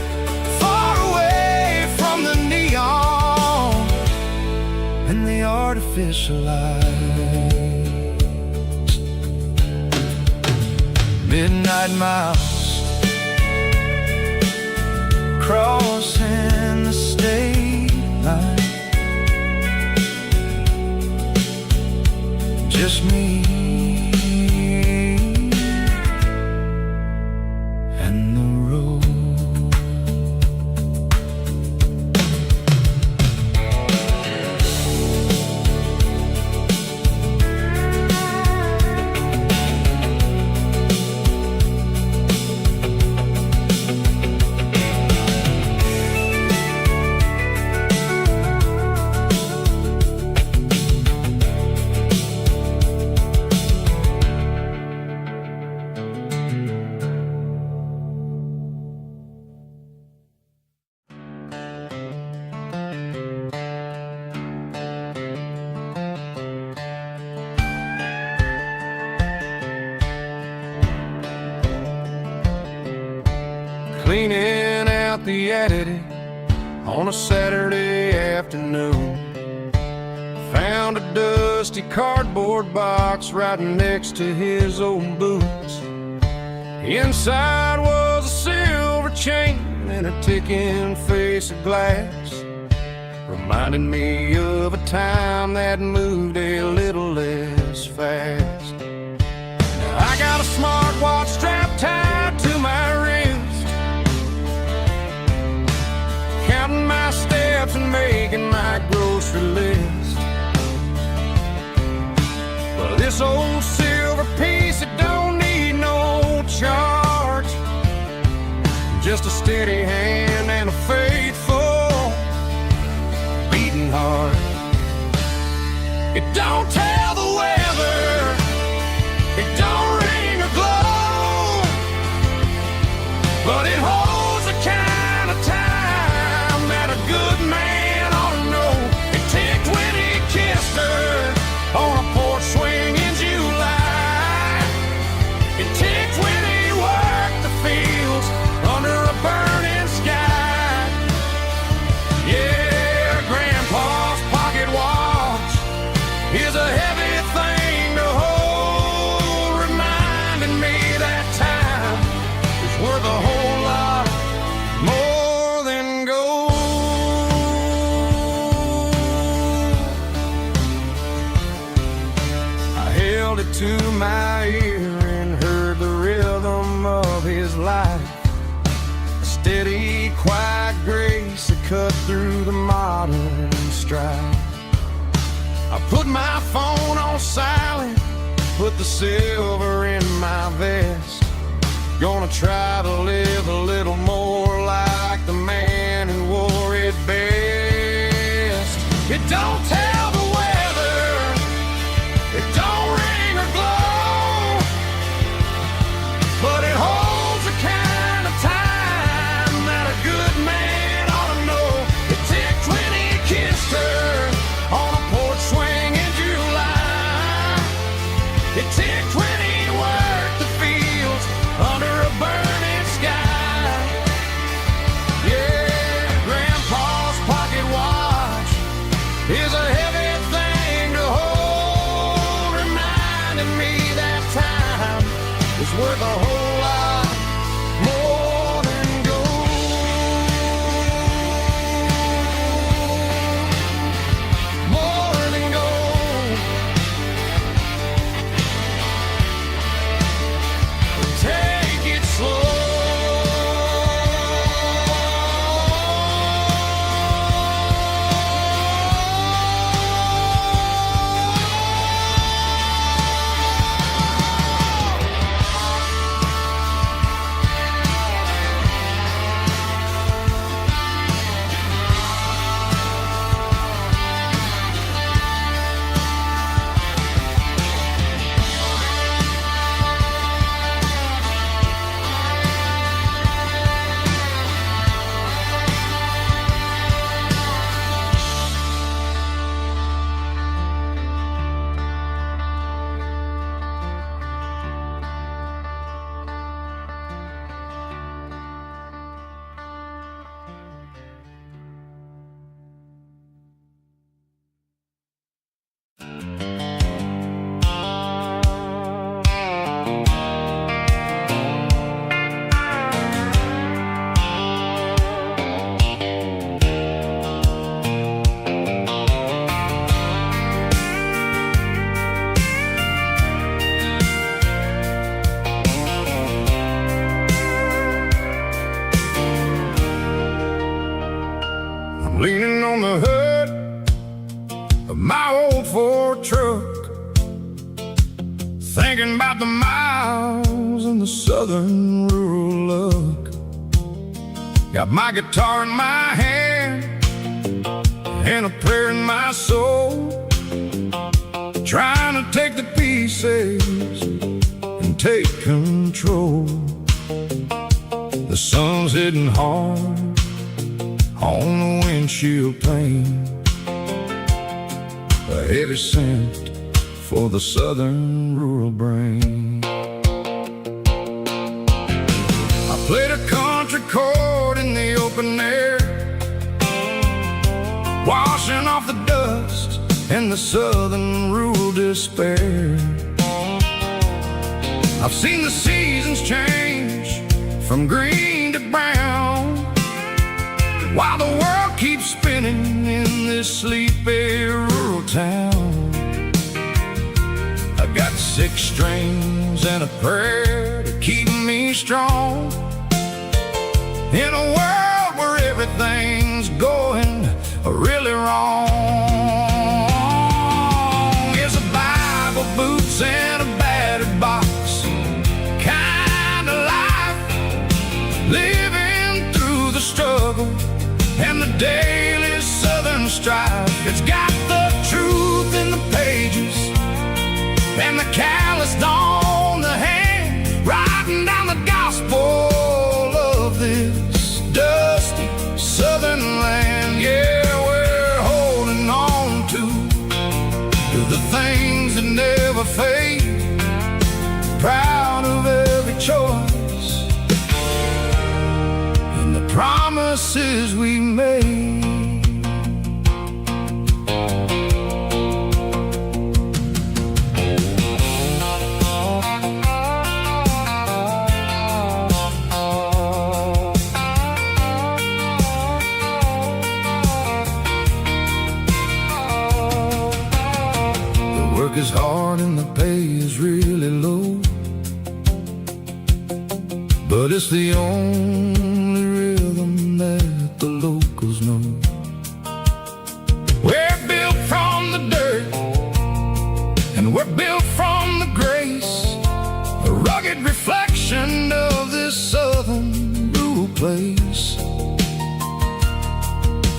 far away from the neon and the artificial lights. Midnight miles, crossing the state line, just me and the road. Cleaning out the attic on a Saturday afternoon, found a dusty cardboard box right next to his old boots. Inside was a silver chain and a ticking face of glass, reminding me of a time that moved a little less fast. Now I got a smartwatch strapped tied to my wrist, counting my steps and making my grocery list. Well, this old silver piece, it don't need no charge, just a steady hand and a faithful beating heart. It don't tell the weather, it don't ring or glow, but it holds the kind steady, quiet grace that cut through the modern strife. I put my phone on silent, put the silver in my vest. Gonna try to live a little more like the man who wore it best. It don't tell the weather, it don't ring or glow, but it holds the kind of time that a good man ought to know. It ticked when he kissed her on a porch swing in July. It ticked when he worked the fields under a burning sky. Yeah, Grandpa's pocket watch is a heavy thing to hold, reminding me that time is worth a whole lot more than gold. More than gold. Take it slow. Leaning on the hood of my old Ford truck, thinking about the miles and the southern rural look. Got my guitar in my hand and a prayer in my soul, trying to take the pieces and take control. The sun's hitting hard on the windshield pane, a heavy scent for the southern rural brain. I played a country chord in the open air, washing off the dust and the southern rural despair. I've seen the seasons change from green to brown, while the world keeps spinning in this sleepy rural town. I got 6 strings and a prayer to keep me strong, in a world where everything's going really wrong. Here's a Bible, boots, and a battered box, kind of life, living through the struggle and the daily southern strife. It's got the truth in the pages and the calloused on the hand, writing down the gospel of this dusty southern land. Yeah, we're holding on to the things that never fade, proud of every choice and the promises we made. Work is hard and the pay is really low, but it's the only real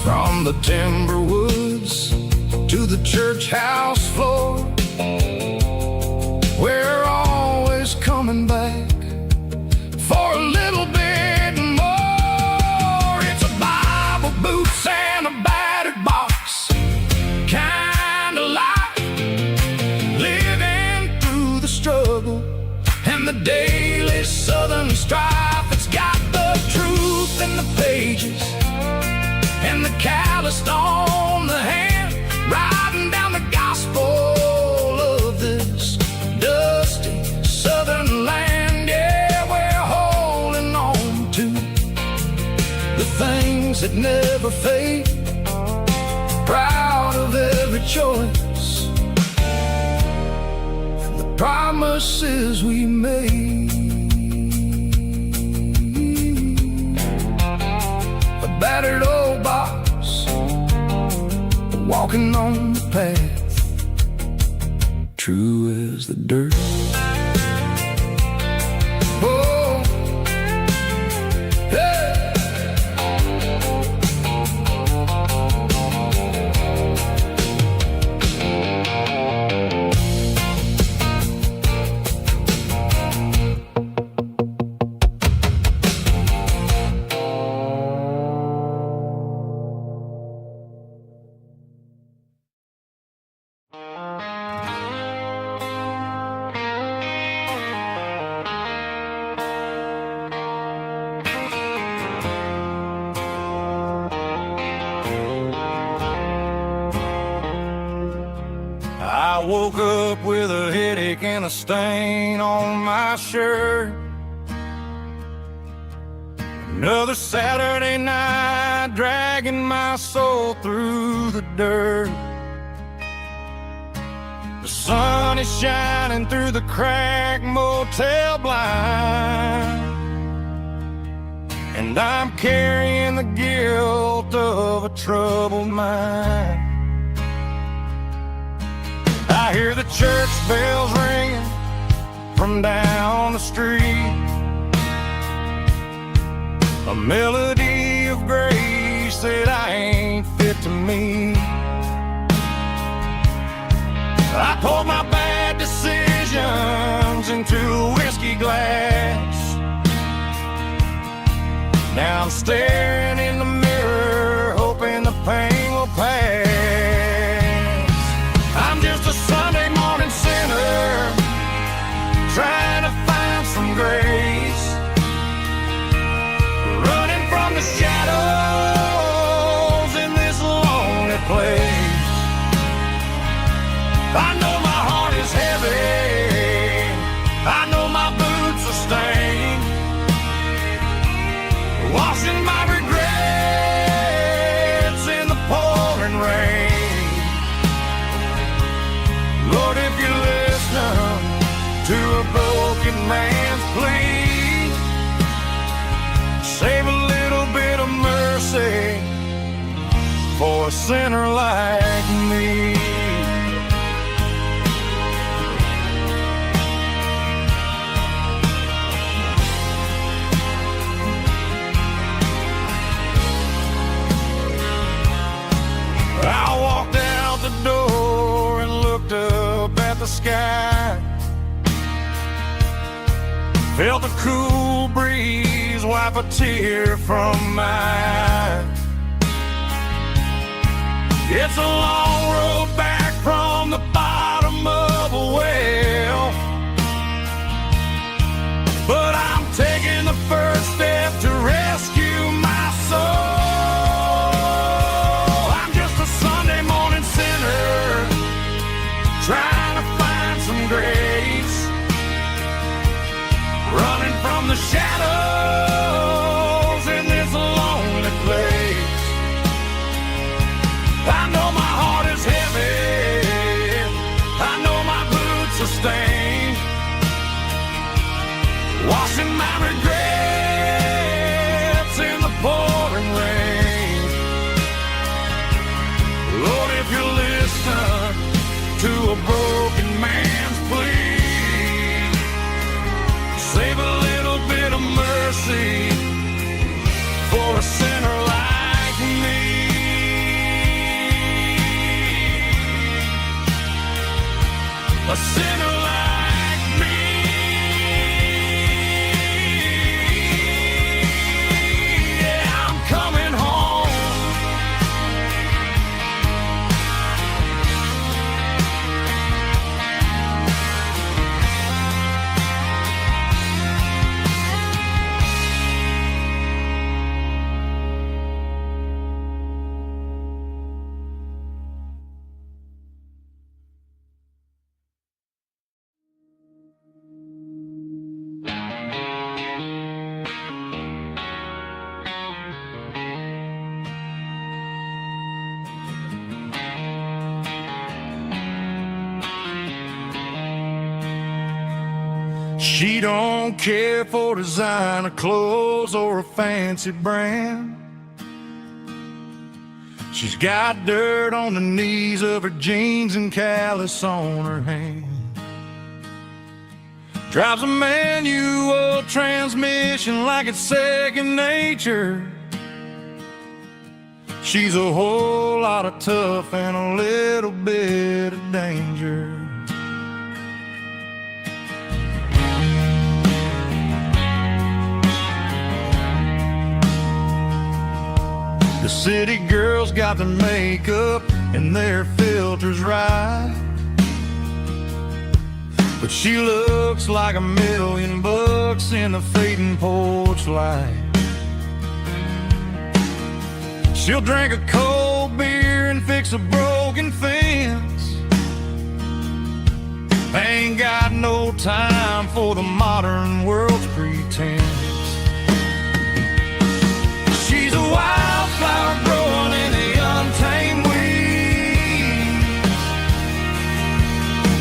From the timber woods to the church house floor, we're always coming back for a little bit more. It's a Bible, boots, and a battered box kind of life, living through the struggle and the daily southern strife. It's got the truth in the pages and the calloused on the hand, riding down the gospel of this dusty southern land. Yeah, we're holding on to the things that never fade, proud of every choice and the promises we made. A battered old box, walking on the path, true as the dirt. Oh, hey. I woke up with a headache and a stain on my shirt. Another Saturday night, dragging my soul through the dirt. The sun is shining through the cracked motel blind, and I'm carrying the guilt of a troubled mind. I hear the church bells ringing from down the street, a melody of grace that I ain't fit to meet. I poured my bad decisions into a whiskey glass. Now I'm staring in the mirror, hoping the pain will pass. I'm just a Sunday morning sinner, trying to find some grace, running from the shadows in this lonely place. I know my heart is heavy, I know my boots are stained, washing my regrets in the pouring rain. Lord, if you listen to a broken man's plea, save a little bit of mercy for a sinner like me. I walked out the door and looked up at the sky, felt a cool breeze wipe a tear from my eye. It's a long road back from the bottom of a well, but I'm taking the first step to rescue my soul. Trying to find some grace, running from the shadows in this lonely place. I know my heart is She don't care for designer clothes or a fancy brand. She's got dirt on the knees of her jeans and callus on her hand. Drives a manual transmission like it's second nature. She's a whole lot of tough and a little bit of danger. The city girls got their makeup and their filters right, but she looks like $1,000,000 in the fading porch light. She'll drink a cold beer and fix a broken fence. Ain't got no time for the modern world's pretense. She's a wildflower growing in the untamed weeds.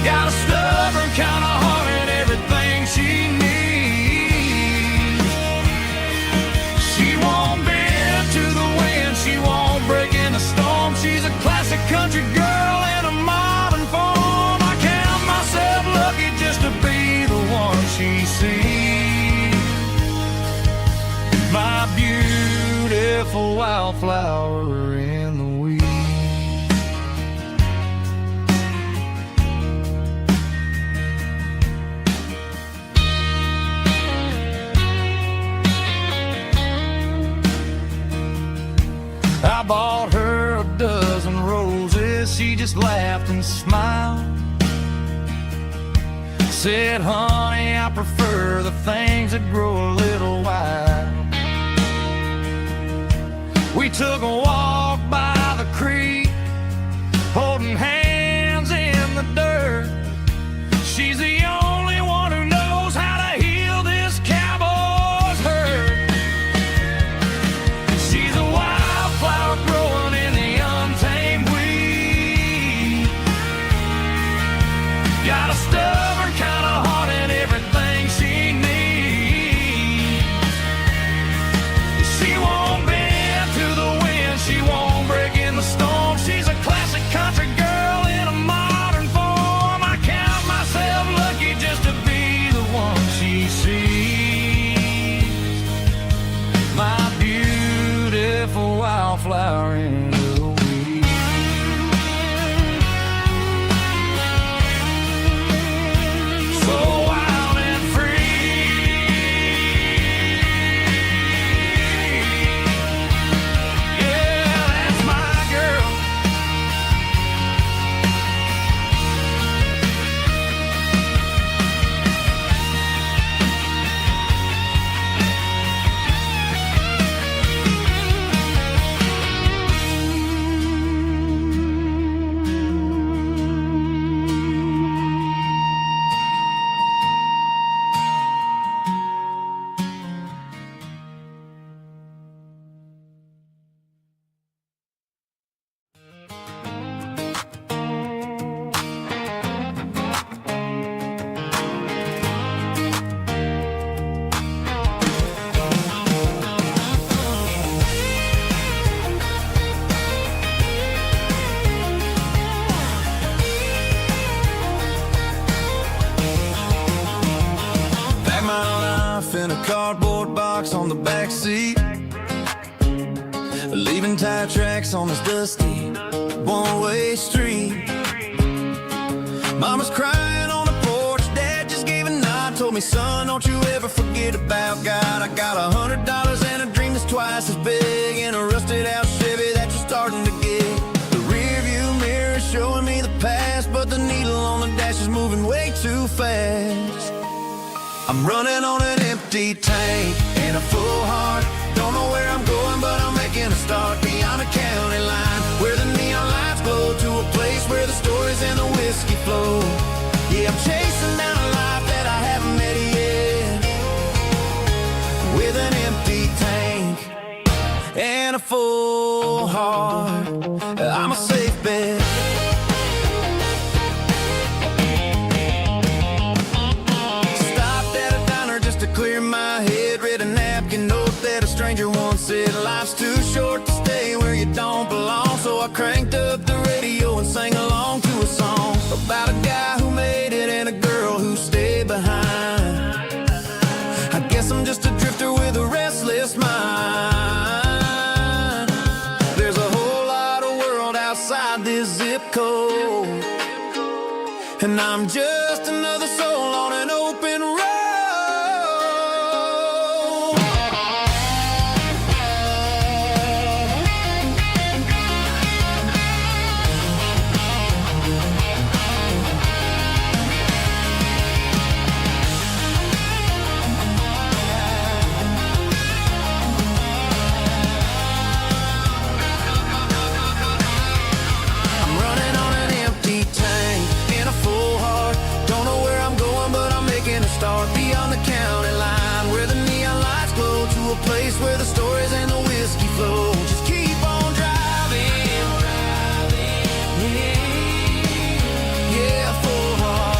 Got a stubborn kind of heart and everything she needs. She won't bend to the wind, she won't break in the storm. She's a classic country girl in a modern form. I count myself lucky just to be the one she sees. My beautiful wildflower in the weeds. I bought her a dozen roses, she just laughed and smiled. Said, honey, I prefer the things that grow a little wild. We took a walk by the creek, holding hands in the dirt. She's the only one who knows how to heal this cowboy's hurt. She's a wildflower growing in the untamed weed. Got a stubborn kind of heart and everything she needs. She won't bend to the wind, she won't break in the storm. She's a classic country girl in a modern form. I count myself lucky just to be the one she sees. My beautiful wildflower in the weeds. So wild and free. Yeah, that's my girl. Pack my life in a cardboard box on the back seat, leaving tire tracks on this dusty one-way street. Mama's crying on the porch, Dad just gave a nod, told me, son, don't you ever forget about God. I got $100 and a dream that's twice as big, and a rusted out Chevy that you're starting to get. The rear view mirror is showing me the past, but the needle on the dash is moving way too fast. I'm running on an empty tank and a full heart. Don't know where I'm going, but I'm making a start beyond a county line, where the neon lights glow, to a place where the stories and the whiskey flow. Yeah, I'm chasing down a life that I haven't met yet, with an empty tank and a full heart. I'm a safe bet. Stopped at too short to stay where you don't belong. So I cranked up the radio and sang along to a song about a guy who made it and a girl who stayed behind. I guess I'm just a drifter with a restless mind. There's a whole lot of world outside this zip code, and I'm just another soul on an open road. I'm running on an empty tank in a full heart. Don't know where I'm going, but I'm making a start beyond the county line, where the neon lights glow, to a place where the stories and the whiskey flow. Just keep on driving, yeah, full heart.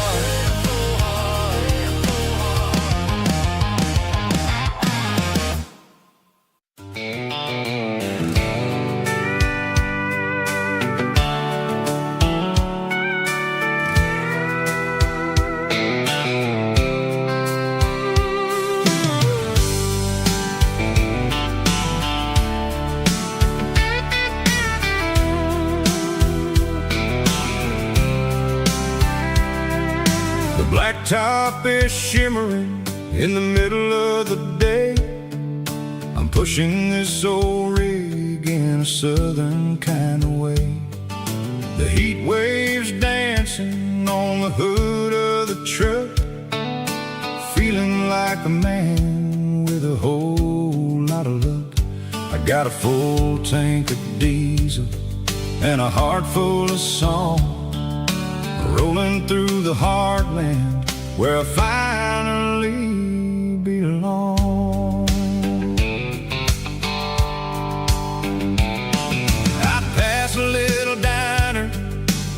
The blacktop is shimmering in the middle of the day. I'm pushing this old rig in a southern kind of way. The heat waves dancing on the hood of the truck, feeling like a man with a whole lot of luck. I got a full tank of diesel and a heart full of song, rolling through the heartland where I finally belong. I pass a little diner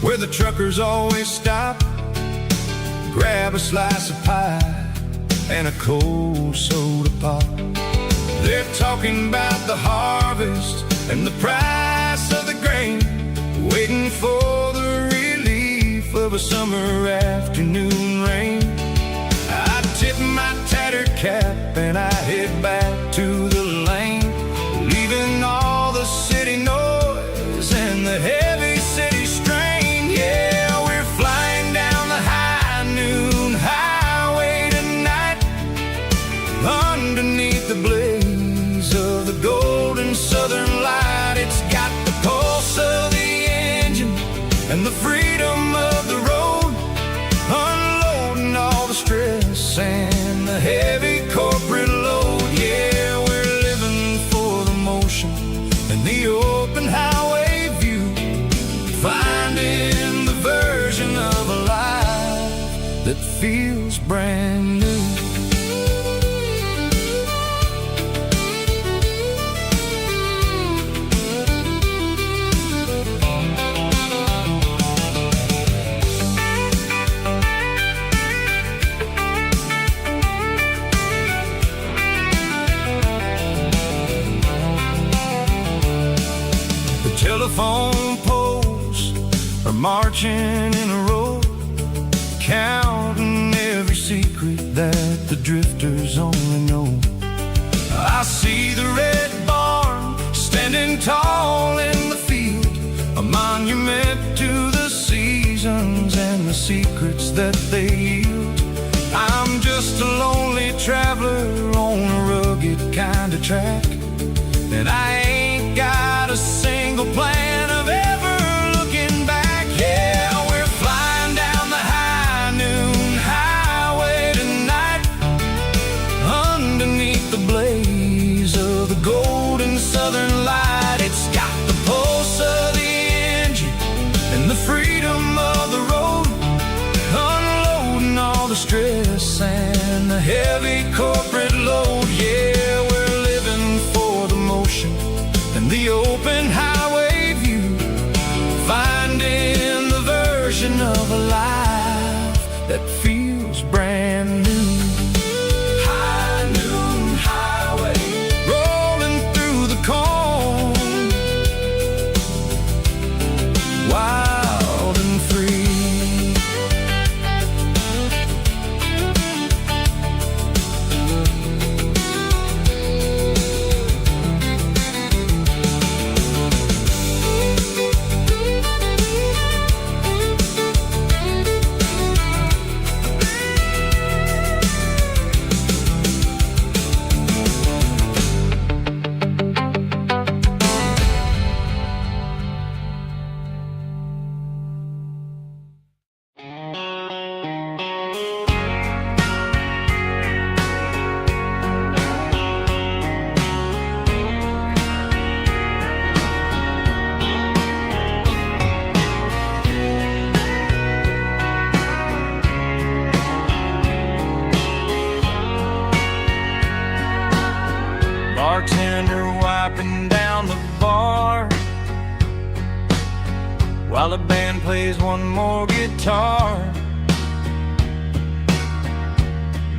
where the truckers always stop, grab a slice of pie and a cold soda pop. They're talking about the harvest and the price of the grain, waiting for the relief of a summer afternoon rain. I tip my tattered cap and I head back to the lane, leaving all the city noise and the heavy city strain. Yeah, we're flying down the high noon highway tonight, underneath the blaze of the golden southern light. It's got the pulse of the engine and the freedom of the road, unloading all the stress and the heavy corporate load. Yeah, we're living for the motion and the open highway view, finding the version of a life that feels brand new. Telephone poles are marching in a row, counting every secret that the drifters only know. I see the red barn standing tall in the field, a monument to the seasons and the secrets that they yield. I'm just a lonely traveler on a rugged kind of track, and I ain't got a single plan of ever looking back. Yeah, we're flying down the high noon highway tonight, underneath the blaze of the golden southern light. It's got the pulse of the engine and the freedom of the road, unloading all the stress and the heavy corporate load. Yeah, we're living for the motion and the open highway view, finding the version of a life that feels brand new. High noon highway, rolling through the corn on the bar while the band plays one more guitar.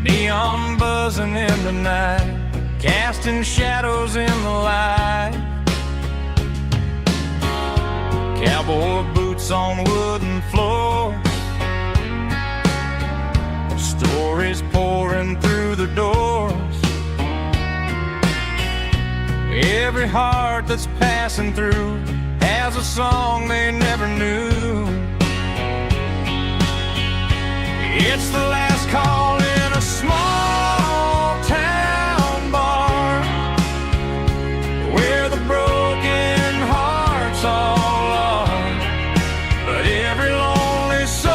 Neon buzzing in the night, casting shadows in the light. Cowboy boots on wooden floors, stories pouring through the doors. Every heart that's passing through has a song they never knew. It's the last call in a small town bar where the broken hearts all are. But every lonely soul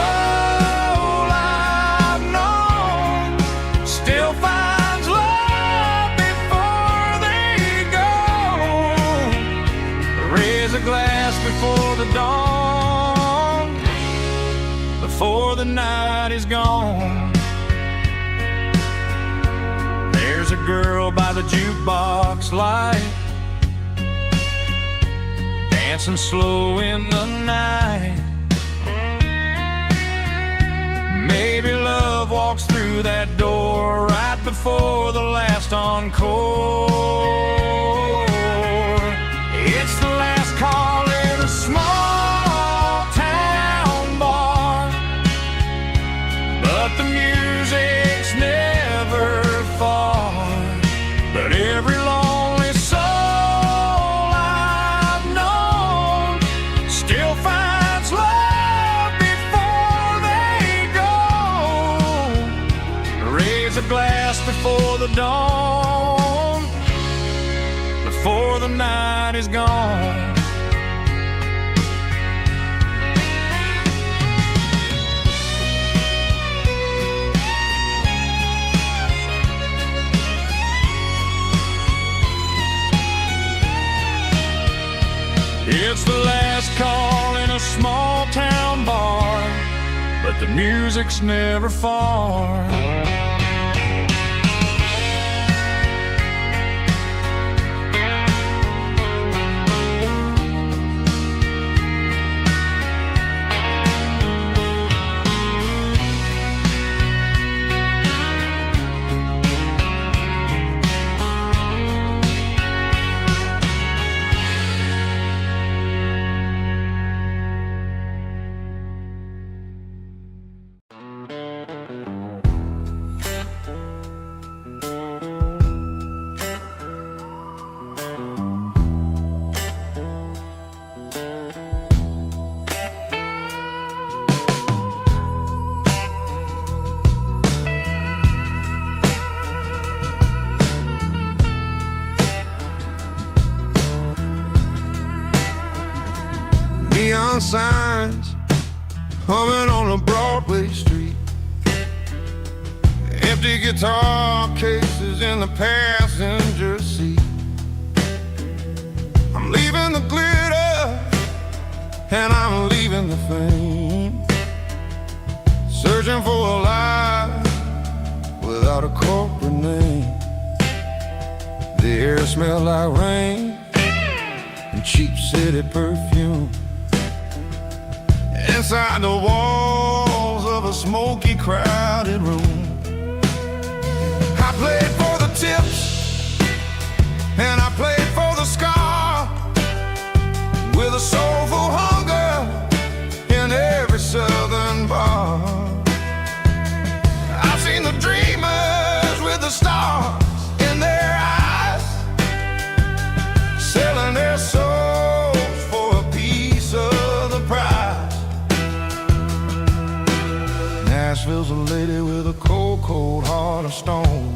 I've known still finds love before they go. Raise a glass before the dawn, before the night is gone. There's a girl by the jukebox light, dancing slow in the night. Maybe love walks through that door right before the last encore. It's the last call in a small town bar, but the music's never far. But every lonely soul I've known still finds love before they go. Raise a glass before the dawn, before the night is gone. It's the last call in a small town bar, but the music's never far. Neon signs humming on a Broadway street, empty guitar cases in the passenger seat. I'm leaving the glitter and I'm leaving the fame, searching for a life without a corporate name. The air smelled like rain and cheap city perfume. Inside the walls of a smoky, crowded room, I played for the tips and I played for the scar, with a soulful hunger in every southern bar. I've seen the dreamers with the stars in their eyes, selling their souls for a piece of the prize. Nashville's a lady with a cold, cold heart of stone.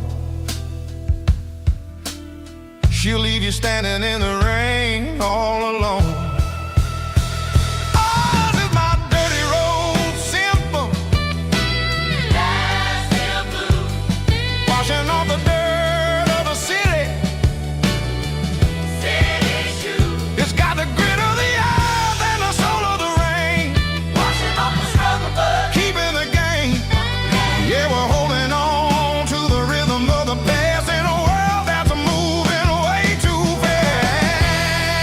She'll leave you standing in the rain all alone. Ours is my dirty road simple, washing off the dirt of the city. It's got the grit of the earth and the soul of the rain, washing off the struggle, but keeping the game. Yeah, we're holding on to the rhythm of the past in a world that's moving way too fast.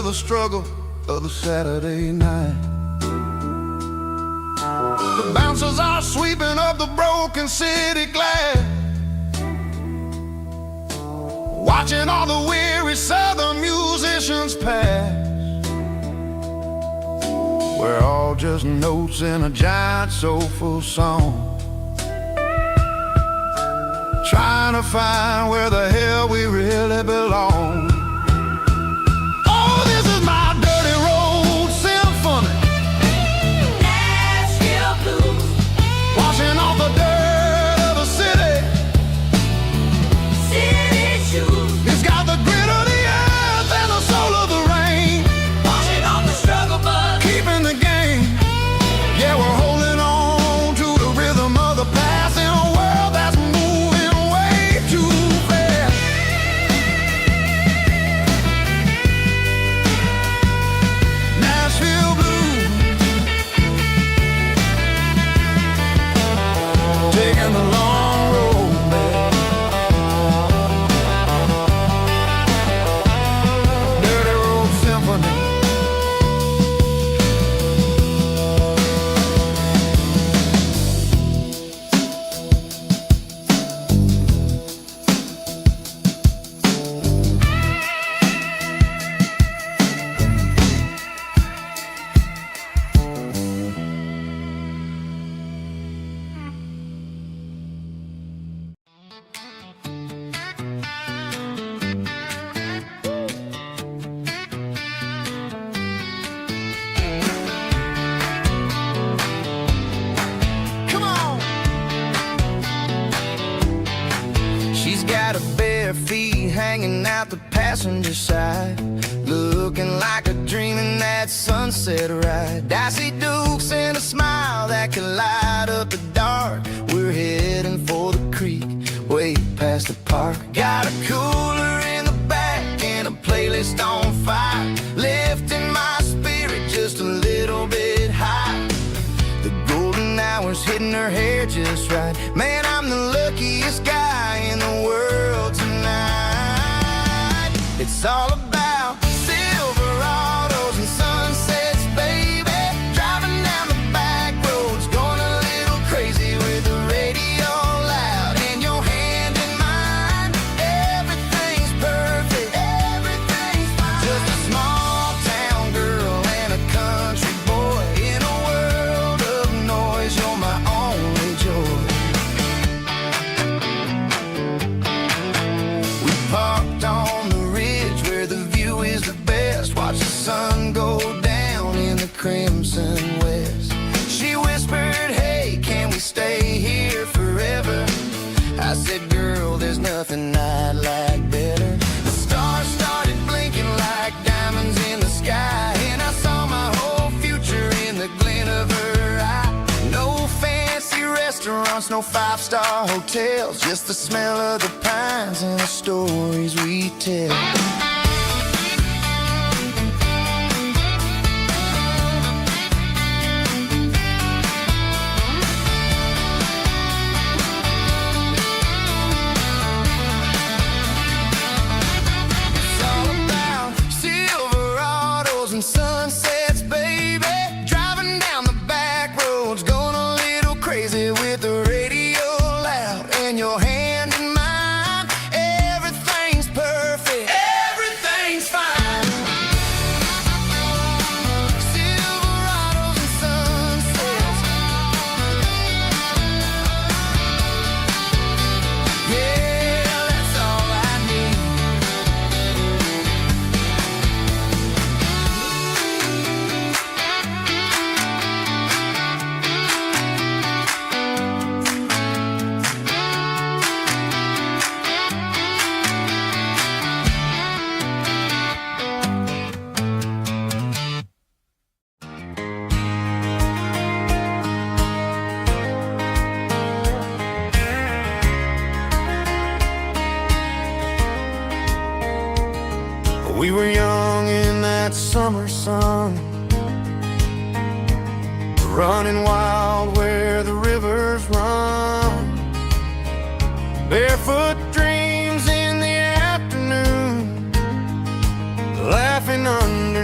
the struggle of the Saturday night. The bouncers are sweeping up the broken city glass, watching all the weary southern musicians pass. We're all just notes in a giant soulful song, trying to find where the hell we really belong. Oh, this is my dirty road symphony, Nashville blues, washing off the dirt of the city. city shoes, It's got the grit of the earth and the soul of the rain, washing off the struggle bug. keeping the game. Yeah, we're holding on to the rhythm of the past in a world that's moving way too fast. Nashville blues, taking the long road back. Dirty road symphony. Come on. She's got her bare feet hanging out the passenger side, looking like a dream in that sunset ride. Dicey dukes and a smile that can light up the dark. We're heading for the creek, way past the park. Got a cooler in the back and a playlist on fire, lifting my spirit just a little bit high. The golden hours hitting her hair just right. Man, I'm the luckiest guy in the world tonight. It's all about Silverados and sunsets, baby. Driving down the back roads, going a little crazy with the radio loud and your hand in mine. Everything's perfect, everything's fine. Just a small town girl and a country boy in a world of noise. You're my only joy. We parked on the ridge where the view is the best. Watch the sun go down in the crimson west. She whispered, hey, can we stay here forever? I said, girl, there's nothing I'd like better. The stars started blinking like diamonds in the sky, and I saw my whole future in the glint of her eye. No fancy restaurants, no five-star hotels, just the smell of the pines and the stories we tell. It's all about Silverados and sunsets, baby. Driving down the back roads, going a little crazy with the radio loud and your hand in mine. Everything's perfect, everything's fine. Silverados and sunsets, yeah, that's all I need. We were young in that summer sun, running wild where the rivers run. Barefoot dreams in the afternoon, laughing under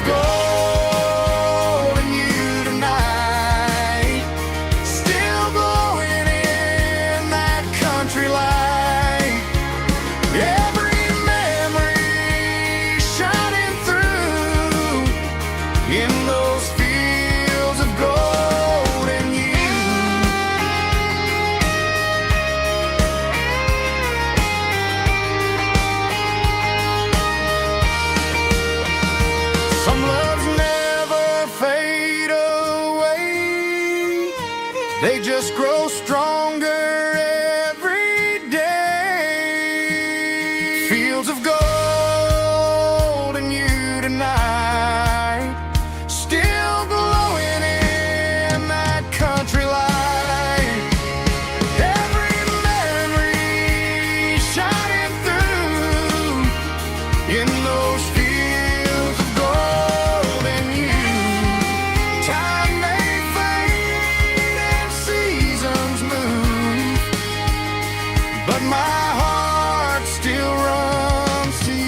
gold in you tonight, still glowing in that country light. Every memory shining through in those fields of gold in you. Some loves never fade away, they just grow stronger every day. Fields of gold in you tonight, still glowing in that country light. Every memory shining through in those fields of gold in you. Time may fade and seasons move, but my heart still runs to you.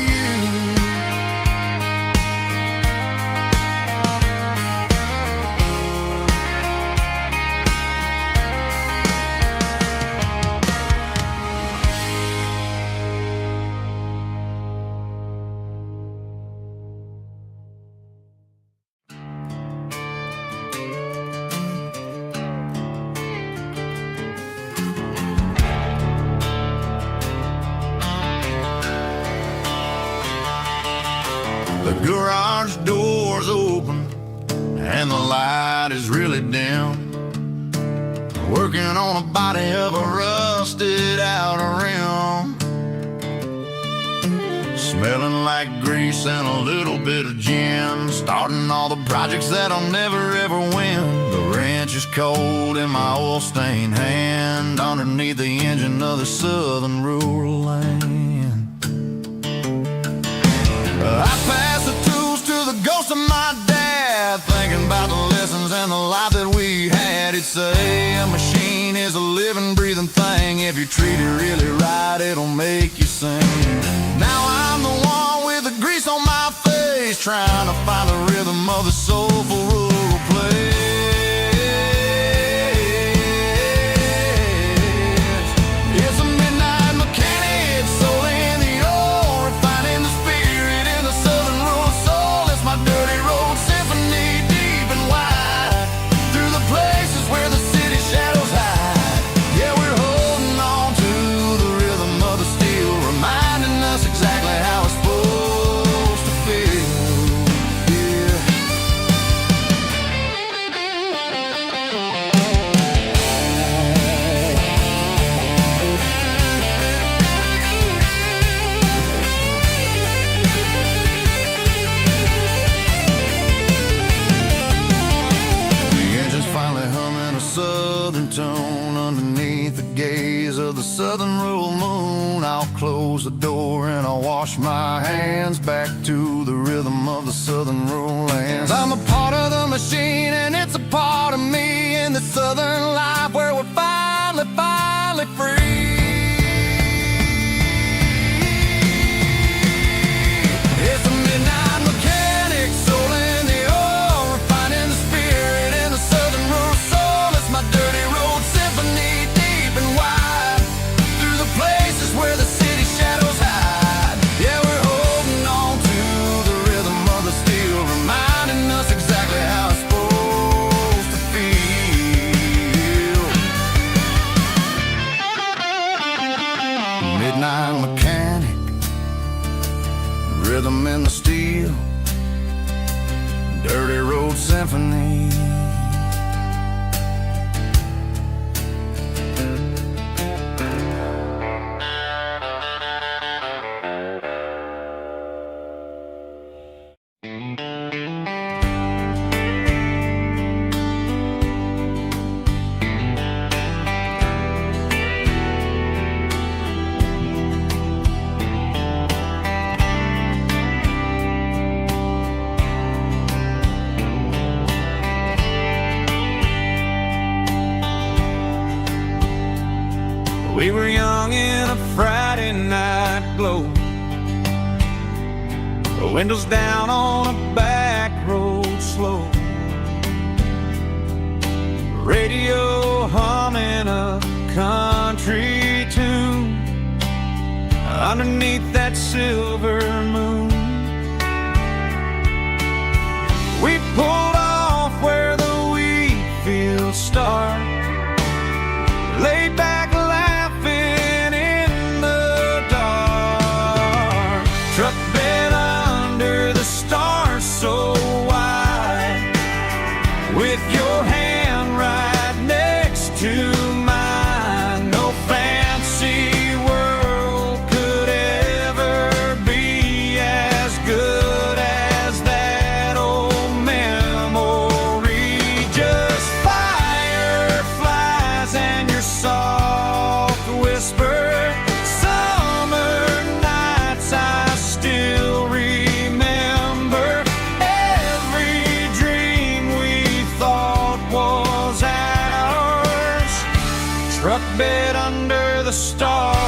The garage door's open and the light is really dim. Working on a body of a rusted out rim, smelling like grease and a little bit of gin. Starting all the projects that I'll never ever win. The wrench is cold in my oil-stained hand, underneath the engine of the southern rural land. I pass the tools to the ghost of my dad, thinking about the lessons and the life that we had. He'd say a machine is a living, breathing thing. If you treat it really right, it'll make you sing. Now I'm the one with the grease on my face, trying to find the rhythm of the soulful rural place. It's a midnight mechanic, soul in the ore, refining the spirit in the southern rural soul. It's my dirty road symphony, deep and wide, through the places where the city shadows hide. Yeah, we're holding on to the rhythm of the steel, reminding us exactly how it's supposed to feel. Yeah. The engine's finally humming a southern tone underneath the gaze of the southern rural moon. I'll close the door and I'll wash my hands, back to the rhythm of the southern rural lands. I'm a part of the machine and it's a part of me, in the southern life where we're finally free. It's a midnight mechanic, soul in the ore, refining the spirit in the southern rural soul. It's my dirty road symphony, deep and wide, through the places where the city shadows hide. Yeah, we're holding on to the rhythm of the steel, reminding us exactly how it's supposed to feel. Midnight mechanic, rhythm in the steel, dirty road symphony. We were young in a Friday night glow, the windows down on a back slow. Radio humming a country tune underneath that silver moon. We pulled off where the wheat fields start, laid back laughing in the dark. Truck bed under the stars so wide, with your hand right next to mine. No fancy world could ever be as good as that old memory. Just fireflies and your soft whisper. Summer nights I still remember. Every dream we thought was ours. Truck bed under the stars.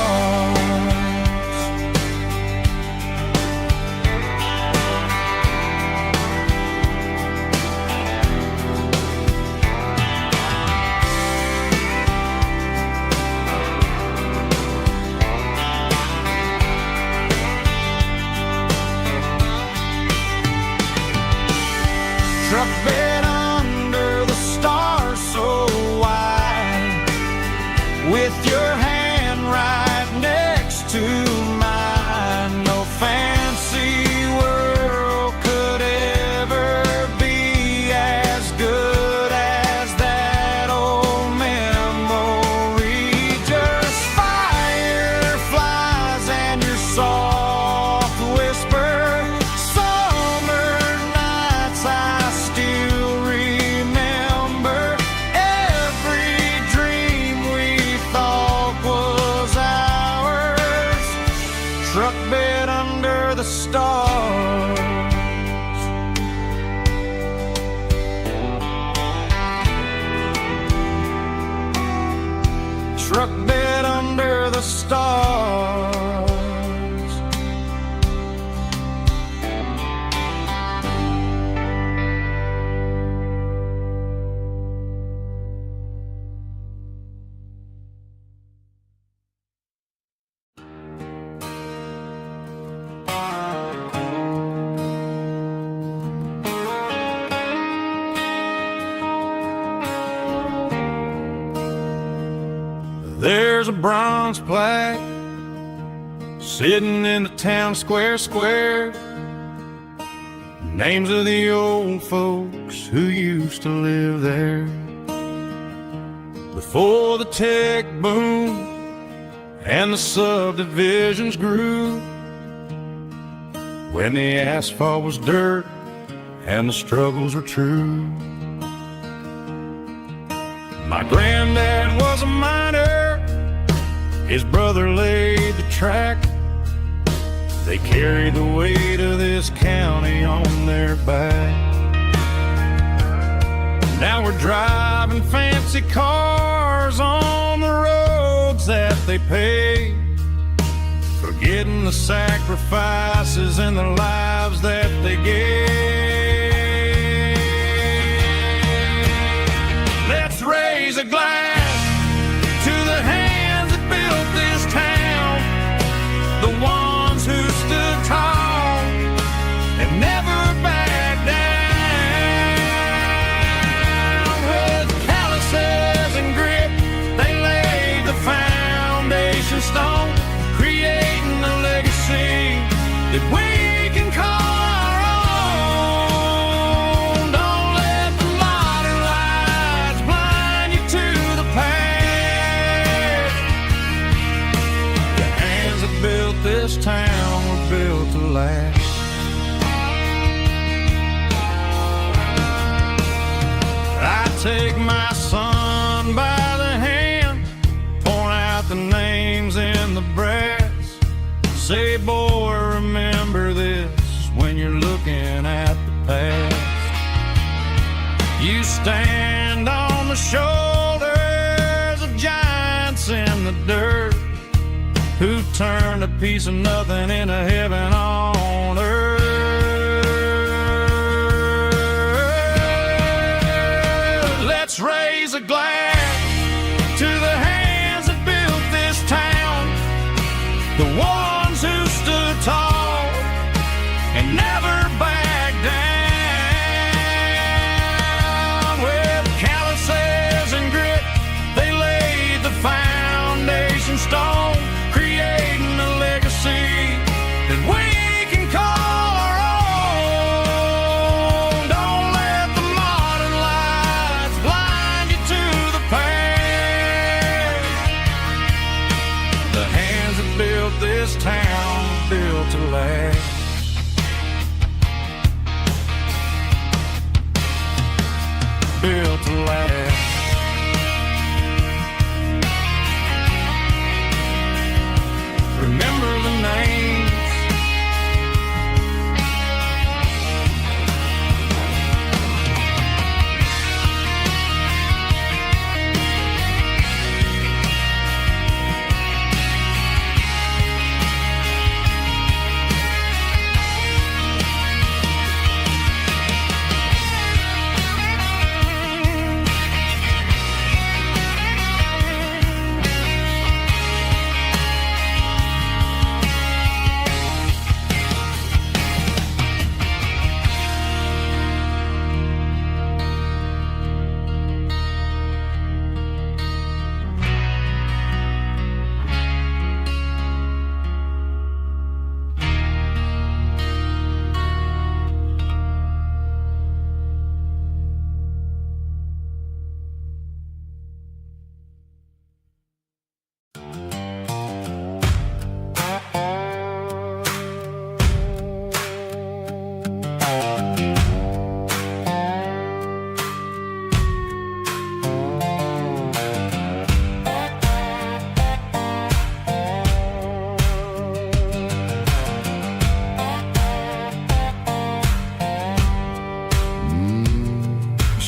Truck bed under the stars so wide, with your hand right next to mine. No fancy world could ever be as good as that old memory. Just fireflies and your soft whisper. Summer nights I still remember. Every dream we thought was ours. Truck bed under the stars. Truck bed under the stars. There's a bronze plaque sitting in the town square. Names of the old folks who used to live there before the tech boom and the subdivisions grew, when the asphalt was dirt and the struggles were true. My granddad was a miner, his brother laid the track. They carried the weight of this county on their back. Now we're driving fancy cars on the roads that they paved, forgetting the sacrifices and the lives that they gave. Let's raise a glass to the hands that built this town, the ones who stood tall and never backed down. With calluses and grit, they laid the foundation stone, creating a legacy that we can call our own. Don't let the modern lights blind you to the past. The hands that built this town were built to last. I take my son by the hand, point out the names in the brass. Say, boy, remember this when you're looking at the past. You stand on the shoulders of giants in the dirt, who turned a piece of nothing into heaven on earth. a glass to the hands that built this town, the ones who stood tall and never backed down. With calluses and grit, they laid the foundation stone, creating a legacy that we can call our own. Don't let the modern lights blind you to the past. The hands that built this town built to last. Built to last. Remember the names.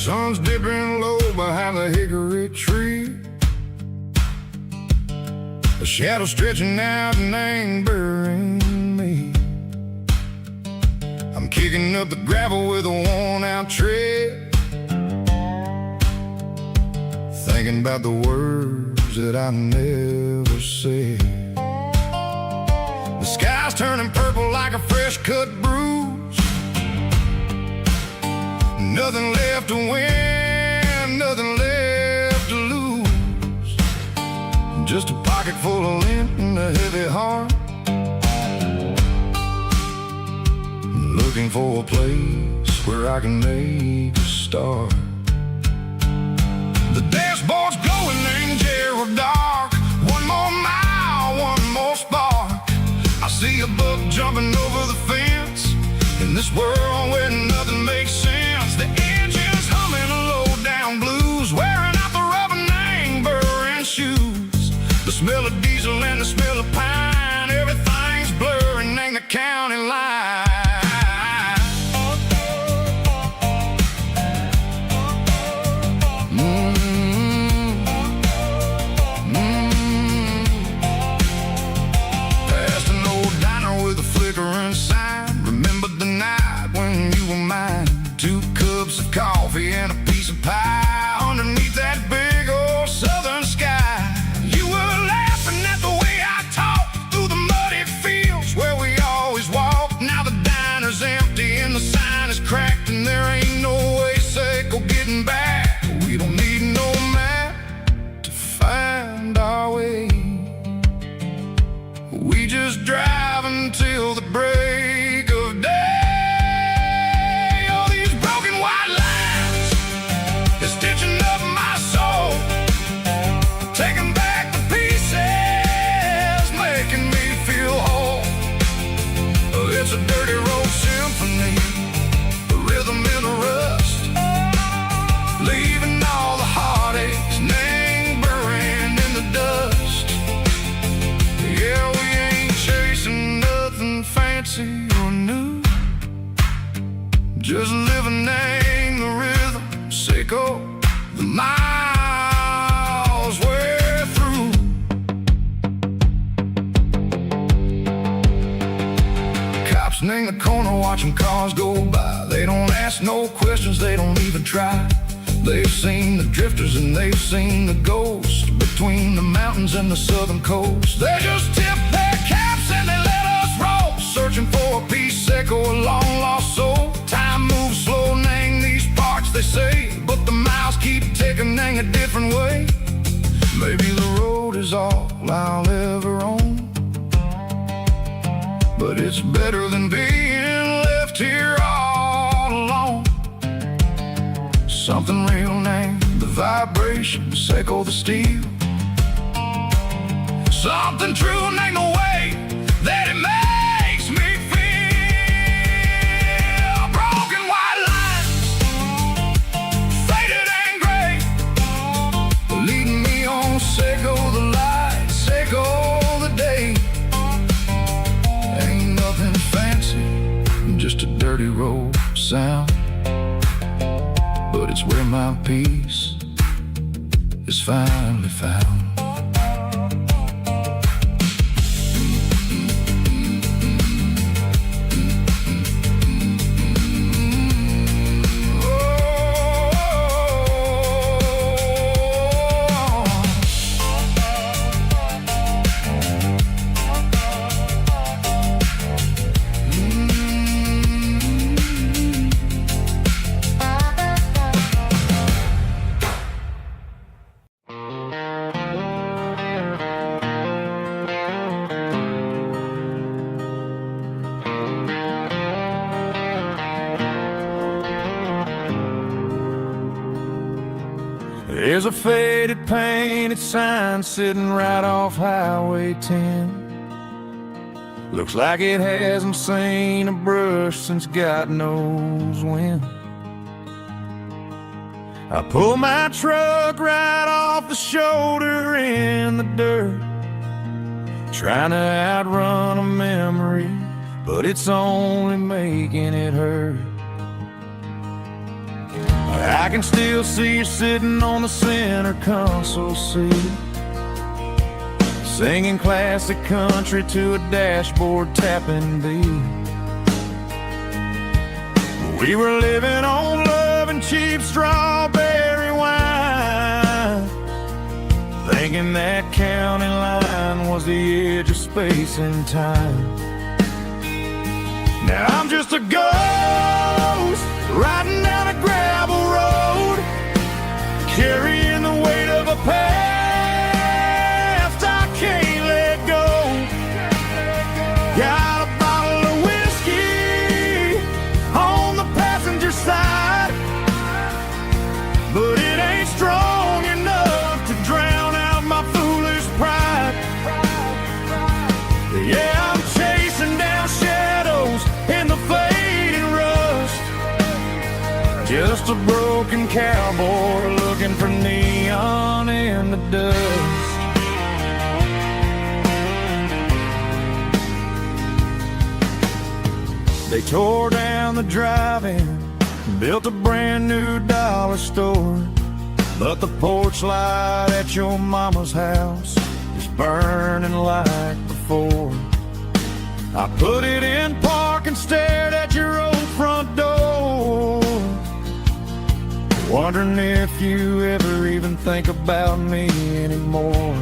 Sun's dipping low behind the hickory tree, a shadow stretching out and angering me. I'm kicking up the gravel with a worn-out tread, thinking about the words that I never said. The sky's turning purple like a fresh-cut bruise. Nothing left to win, nothing left to lose. Just a pocket full of lint and a heavy heart, looking for a place where I can make a start. The dashboard's glowing angel dark. One more mile, one more spark. I see a buck jumping over the fence in this world where nothing makes sense. The engine's humming a low-down blues, wearing out the rubber name burring shoes. The smell of diesel and the smell of pine, everything's blurring, ain't the county line. Past an old diner with a flickering sign. Remember the night when you were mine. 2 cups of coffee and a piece of pie underneath that big old southern sky. You were laughing at the way I talked through the muddy fields where we always walked. Now the diner's empty and the sign is cracked, and there ain't no way safe or getting back. We don't need no map to find our way. We just drive until the break of day. Stitching up my soul, taking back the pieces, making me feel whole. It's a dirty road symphony, a rhythm in the rust, leaving all the heartaches lingering in the dust. Yeah, we ain't chasing nothing fancy or new, just living in the rhythm, sicko. The miles we're through. Cops in the corner watching cars go by. They don't ask no questions, they don't even try. They've seen the drifters and they've seen the ghosts between the mountains and the southern coast. They just tip their caps and they let us roll, searching for a peace echo, a long lost soul. Time moves slow, nang these parts they say, but the miles keep ticking, nang a different way. Maybe the road is all I'll ever own, but it's better than being left here all alone. Something real named the vibrations echo the steel. Something true named the way that it makes me feel. Broken white lines, faded and gray, leading me on, echo the lights, echo the day. Ain't nothing fancy, just a dirty road sound, but it's where my peace is finally found. There's a faded painted sign sitting right off Highway 10. Looks like it hasn't seen a brush since God knows when. I pull my truck right off the shoulder in the dirt, trying to outrun a memory, but it's only making it hurt. I can still see you sitting on the center console seat, singing classic country to a dashboard tapping beat. We were living on love and cheap strawberry wine, thinking that county line was the edge of space and time. Now I'm just a ghost riding down a gravel road, carrying the weight of a past I can't let go. Got a bottle of whiskey on the passenger side, but it ain't strong enough to drown out my foolish pride. Yeah, I'm chasing down shadows in the fading rust, just a broken cowboy looking for neon in the dust. They tore down the drive-in, built a brand new dollar store, but the porch light at your mama's house is burning like before. I put it in park and stared at your old front door, wondering if you ever even think about me anymore.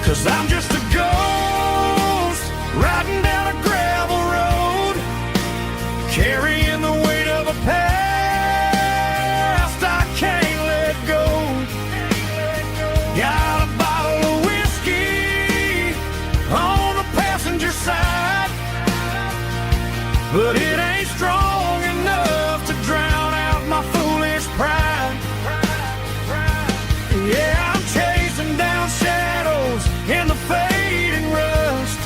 'Cause I'm just a ghost riding down a gravel road, carrying the weight of a past I can't let go. Got a bottle of whiskey on the passenger side, but it ain't strong enough to drown out my foolish pride. Yeah, I'm chasing down shadows in the fading rust,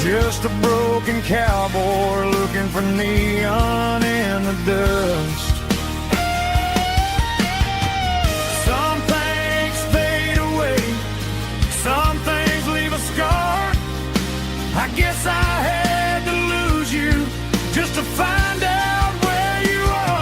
just a broken cowboy looking for neon in the dust. Some things fade away, some things leave a scar. I guess I had to lose you just to find out where you are.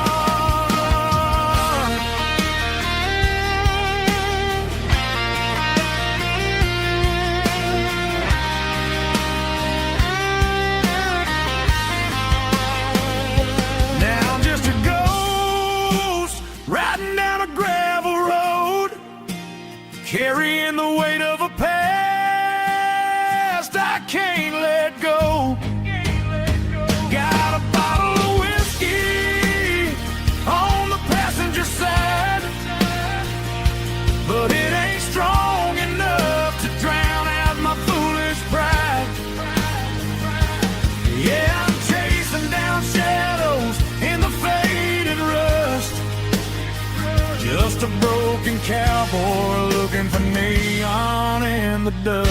cowboy looking for neon in the dust.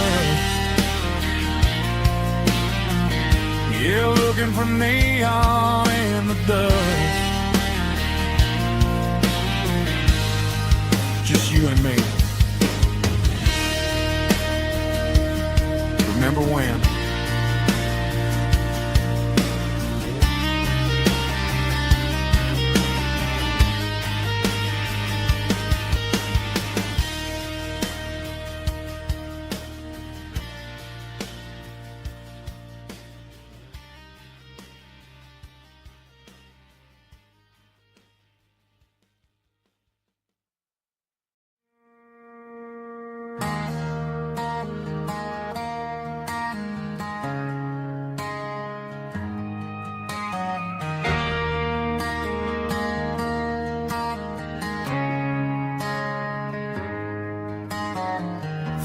Yeah, looking for neon in the dust. Just you and me. Remember when?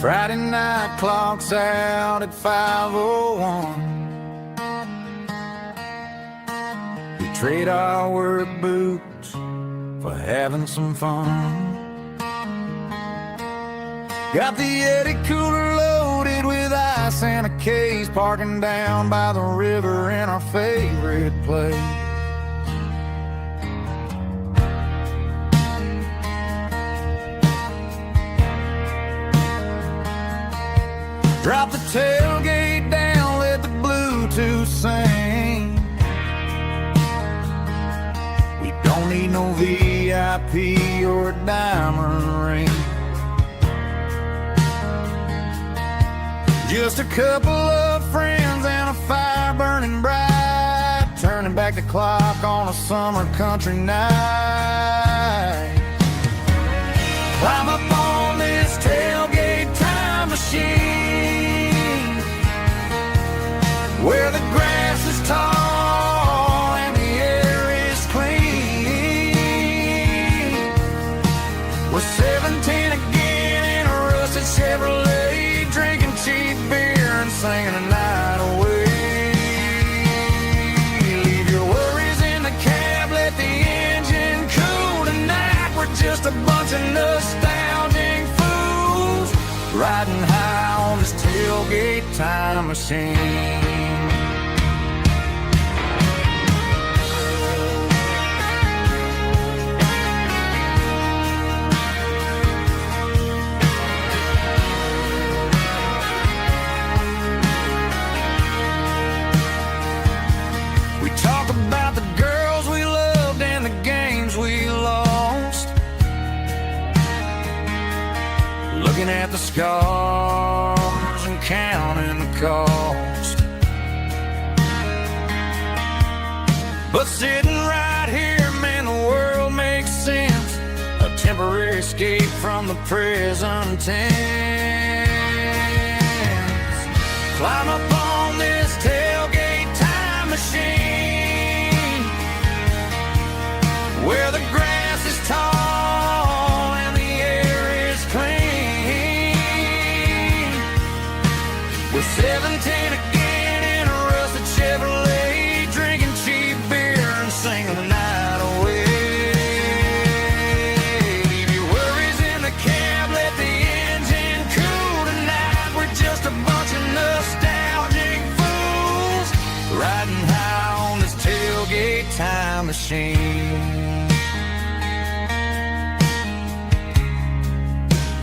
Friday night clock's out at 5:01. We trade our work boots for having some fun. Got the Yeti cooler loaded with ice and a case, parking down by the river in our favorite place. Drop the tailgate down, let the Bluetooth sing. We don't need no VIP or a diamond ring. Just a couple of friends and a fire burning bright, turning back the clock on a summer country night. Climb up on this tailgate time machine, where the grass is tall and the air is clean. We're 17 again in a rusted Chevrolet, drinking cheap beer and singing the night away. Leave your worries in the cab, let the engine cool tonight. We're just a bunch of nostalgic fools, riding high on this tailgate time machine. We talk about the girls we loved and the games we lost, looking at the scars and counting the cost. But sitting right here, man, the world makes sense, a temporary escape from the present tense. Climb up on this tailgate time machine, where the grass is tall and the air is clean. We're 17 again in a rusted Chevrolet, drinking cheap beer and singing the night away. Leave your worries in the cab, let the engine cool tonight. We're just a bunch of nostalgic fools, riding high on this tailgate time machine.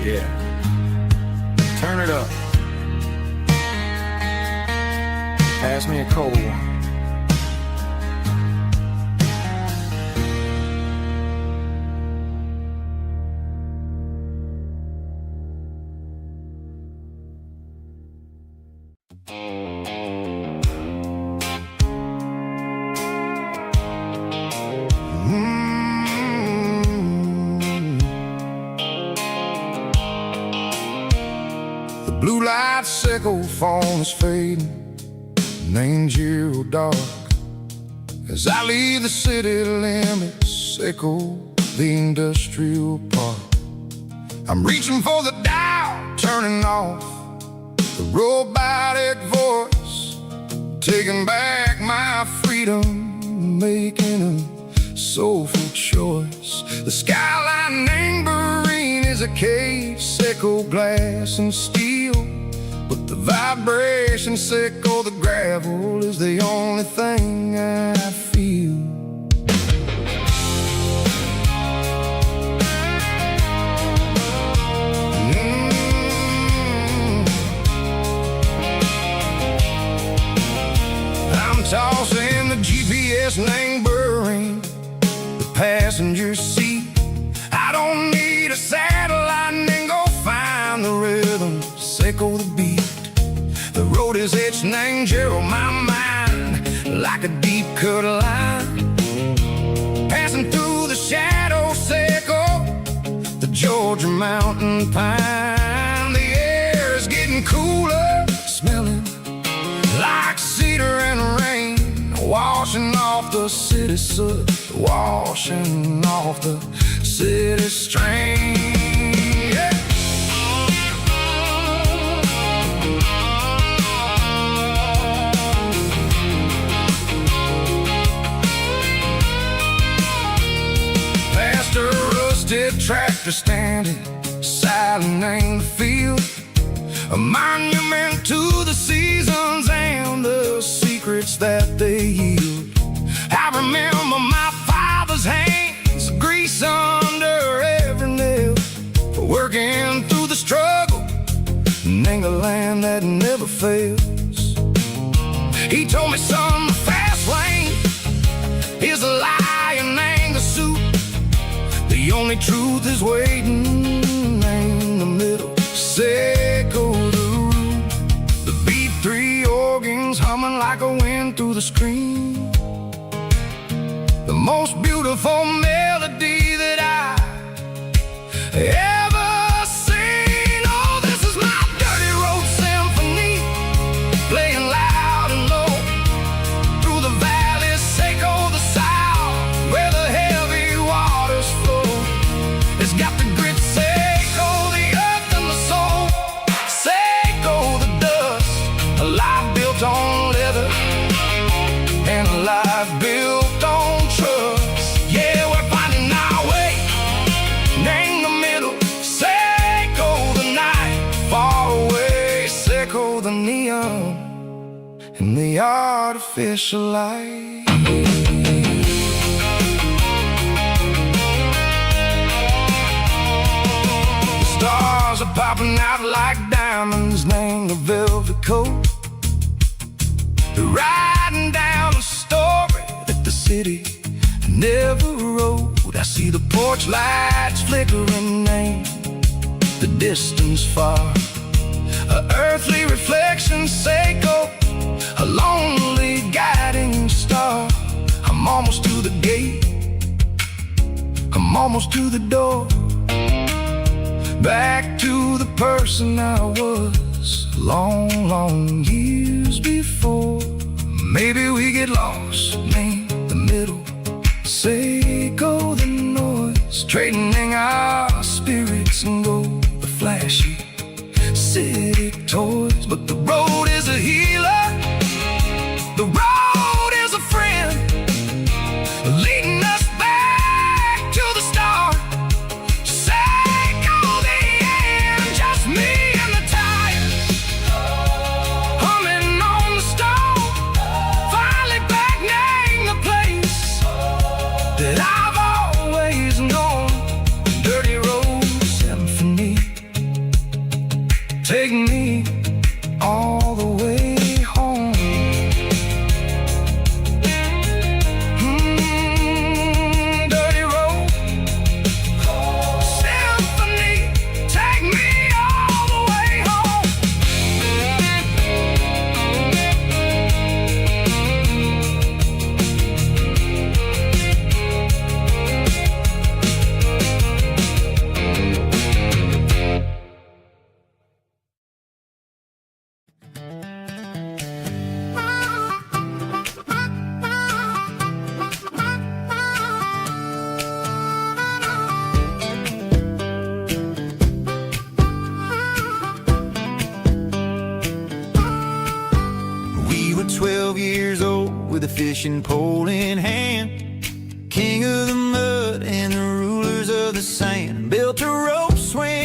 Yeah, turn it up. Pass me a cold one. The blue light sickle phone is fading, named zero dark, as I leave the city limits, sickle the industrial park. I'm reaching for the dial, turning off the robotic voice, taking back my freedom, making a soulful choice. The skyline neighboring is is a cage, Seco glass and steel. But the vibration, Seco the gravel, is the only thing I feel. I'm tossing the GPS name burring the passenger seat. I don't need a satellite and then go find the rhythm, Seco the beat. The road is etched and angel on my mind like a deep cut line, passing through the shadow, Seco, the Georgia mountain pine. The air is getting cooler, smelling like cedar and rain, washing off the city soot, washing off the city strain. Yeah. Past a rusted tractor standing silent in the field, a monument to the seasons and the secrets that they yield. I remember my father's hands, grease under every nail, working through the struggle, and the land that never fails. He told me, son, the fast lane is a lie and ain't the suit. The only truth is waiting in the middle, Seco the root. The B3 organs humming like a wind through the screen, the most beautiful melody that I ever seen. Oh, this is my dirty road symphony, playing loud and low through the valleys, Seco the south, where the heavy waters flow. It's got the grit, Seco the earth and the soul, Seco the dust, a life built on leather and a life built on trust. Yeah, we're finding our way in the middle, Seco the night, far away, Seco the neon and the artificial light. The stars are popping out like diamonds, named the velvet coat. They're riding down a story that the city never wrote. I see the porch lights flickering, name the distance far, a earthly reflection, Seco, a lonely guiding star. I'm almost to the gate, I'm almost to the door, back to the person I was long, long years before. Maybe we get lost in the middle, Seco the noise, trading our spirits and go the flashy city toys. But the road is a healer, the road is a friend, leading us back to the start, Seco the end, just me and the tires, humming on the stove, finally back name the place that I've always known, dirty road symphony. Take me all the way home. Dirty road symphony. Take me all the way home. We were 12 years old with a fishing pole in hand, king of the mud and the rulers of the sand. Built a rope swing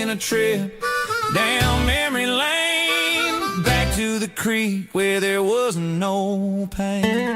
taking a trip down memory lane, back to the creek where there was no pain.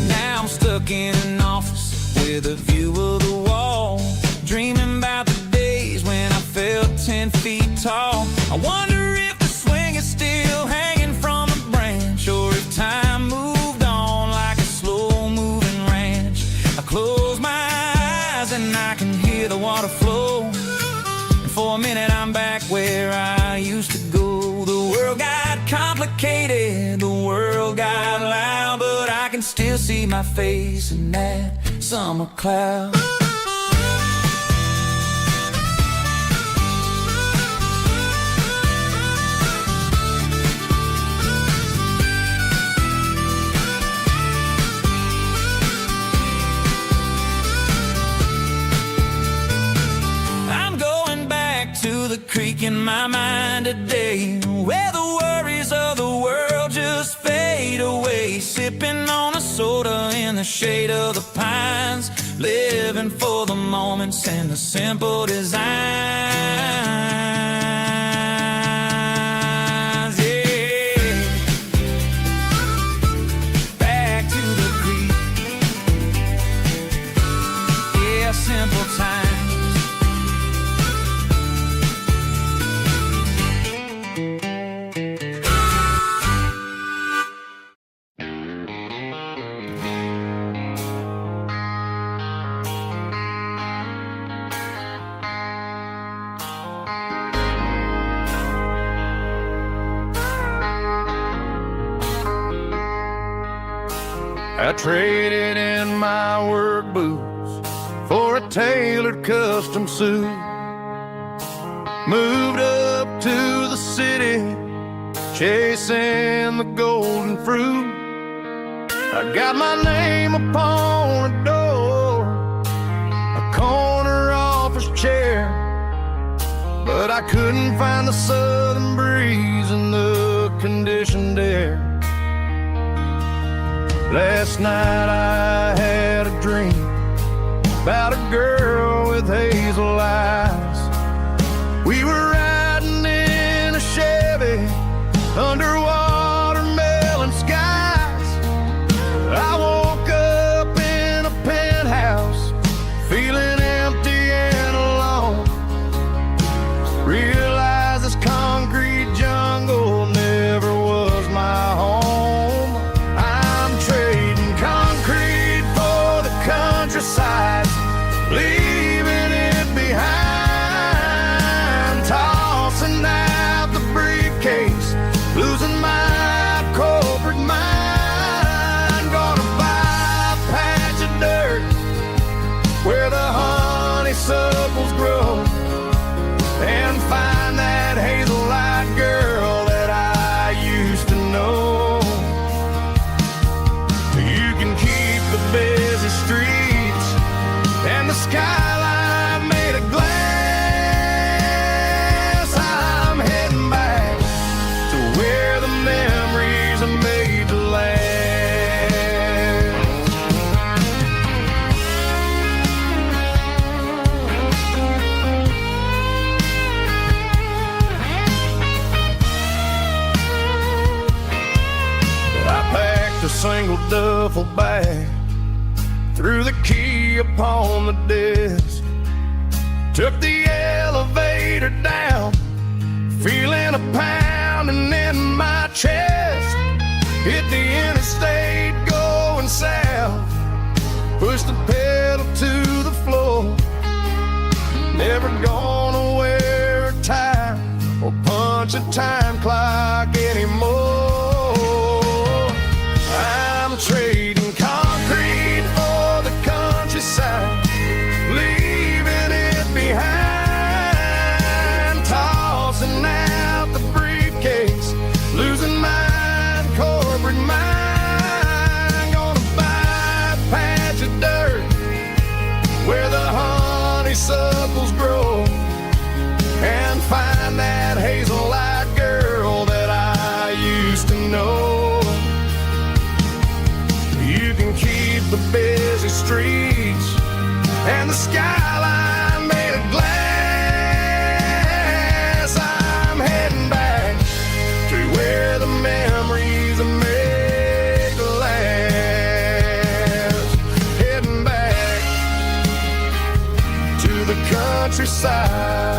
Now I'm stuck in an office with a view of the wall, dreaming about the days when I felt 10 feet tall. I wonder if the swing is still hanging from a branch, or if time moved on like a slow-moving ranch. I close my eyes and I can hear the water flow, and for a minute I'm back where I used to go. The world got complicated, the world got loud, but I can still see my face in that summer cloud. To the creek in my mind today, where the worries of the world just fade away, sipping on a soda in the shade of the pines, living for the moments and the simple designs. Yeah, back to the creek. Yeah, simple times. I traded in my work boots for a tailored custom suit. Moved up to the city, chasing the golden fruit. I got my name upon a door, a corner office chair, but I couldn't find the southern breeze in the conditioned air. Last night I had a dream about a girl with hazel eyes. We were riding in a Chevy under watermelon skies. I woke up in a penthouse feeling empty and alone. Realized this concrete jungle never was my home. Countryside, leaving it behind, tossing out the briefcase, losing my corporate mind. Gonna buy a patch of dirt where the honeysuckles grow, and find that hazel-eyed girl that I used to know. You can keep the busy streets and the skyline made of glass. I'm heading back to where the memories are made to last. I packed a single duffel bag, threw the key upon the desk, took the elevator down, feeling a pounding in my chest. Hit the interstate going south, pushed the pedal to the floor. Never gonna wear a tie or punch a time clock anymore. I'm trading concrete for the countryside, leaving it behind, tossing out the briefcase, losing my corporate mind. Gonna buy a patch of dirt where the honeysuckles grow, and find that hazel-eyed girl that I used to know. You can keep the busy streets and the sky the countryside.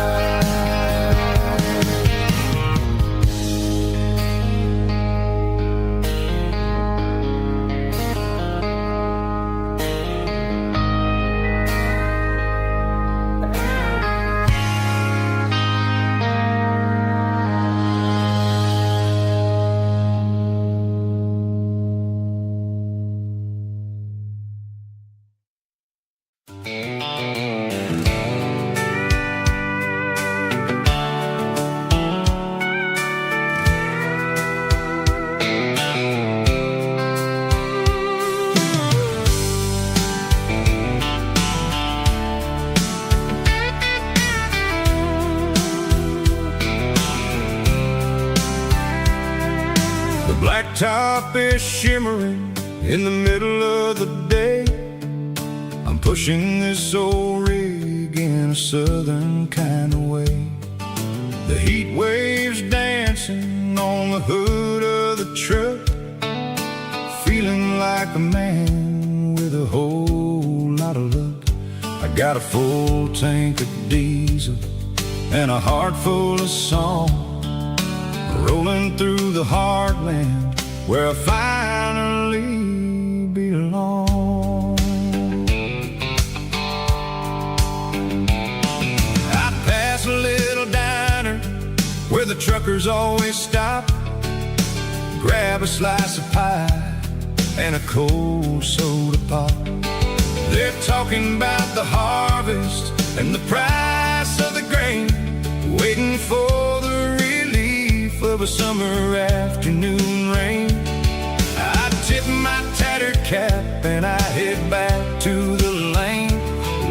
Blacktop is shimmering in the middle of the day. I'm pushing this old rig in a southern kind of way. The heat waves dancing on the hood of the truck, feeling like a man with a whole lot of luck. I got a full tank of diesel and a heart full of song, rolling through the heartland where I finally belong. I pass a little diner where the truckers always stop, grab a slice of pie and a cold soda pop. They're talking about the harvest and the price of the grain, waiting for the relief of a summer afternoon rain. I tip my tattered cap and I head back to the lane,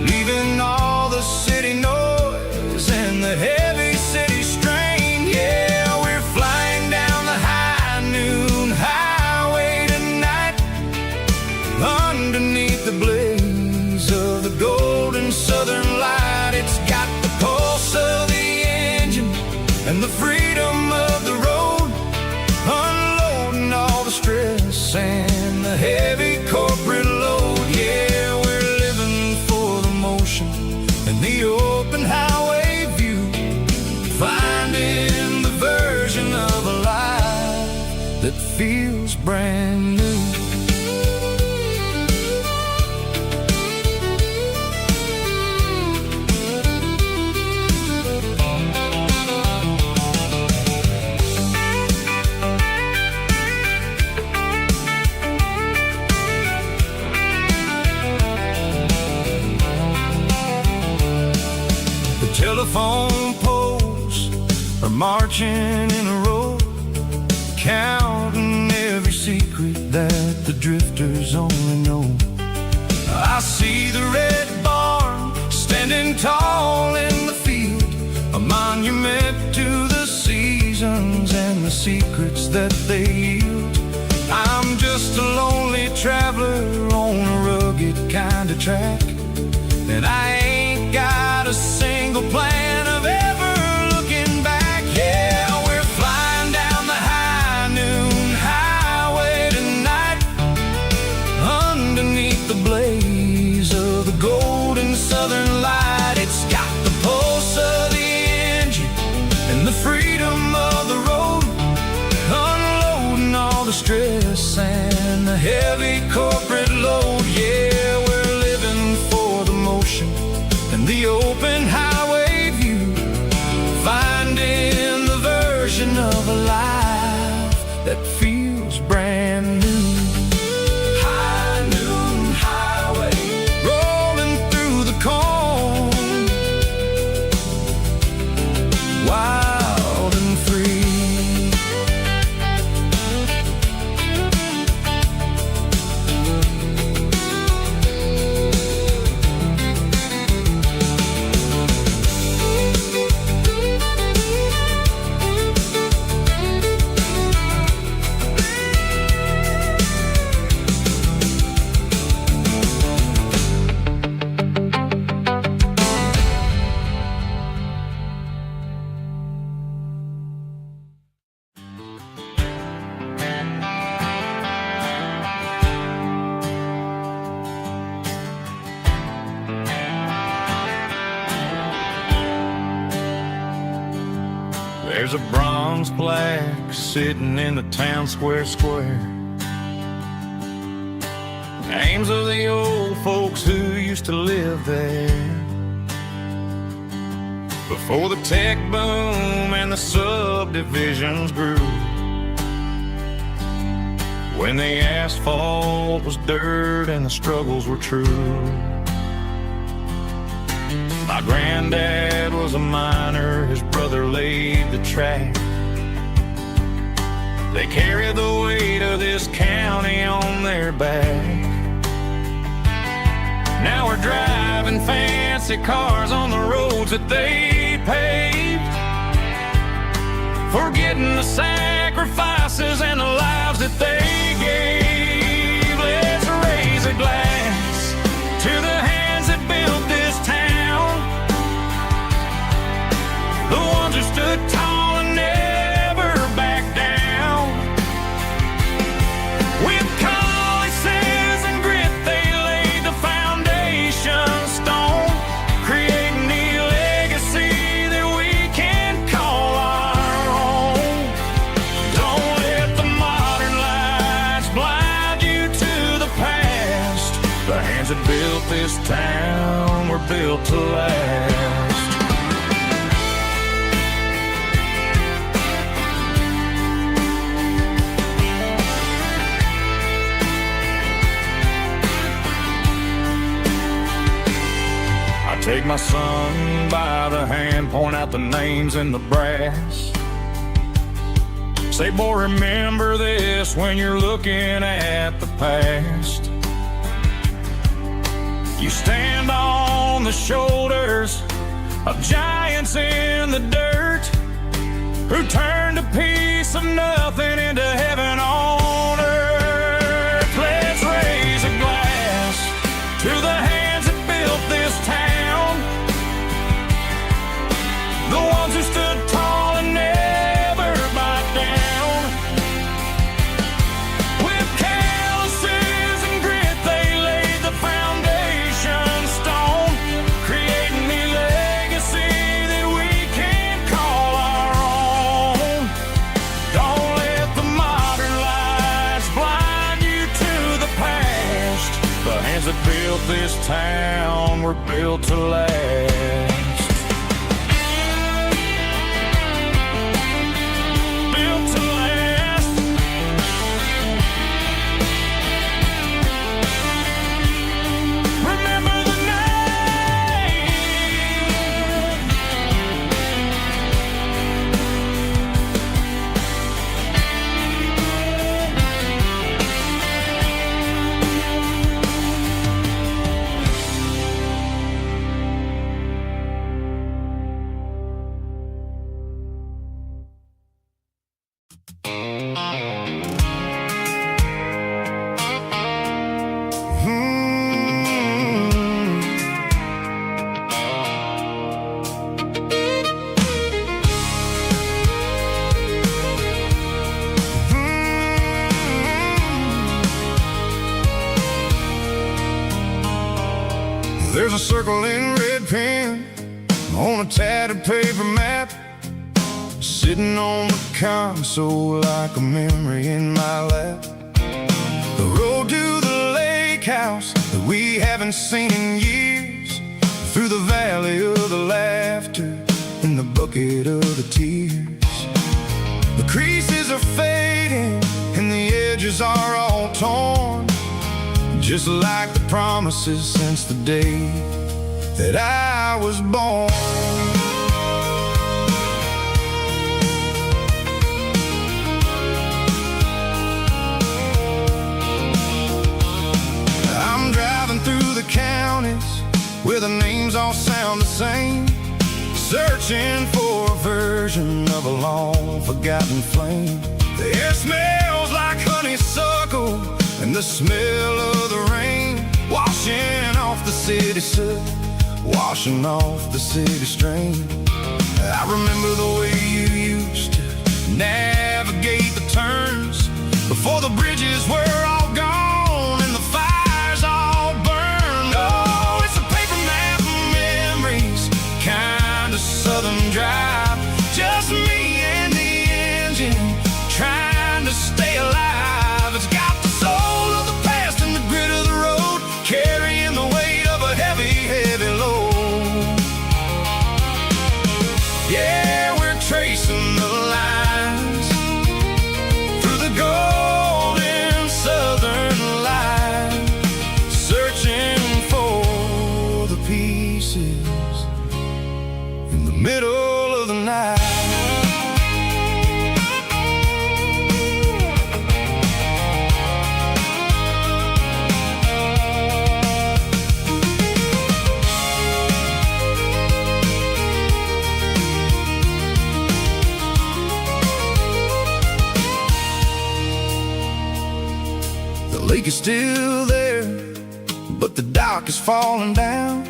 leaving all the city noise and the heavy city strain. Yeah, we're flying down the high noon highway tonight, underneath the blaze of the golden southern light. It's got the pulse of the engine and the freedom of the road, unloading all the stress and the heavy corporate load. Yeah, we're living for the motion and the open highway view, finding the version of a life that feels brand new. Telephone poles are marching in a row, counting every secret that the drifters only know. I see the red barn standing tall in the field, a monument to the seasons and the secrets that they yield. I'm just a lonely traveler on a rugged kind of track, and I ain't got a single plan of ever looking back. Yeah, we're flying down the high noon highway tonight, underneath the blaze of the golden southern light. It's got the pulse of the engine and the freedom of the road, unloading all the stress and the heavy corporate load. Yeah, we're living for the motion and the open highway view, finding the version of a life that feels brand new. High noon highway, rolling through the corn, wild and free. There's a bronze plaque sitting in the town square. Names of the old folks who used to live there before the tech boom and the subdivisions grew. When the asphalt was dirt and the struggles were true. My granddad was a miner, his brother laid the track. They carried the weight of this county on their back. Now we're driving fancy cars on the roads that they paved, forgetting the sacrifices and the lives that they gave. Let's raise a glass to the hands that built this town, the ones who stood tall and never backed down. With calluses and grit they laid the foundation stone, creating the legacy that we can call our own. Don't let the modern lights blind you to the past. The hands that built this town were built to last. Take my son by the hand, point out the names in the brass. Say, boy, remember this when you're looking at the past. You stand on the shoulders of giants in the dirt, who turned a piece of nothing into heaven on earth. Let's raise a glass to the hands that built this town, the ones who stood tall and never backed down. With calluses and grit they laid the foundation stone, creating the legacy that we can call our own. Don't let the modern lights blind you to the past. The hands that built this town were built to last. There's a circle in red pen on a tattered paper map, sitting on the console like a memory in my lap. The road to the lake house that we haven't seen in years, through the valley of the laughter and the bucket of the tears. The creases are fading and the edges are all torn, just like the promises since the day that I was born. I'm driving through the counties where the names all sound the same, searching for a version of a long forgotten flame. The air smells like honeysuckle and the smell of the rain, washing off the city soot, washing off the city strain. I remember the way you used to navigate the turns before the bridges were all gone and the fires all burned. Oh, it's a paper map of memories, kind of southern drive, just me pieces in the middle of the night. The lake is still there, but the dock is falling down.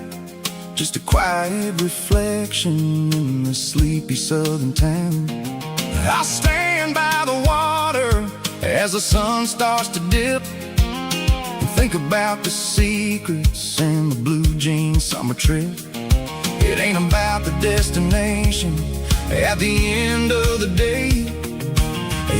Just a quiet reflection in the sleepy southern town. I stand by the water as the sun starts to dip, and think about the secrets and the blue jean summer trip. It ain't about the destination at the end of the day.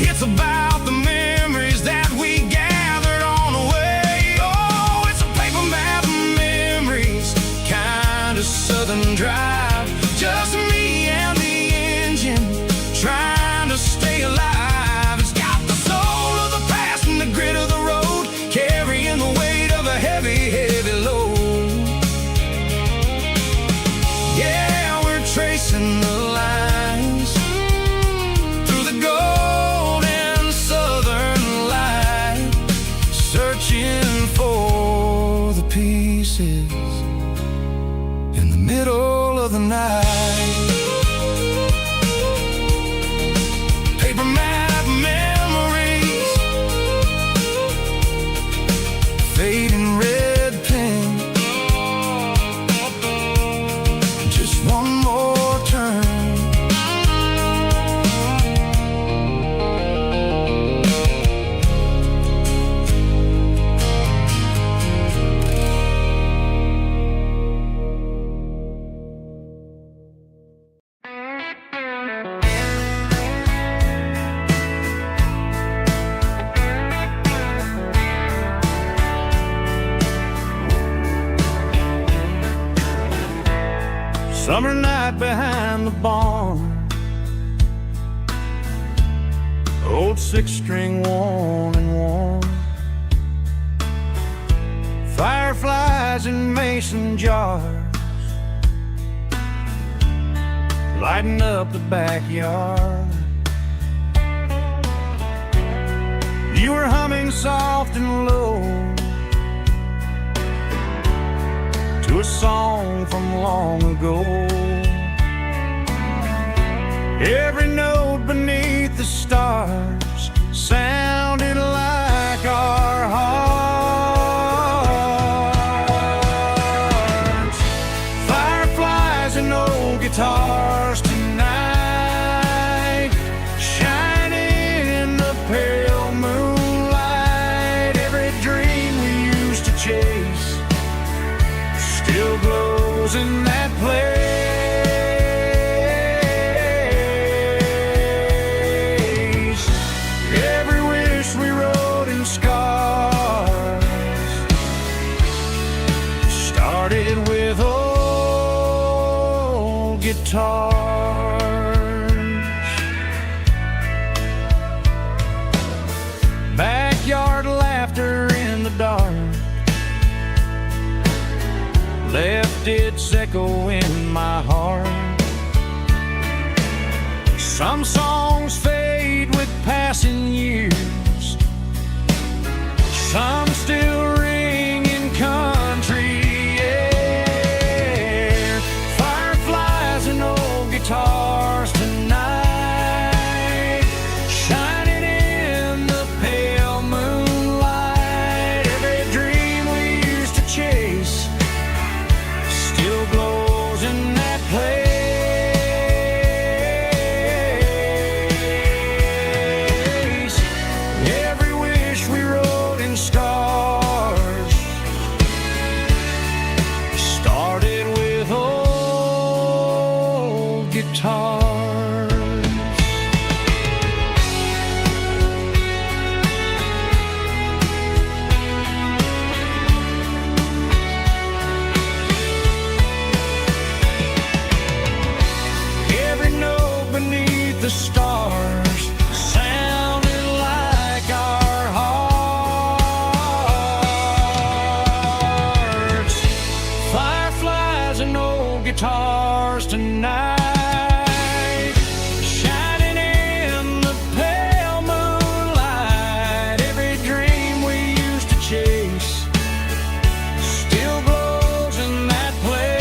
It's about the memories that we gathered on the way. Oh, it's a paper map of memories, kind of southern drive. Just me and the engine, trying to stay alive. It's got the soul of the past and the grit of the road, carrying the weight of a heavy, heavy load. Yeah, we're tracing the lines through the golden southern light, searching for the pieces in the middle of the night. Paper map memories, fading red pen, just one more turn. Summer night behind the barn, old six-string worn and worn, fireflies in mason jars, lighting up the backyard. You were humming soft and low to a song from long ago. Every note beneath the stars sounded like our hearts. Fireflies and old guitars tonight, shining in the pale moonlight. Every dream we used to chase still glows in that place. Every wish we wrote in scars started with old guitars. Backyard laughter in the dark left its echo in my heart. Some songs fade with passing years, some still ring in country air. Fireflies and old guitars tonight, shining in the pale moonlight. Every dream we used to chase still glows in that place. Every wish we wrote in stars dozen old guitars tonight, shining in the pale moonlight. Every dream we used to chase still glows in that place.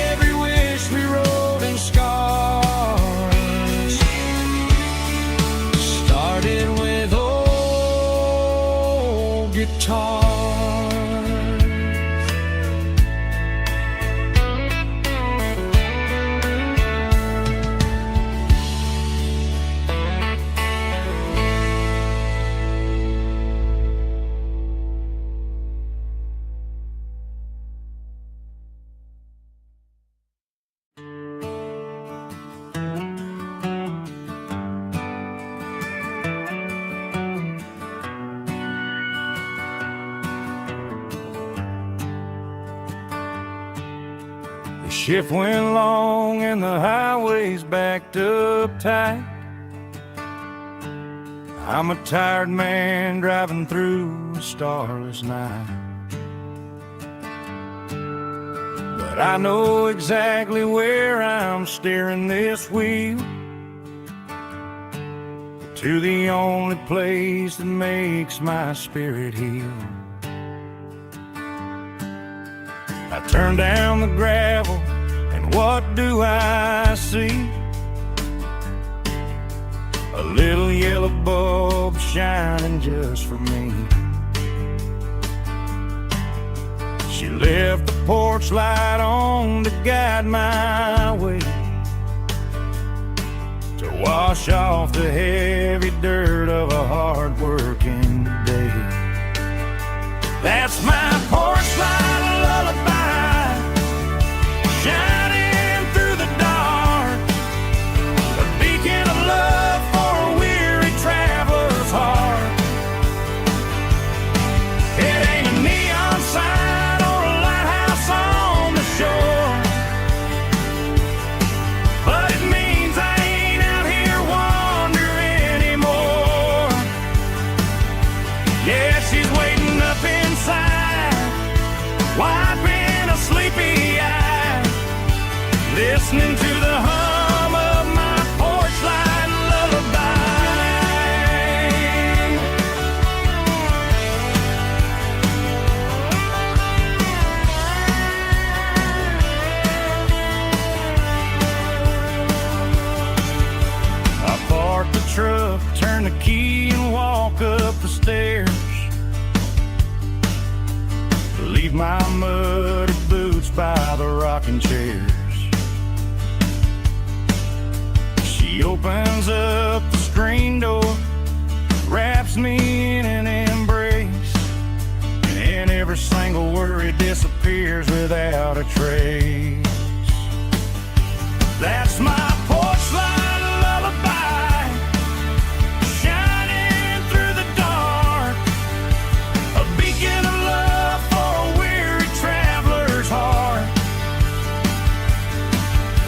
Every wish we wrote in scars started with old guitars. The shift went long and the highways backed up tight. I'm a tired man driving through a starless night, but I know exactly where I'm steering this wheel, to the only place that makes my spirit heal. I turn down the gravel, and what do I see? A little yellow bulb shining just for me. She left the porch light on to guide my way, to wash off the heavy dirt of a hard-working day. That's my porch light lullaby, shining through the dark, a beacon of love for a weary traveler's heart. It ain't a neon sign or a lighthouse on the shore, but it means I ain't out here wandering anymore. Yeah, she's waiting up inside, wiping a sleepy eye, listening to the hum of my porch light lullaby. I park the truck, turn the key and walk up the stairs, leave my muddy boots by the rocking chairs. She opens up the screen door, wraps me in an embrace, and every single worry disappears without a trace. That's my porch light lullaby, shining through the dark, a beacon of love for a weary traveler's heart.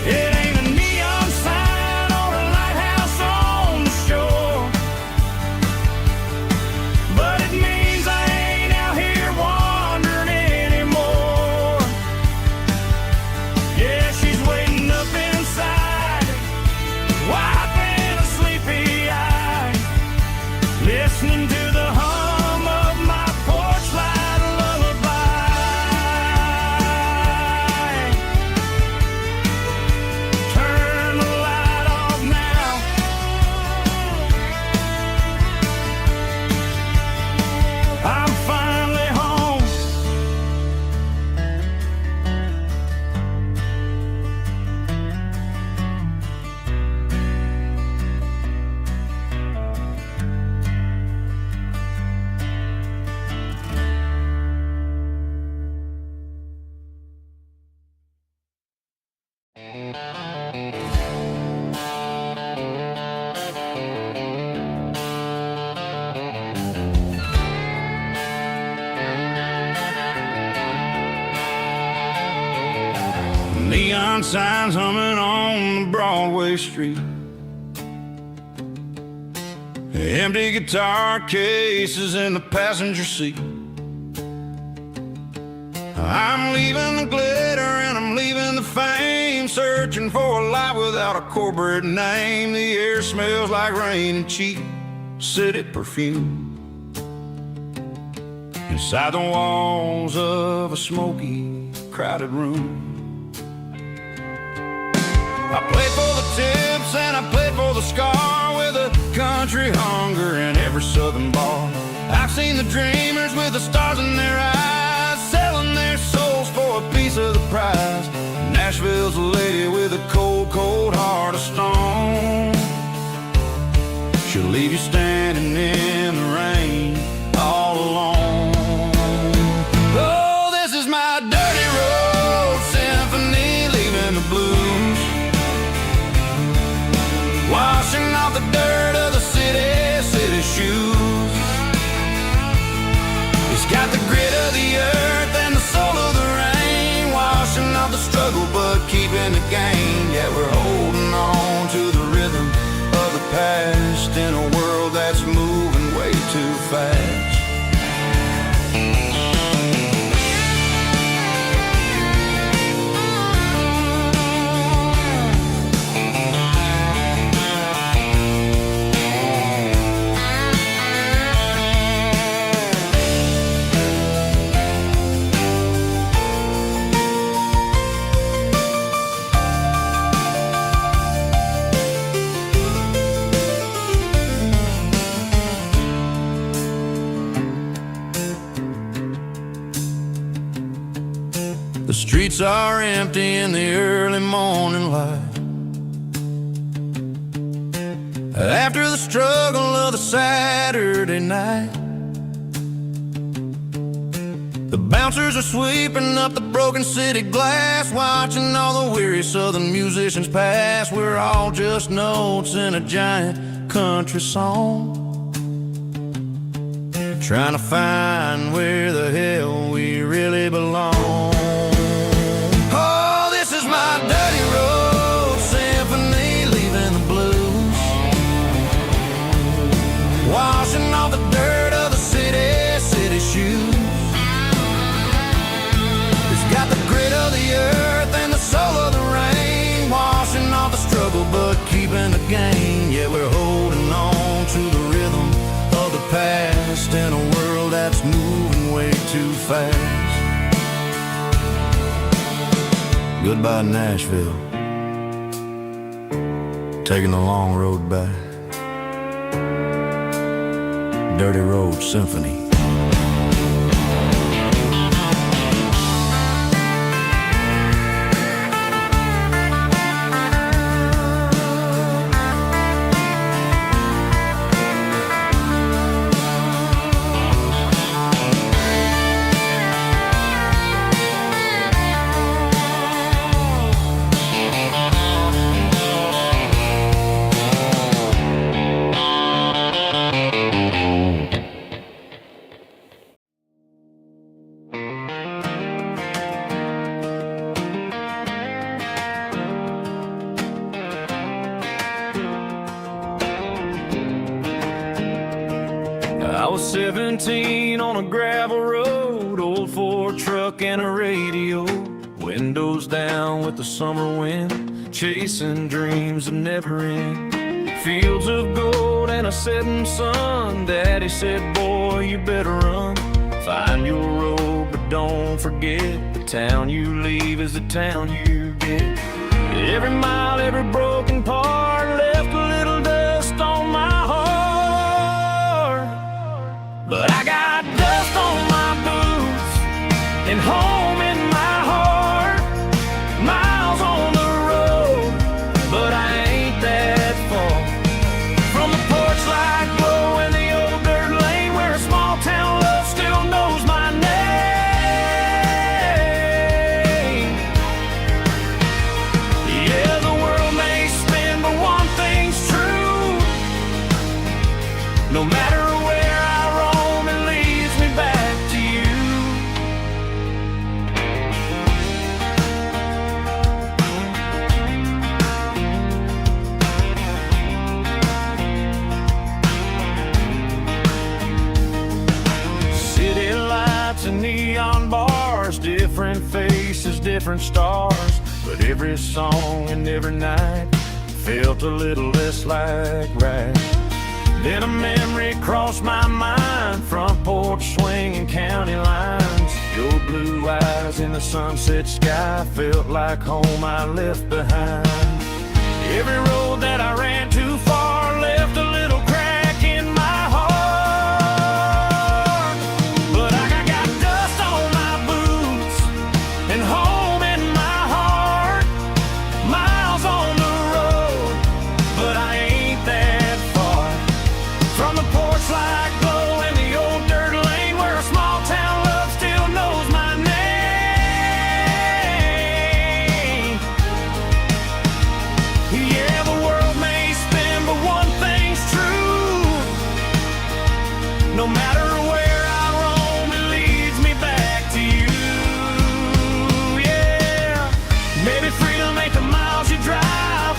It ain't a neon sign or a lighthouse on the shore, but it means I ain't out here wandering anymore. Yeah, she's waiting up inside, wiping a sleepy eye, listening to the hum of my porch light lullaby. Turn the light off now, I'm finally home. Neon signs humming on the Broadway street, Empty guitar cases in the passenger seat. I'm leaving the glitter and I'm leaving the fame, searching for a life without a corporate name. The air smells like rain and cheap city perfume inside the walls of a smoky, crowded room. I played for the tips and I played for the scar, with a country hunger in every southern bar. I've seen the dreamers with the stars in their eyes, selling their souls for a piece of the prize. Nashville's a lady with a cold, cold heart of stone. She'll leave you standing in the rain all alone. Oh, this is my dirty road symphony, leaving the blues, washing off the dirt of the city shoes. It's got the grit of the earth and the soul of the rain, washing off the struggle but keeping the gain. Yeah, we're holding on to the rhythm of the past in a world that's moving way too fast. The streets are empty in the early morning light, after the struggle of the Saturday night. The bouncers are sweeping up the broken city glass, watching all the weary southern musicians pass. We're all just notes in a giant country song, trying to find where the hell we really belong. My dirty road symphony, leaving the blues, washing off the dirt of the city shoes. It's got the grit of the earth and the soul of the rain, washing off the struggle but keeping the gain. Yeah, we're holding on to the rhythm of the past in a world that's moving way too fast. Goodbye, Nashville, taking the long road back. Dirty Road Symphony. I was 17 on a gravel road, old Ford truck and a radio, windows down with the summer wind, chasing dreams that never end. Fields of gold and a setting sun. Daddy said, boy, you better run, find your road, but don't forget, the town you leave is the town you get. Every mile, every broken part left a little dust on my heart, but I got dust on my boots and home in my heart. Miles on the road, but I ain't that far from the porch light glow in the old dirt lane, where a small town love still knows my name. Yeah, the world may spin, but one thing's true: no matter where I roam, it leads me back to you. lights and neon bars, different faces, different stars. But every song and every night felt a little less like right. Then a memory crossed my mind, front porch swinging county lines. Your blue eyes in the sunset sky felt like home I left behind. Every road that I ran too far left a little crack in my heart. But I got dust on my boots and home in my heart. Miles on the road, but I ain't that far from the porch light glow and the old dirt lane where a small town love still knows my name. Yeah, the world may spin, but one thing's true. No matter where I roam, it leads me back to you. Yeah, maybe freedom ain't the miles you drive.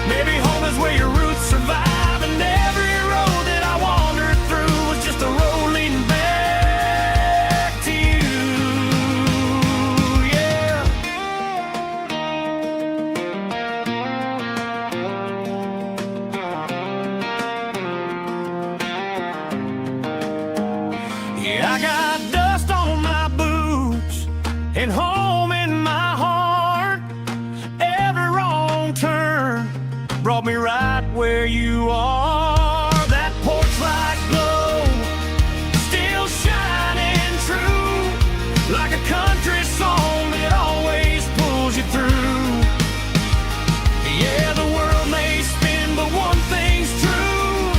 Maybe home is where your roots survive. And every road that I wandered through was just a road leading back to you. Yeah. Yeah, I got dust on my boots and home in my heart. Every wrong turn brought me right where you are. That porch light glow still shining true, like a country song that always pulls you through. Yeah, the world may spin, but one thing's true.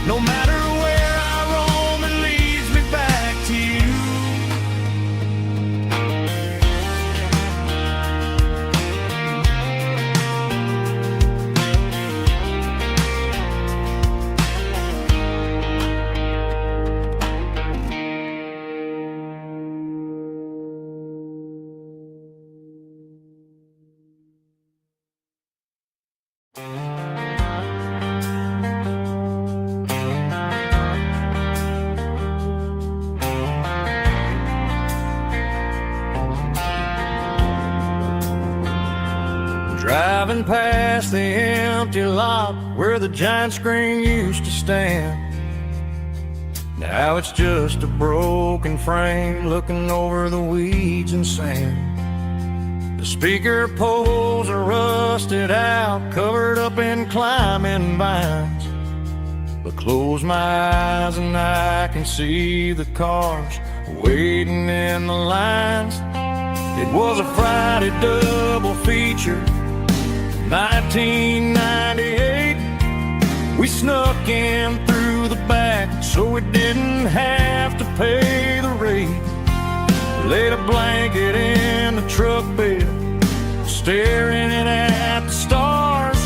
No matter where I roam, it leads me back to you. Driving past the empty lot where the giant screen used to stand. Now it's just a broken frame looking over the weeds and sand. The speaker poles are rusted out, covered up in climbing vines. But close my eyes and I can see the cars waiting in the lines. It was a Friday double feature, 1998. We snuck in through the back so we didn't have to pay the rate. Laid a blanket in the truck bed, staring at the stars,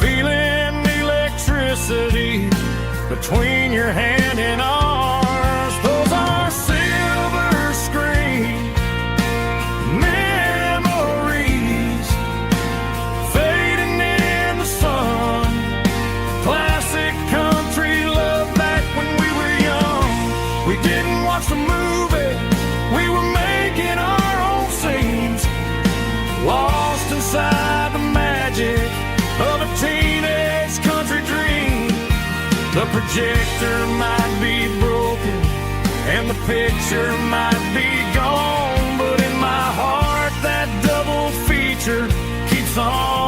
feeling the electricity between your hand and ours. Those are silver screen memories fading in the sun. Classic country love back when we were young. We didn't watch the movie, we were making our own scenes, lost inside the magic of a teenage country dream. The projector might be broken and the picture might be gone, but in my heart that double feature keeps on